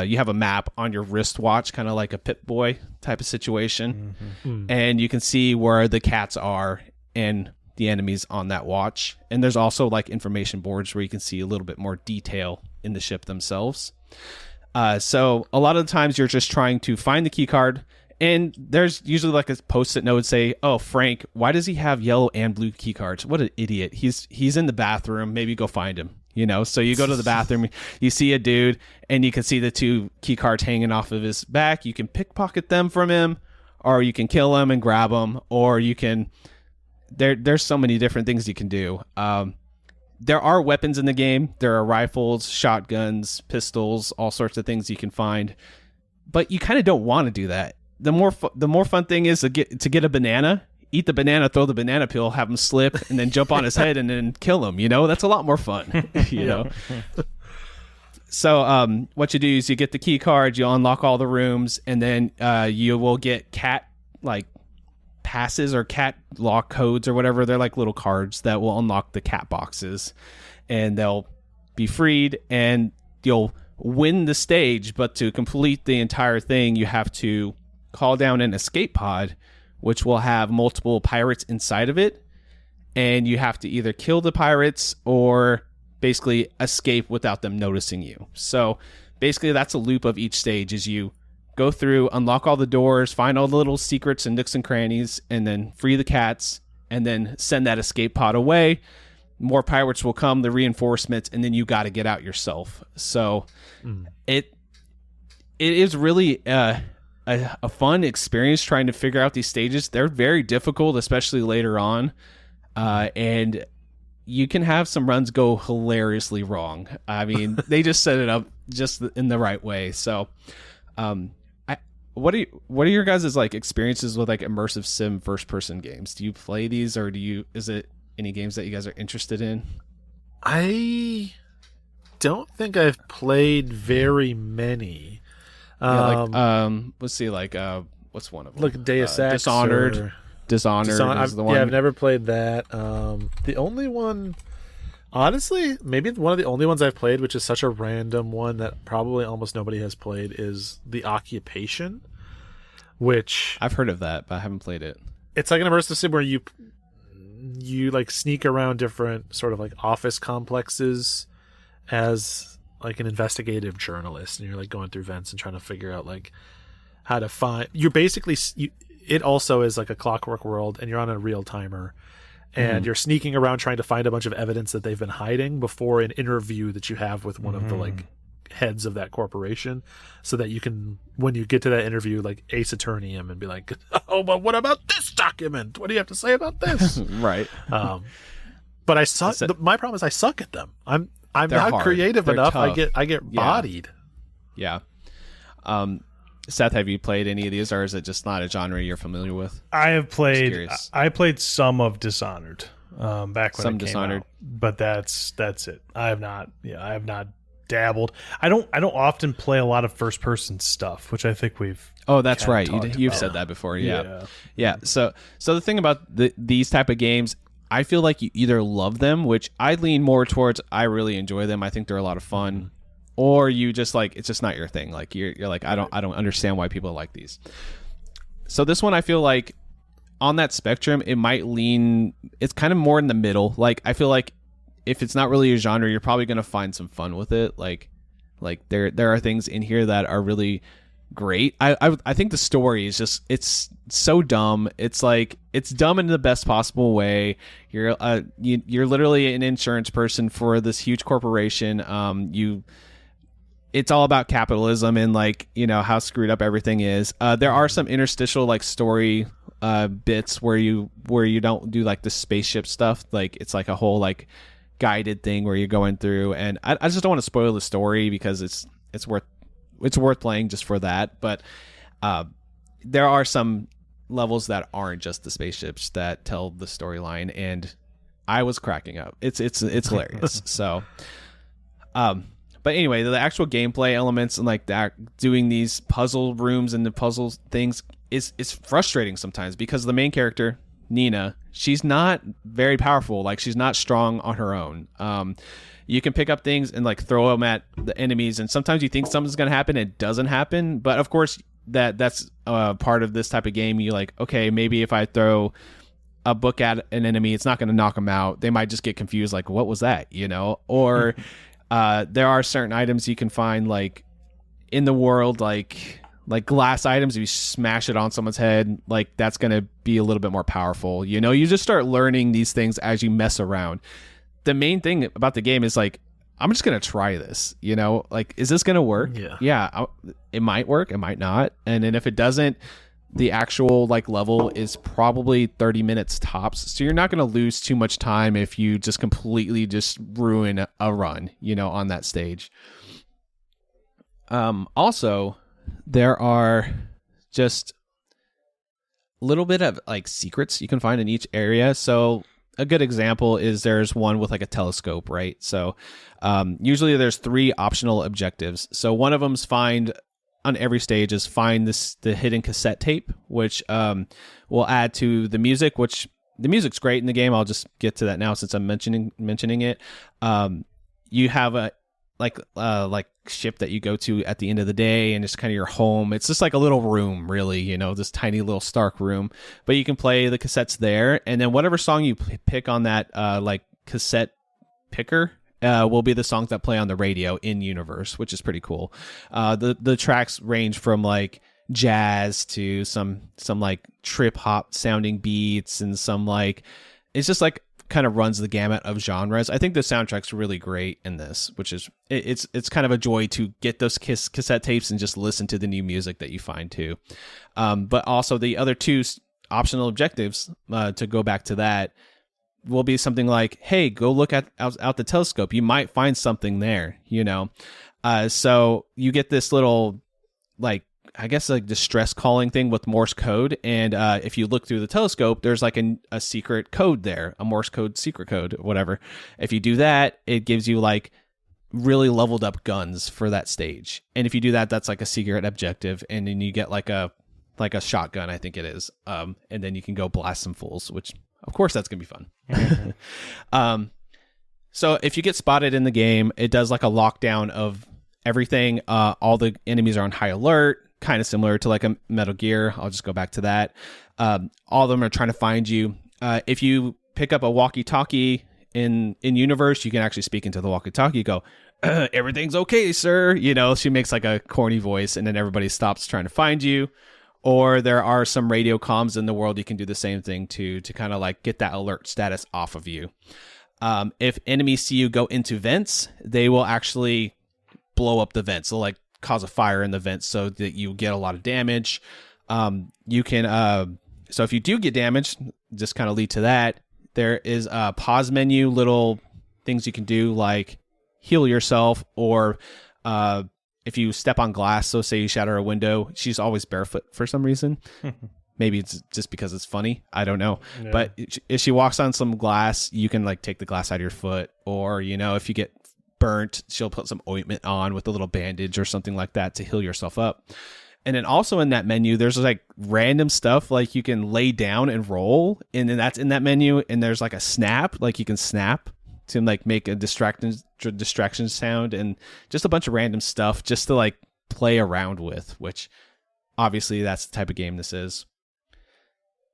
you have a map on your wristwatch, kind of like a Pip-Boy type of situation. Mm-hmm. And you can see where the cats are and the enemies on that watch. And there's also like information boards where you can see a little bit more detail in the ship themselves. So a lot of the times you're just trying to find the key card, and there's usually like a post-it note say, "Oh, Frank, why does he have yellow and blue key cards? What an idiot. He's in the bathroom. Maybe go find him." So you go to the bathroom, you see a dude, and you can see the 2 key cards hanging off of his back. You can pickpocket them from him, or you can kill him and grab them, or you can. There's so many different things you can do. There are weapons in the game. There are rifles, shotguns, pistols, all sorts of things you can find, but you kind of don't want to do that. The more fun thing is to get a banana. Eat the banana, throw the banana peel, have him slip, and then jump on his head and then kill him. That's a lot more fun. So what you do is you get the key card, you unlock all the rooms, and then you will get cat like passes or cat lock codes or whatever. They're like little cards that will unlock the cat boxes, and they'll be freed, and you'll win the stage. But to complete the entire thing, you have to call down an escape pod, which will have multiple pirates inside of it, and you have to either kill the pirates or basically escape without them noticing you. So basically that's a loop of each stage, is you go through, unlock all the doors, find all the little secrets and nooks and crannies, and then free the cats, and then send that escape pod away. More pirates will come, the reinforcements, and then you got to get out yourself. So it is really a fun experience trying to figure out these stages. They're very difficult, especially later on. And you can have some runs go hilariously wrong. I mean, they just set it up just in the right way. So, what are your guys' like experiences with like immersive sim first person games? Do you play these, or is it any games that you guys are interested in? I don't think I've played very many. Let's see, what's one of them? Like Deus Ex, Dishonored is the one. Yeah, I've never played that. The only one Honestly, maybe one of the only ones I've played, which is such a random one that probably almost nobody has played, is The Occupation, which I've heard of that, but I haven't played it. it's like an immersive sim where you like sneak around different sort of like office complexes as like an investigative journalist, and you're like going through vents and trying to figure out like how to find. You're basically it also is like a Clockwork World, and you're on a real timer. And you're sneaking around trying to find a bunch of evidence that they've been hiding before an interview that you have with one of the like heads of that corporation, so that you can, when you get to that interview, like Ace Attorney him and be like, "Oh, but what about this document? What do you have to say about this?" Right. But I suck. My problem is I suck at them. I'm not hard. creative They're enough. tough. I get bodied. Yeah. Seth, have you played any of these, or is it just not a genre you're familiar with? I have played. curious. I played some of Dishonored back when Some it came Dishonored. out, but that's it. I have not. Yeah, I have not dabbled. I don't often play a lot of first person stuff, which I think we've. Oh, that's kinda right. talked You've about. said that before. Yeah. Yeah. Yeah. So the thing about these type of games, I feel like you either love them, which I lean more towards. I really enjoy them. I think they're a lot of fun. Or you just like, it's just not your thing. Like you're like, I don't understand why people like these. So this one, I feel like on that spectrum, it might lean, it's kind of more in the middle. Like I feel like if it's not really a genre, you're probably going to find some fun with it. Like there are things in here that are really great. I think the story is just, it's so dumb. It's like, it's dumb in the best possible way. You're literally an insurance person for this huge corporation. It's all about capitalism and like, you know, how screwed up everything is. There are some interstitial like story bits where you don't do like the spaceship stuff. Like it's like a whole like guided thing where you're going through, and I just don't want to spoil the story because it's worth playing just for that. But there are some levels that aren't just the spaceships that tell the storyline, and I was cracking up. It's hilarious. So but anyway, the actual gameplay elements and like that, doing these puzzle rooms and the puzzle things is frustrating sometimes because the main character, Nina, she's not very powerful. Like she's not strong on her own. You can pick up things and like throw them at the enemies, and sometimes you think something's going to happen, it doesn't happen. But of course, that's part of this type of game. You like, okay, maybe if I throw a book at an enemy, it's not going to knock them out. They might just get confused, like, what was that? You know, or there are certain items you can find like in the world, like glass items. If you smash it on someone's head, like that's going to be a little bit more powerful. You know, you just start learning these things as you mess around. The main thing about the game is like, I'm just going to try this, you know, like, is this going to work? Yeah. It might work. It might not. And then if it doesn't, the actual like level is probably 30 minutes tops. So you're not going to lose too much time if you just completely just ruin a run, you know, on that stage. Also, there are just a little bit of like secrets you can find in each area. So a good example is there's one with like a telescope, right? So usually there's 3 optional objectives. So one of them's find on every stage is find the hidden cassette tape, which will add to the music, which the music's great in the game. I'll just get to that now since I'm mentioning it. You have a like ship that you go to at the end of the day, and it's kind of your home. It's just like a little room, really, you know, this tiny little Stark room. But you can play the cassettes there, and then whatever song you pick on that like cassette picker will be the songs that play on the radio in universe, which is pretty cool. The tracks range from like jazz to some like trip hop sounding beats, and some like, it's just like kind of runs the gamut of genres. I think the soundtrack's really great in this, which is it's kind of a joy to get those cassette tapes and just listen to the new music that you find too. But also the other 2 optional objectives, to go back to that, will be something like, hey, go look out the telescope. You might find something there, you know? So you get this little, like, I guess like distress calling thing with Morse code. And if you look through the telescope, there's like a secret code there, a Morse code, secret code, whatever. If you do that, it gives you like really leveled up guns for that stage. And if you do that, that's like a secret objective. And then you get like a shotgun, I think it is. And then you can go blast some fools, which of course that's going to be fun. So if you get spotted in the game, it does like a lockdown of everything. All the enemies are on high alert, kind of similar to like a Metal Gear. I'll just go back to that. All of them are trying to find you. If you pick up a walkie-talkie in universe, you can actually speak into the walkie-talkie. Go, everything's okay, sir. You know, she makes like a corny voice, and then everybody stops trying to find you. Or there are some radio comms in the world you can do the same thing to kind of like get that alert status off of you. If enemies see you go into vents, they will actually blow up the vents. They'll like cause a fire in the vents so that you get a lot of damage. You can, so if you do get damaged, just kind of lead to that. There is a pause menu, little things you can do like heal yourself, or if you step on glass, so say you shatter a window, she's always barefoot for some reason. Maybe it's just because it's funny. I don't know. Yeah. But if she walks on some glass, you can like take the glass out of your foot, or, you know, if you get burnt, she'll put some ointment on with a little bandage or something like that to heal yourself up. And then also in that menu, there's like random stuff like you can lay down and roll, and then that's in that menu. And there's like a snap, like you can snap to like make a distraction sound, and just a bunch of random stuff just to like play around with, which obviously that's the type of game this is.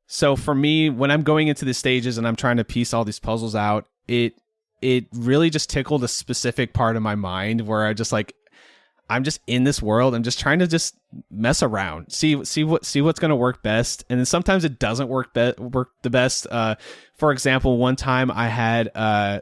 So for me, when I'm going into the stages and I'm trying to piece all these puzzles out, it really just tickled a specific part of my mind where I just like, I'm just in this world. I'm just trying to just mess around, see what's going to work best. And then sometimes it doesn't work the best. For example, one time I had,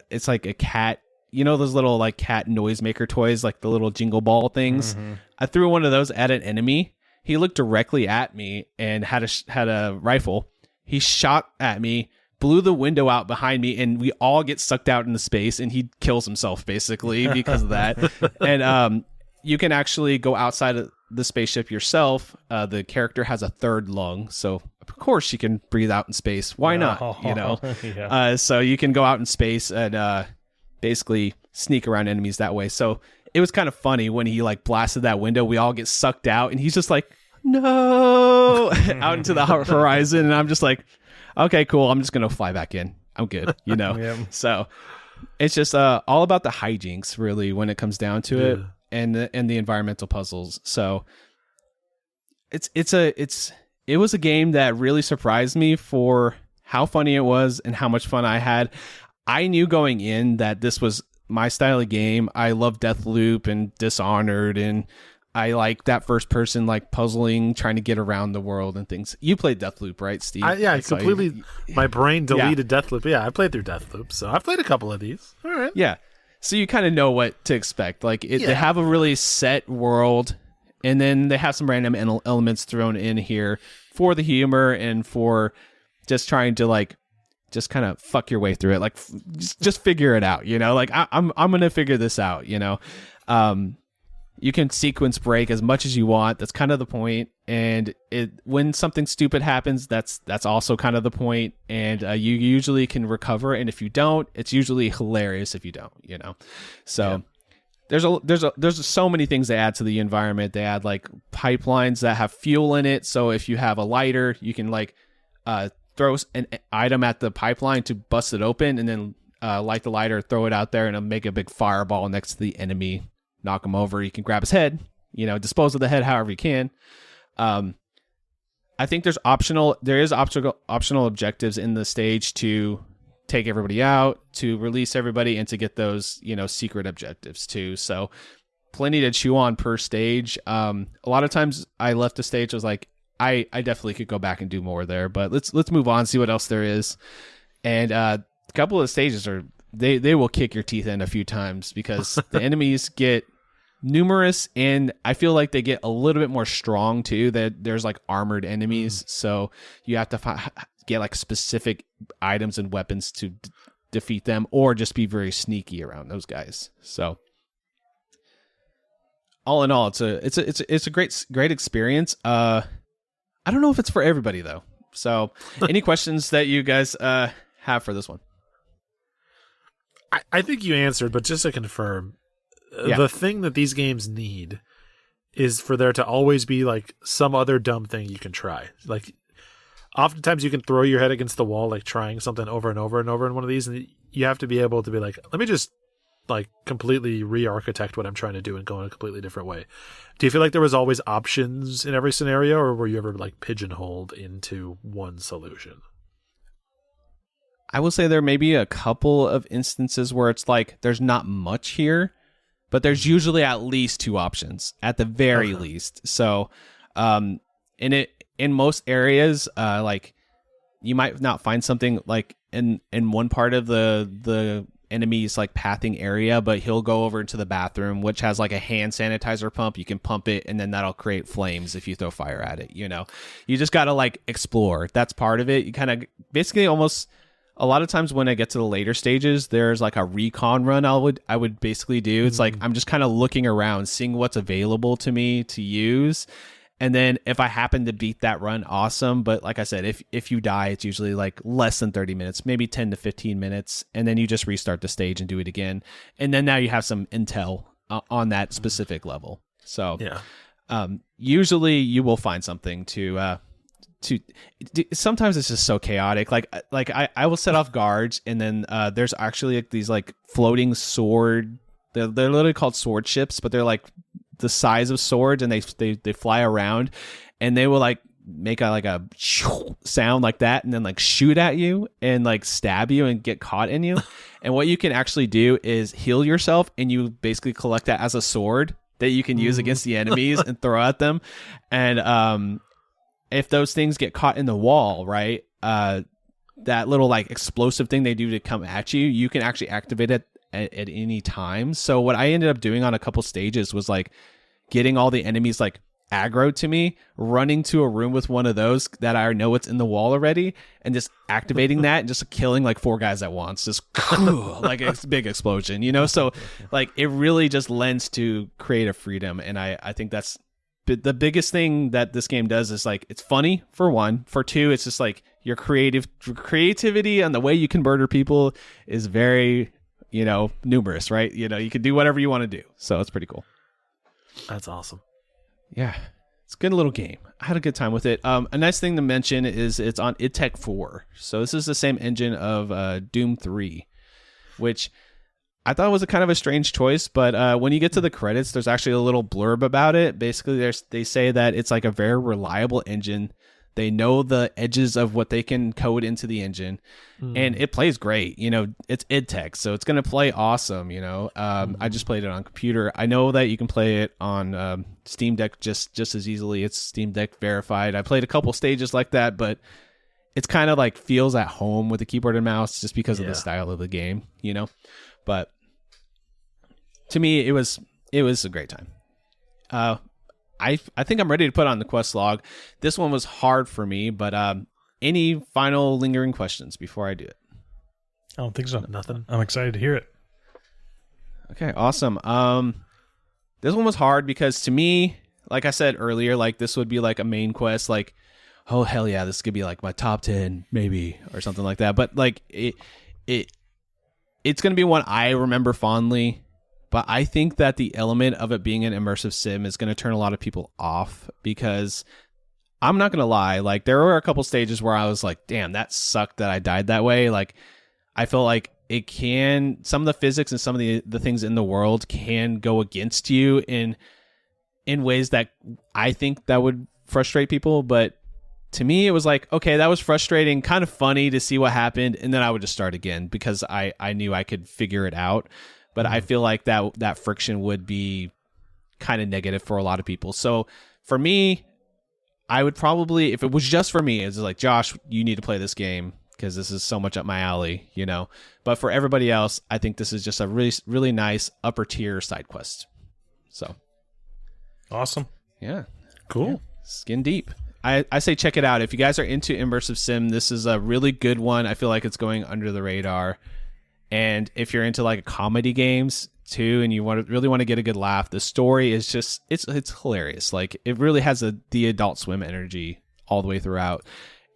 it's like a cat, you know, those little like cat noisemaker toys, like the little jingle ball things. Mm-hmm. I threw one of those at an enemy. He looked directly at me and had a rifle. He shot at me, blew the window out behind me, and we all get sucked out into space, and he kills himself basically because of that. And, you can actually go outside of the spaceship yourself. The character has a third lung, so of course she can breathe out in space. Why not? You know. Yeah. So you can go out in space and basically sneak around enemies that way. So it was kind of funny when he like blasted that window. We all get sucked out, and he's just like, no, out into the horizon, and I'm just like, okay, cool. I'm just gonna fly back in. I'm good. You know. Yep. So it's just all about the hijinks, really, when it comes down to it. And the environmental puzzles. So it was a game that really surprised me for how funny it was and how much fun I had. I knew going in that this was my style of game. I love Deathloop and Dishonored, and I like that first person like puzzling, trying to get around the world and things. You played Deathloop, right, Steve? I completely. My brain deleted Deathloop. Yeah, I played through Deathloop, so I've played a couple of these. All right. Yeah. So you kind of know what to expect. Like they have a really set world, and then they have some random elements thrown in here for the humor and for just trying to like just kind of fuck your way through it. Like just figure it out, you know. Like I'm gonna figure this out, you know. You can sequence break as much as you want. That's kind of the point. And when something stupid happens, that's also kind of the point. And you usually can recover. And if you don't, it's usually hilarious if you don't, you know? So there's so many things they add to the environment. They add like pipelines that have fuel in it. So if you have a lighter, you can like throw an item at the pipeline to bust it open, and then light the lighter, throw it out there, and it'll make a big fireball next to the enemy. Knock him over. You can grab his head, you know, dispose of the head however you can. I think there is optional objectives in the stage to take everybody out, to release everybody, and to get those, you know, secret objectives too. So plenty to chew on per stage. A lot of times I left the stage, I was like, I definitely could go back and do more there, but let's move on, see what else there is. And a couple of the stages are, they will kick your teeth in a few times because the enemies get numerous, and I feel like they get a little bit more strong too. That there's like armored enemies, so you have to get like specific items and weapons to defeat them, or just be very sneaky around those guys. So all in all, it's a great experience. I don't know if it's for everybody though. So any questions that you guys have for this one? I think you answered, but just to confirm, the thing that these games need is for there to always be like some other dumb thing you can try. Like oftentimes you can throw your head against the wall, like trying something over and over and over in one of these, and you have to be able to be like, let me just like completely re-architect what I'm trying to do and go in a completely different way. Do you feel like there was always options in every scenario, or were you ever like pigeonholed into one solution? I will say there may be a couple of instances where it's like there's not much here, but there's usually at least 2 options at the very least. So in most areas, like you might not find something like in one part of the enemy's like pathing area, but he'll go over into the bathroom, which has like a hand sanitizer pump. You can pump it, and then that'll create flames if you throw fire at it. You know, you just got to like explore. That's part of it. You kind of basically almost a lot of times when I get to the later stages, there's like a recon run I would basically do. It's like I'm just kind of looking around, seeing what's available to me to use. And then if I happen to beat that run, awesome. But like I said, if you die, it's usually like less than 30 minutes, maybe 10 to 15 minutes. And then you just restart the stage and do it again. And then now you have some intel on that specific level. So usually you will find something to sometimes it's just so chaotic. Like I will set off guards, and then there's actually like these like floating sword. They're literally called sword ships, but they're like the size of swords, and they fly around, and they will like make a sound like that, and then like shoot at you and like stab you and get caught in you. And what you can actually do is heal yourself, and you basically collect that as a sword that you can use against the enemies and throw at them. And if those things get caught in the wall, right, that little like explosive thing they do to come at you, you can actually activate it at any time. So what I ended up doing on a couple stages was like getting all the enemies like aggro to me, running to a room with one of those that I know it's in the wall already, and just activating that and just killing like 4 guys at once, just like a big explosion, you know? So like it really just lends to creative freedom. And I think that's the biggest thing that this game does is like, it's funny for one, for two, it's just like your creativity and the way you can murder people is very, you know, numerous, right? You know, you can do whatever you want to do. So it's pretty cool. That's awesome. Yeah. It's a good little game. I had a good time with it. A nice thing to mention is it's on id Tech 4. So this is the same engine of Doom 3, which I thought was a kind of a strange choice, but when you get to the credits, there's actually a little blurb about it. Basically, they say that it's like a very reliable engine. They know the edges of what they can code into the engine, and it plays great. You know, it's id Tech, so it's going to play awesome, you know. I just played it on computer. I know that you can play it on Steam Deck just as easily. It's Steam Deck verified. I played a couple stages like that, but it's kind of like feels at home with the keyboard and mouse just because of the style of the game, you know. But to me, it was a great time. I think I'm ready to put on the quest log. This one was hard for me, but any final lingering questions before I do it? I don't think so. Nothing. I'm excited to hear it. Okay, awesome. This one was hard because to me, like I said earlier, like this would be like a main quest, like, oh hell yeah, this could be like my top 10 maybe or something like that. But like it's gonna be one I remember fondly. But I think that the element of it being an immersive sim is going to turn a lot of people off, because I'm not going to lie. Like, there were a couple stages where I was like, damn, that sucked that I died that way. Like, I feel like some of the physics and some of the things in the world can go against you in ways that I think that would frustrate people. But to me, it was like, okay, that was frustrating, kind of funny to see what happened. And then I would just start again because I knew I could figure it out. But I feel like that friction would be kind of negative for a lot of people. So for me, I would probably, if it was just for me, it's like, Josh, you need to play this game because this is so much up my alley, you know. But for everybody else, I think this is just a really, really nice upper tier side quest. So awesome. Yeah. Cool. Yeah. Skin deep. I say check it out. If you guys are into immersive sim, this is a really good one. I feel like it's going under the radar. And if you're into like comedy games too, and you really want to get a good laugh, the story is just it's hilarious. Like, it really has the Adult Swim energy all the way throughout,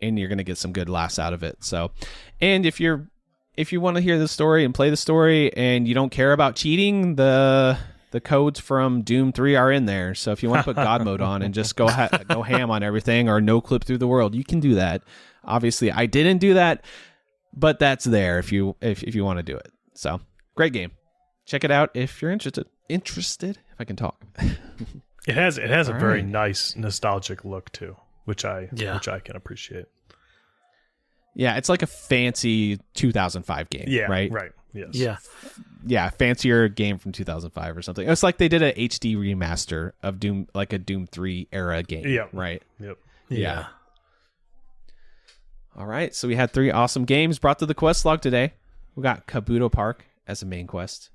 and you're gonna get some good laughs out of it. So, and if you want to hear the story and play the story, and you don't care about cheating, the codes from Doom 3 are in there. So if you want to put God mode on and just go ham on everything, or no clip through the world, you can do that. Obviously, I didn't do that. but that's there if you want to do it. So great game. Check it out if you're interested. Interested, if I can talk. It has a All very right. nice nostalgic look too, which I can appreciate. Yeah, it's like a fancy 2005 game. Yeah, right. Yes. Yeah. Fancier game from 2005 or something. It's like they did a HD remaster of Doom, like a Doom 3 era game. Yeah. Right. Yep. Yeah. All right, so we had 3 awesome games brought to the quest log today. We got Kabuto Park as a main quest.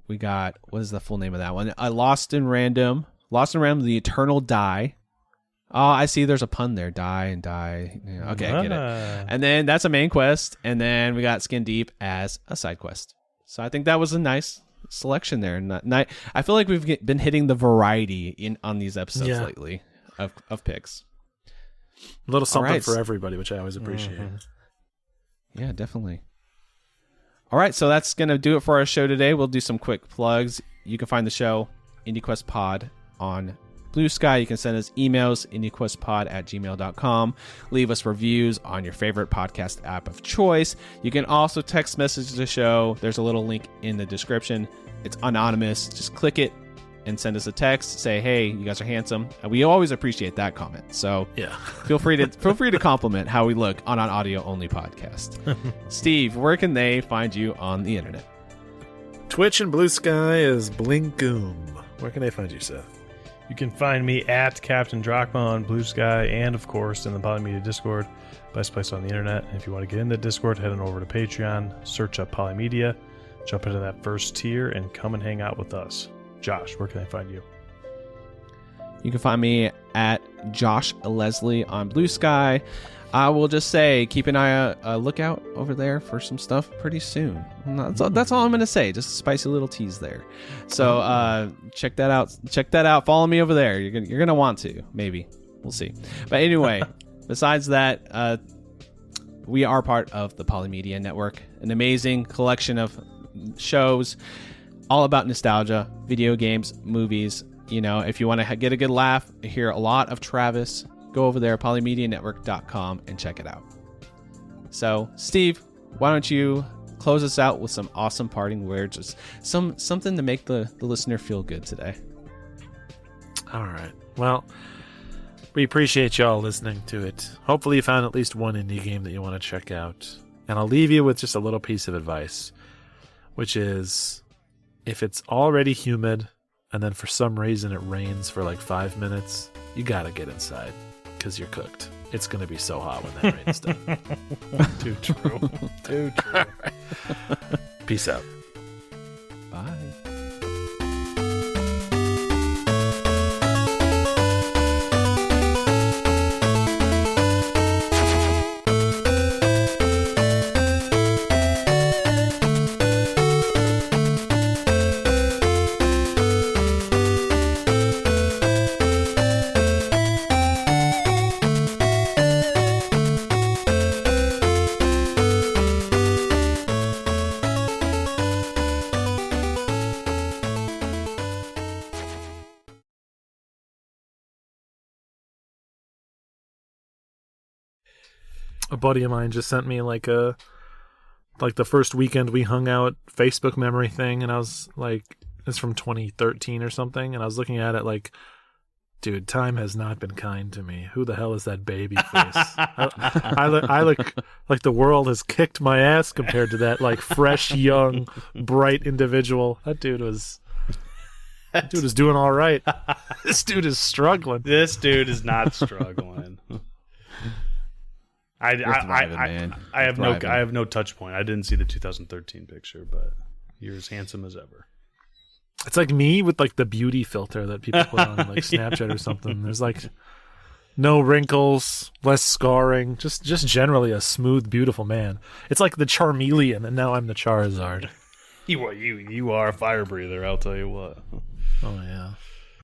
We got, what is the full name of that one? Lost in Random, The Eternal Die. Oh, I see there's a pun there. Die and die. Yeah, okay, I get it. And then that's a main quest. And then we got Skin Deep as a side quest. So I think that was a nice selection there. I feel like we've been hitting the variety on these episodes lately of picks. A little something right. for everybody, which I always appreciate. Yeah, definitely. All right, so that's going to do it for our show today. We'll do some quick plugs. You can find the show, IndieQuest Pod, on Blue Sky. You can send us emails, IndieQuestPod@gmail.com. Leave us reviews on your favorite podcast app of choice. You can also text message the show. There's a little link in the description. It's anonymous. Just click it and send us a text. Say, hey, you guys are handsome. And we always appreciate that comment. So Yeah. feel free to compliment how we look on an audio-only podcast. Steve, where can they find you on the internet? Twitch and Blue Sky is Blinkoom. Where can they find you, Seth? You can find me at Captain Drachma on Blue Sky and, of course, in the Polymedia Discord. Best place on the internet. And if you want to get in the Discord, head on over to Patreon, search up Polymedia, jump into that first tier, and come and hang out with us. Josh, where can I find you? You can find me at Josh Leslie on Blue Sky. I will just say, keep an eye lookout over there for some stuff pretty soon. That's all I'm going to say. Just a spicy little tease there. So check that out. Check that out. Follow me over there. You're gonna want to. Maybe. We'll see. But anyway, besides that, we are part of the Polymedia Network, an amazing collection of shows all about nostalgia, video games, movies. You know, if you want to get a good laugh, hear a lot of Travis, go over there, polymedianetwork.com, and check it out. So, Steve, why don't you close us out with some awesome parting words, just something to make the listener feel good today. All right. Well, we appreciate y'all listening to it. Hopefully you found at least one indie game that you want to check out. And I'll leave you with just a little piece of advice, which is, if it's already humid and then for some reason it rains for like 5 minutes, you gotta get inside because you're cooked. It's gonna be so hot when that rain's done. Too true. Too true. Peace out. Bye. A buddy of mine just sent me like the first weekend we hung out Facebook memory thing, and I was like, it's from 2013 or something, and I was looking at it like, dude, time has not been kind to me. Who the hell is that baby face? I look like the world has kicked my ass compared to that like fresh, young, bright individual. That dude was doing all right. This dude is struggling. This dude is not struggling. I have no touch point. I didn't see the 2013 picture, but you're as handsome as ever. It's like me with like the beauty filter that people put on like Snapchat or something. There's like no wrinkles, less scarring, just generally a smooth, beautiful man. It's like the Charmeleon, and now I'm the Charizard. You are a fire breather, I'll tell you what. Oh yeah.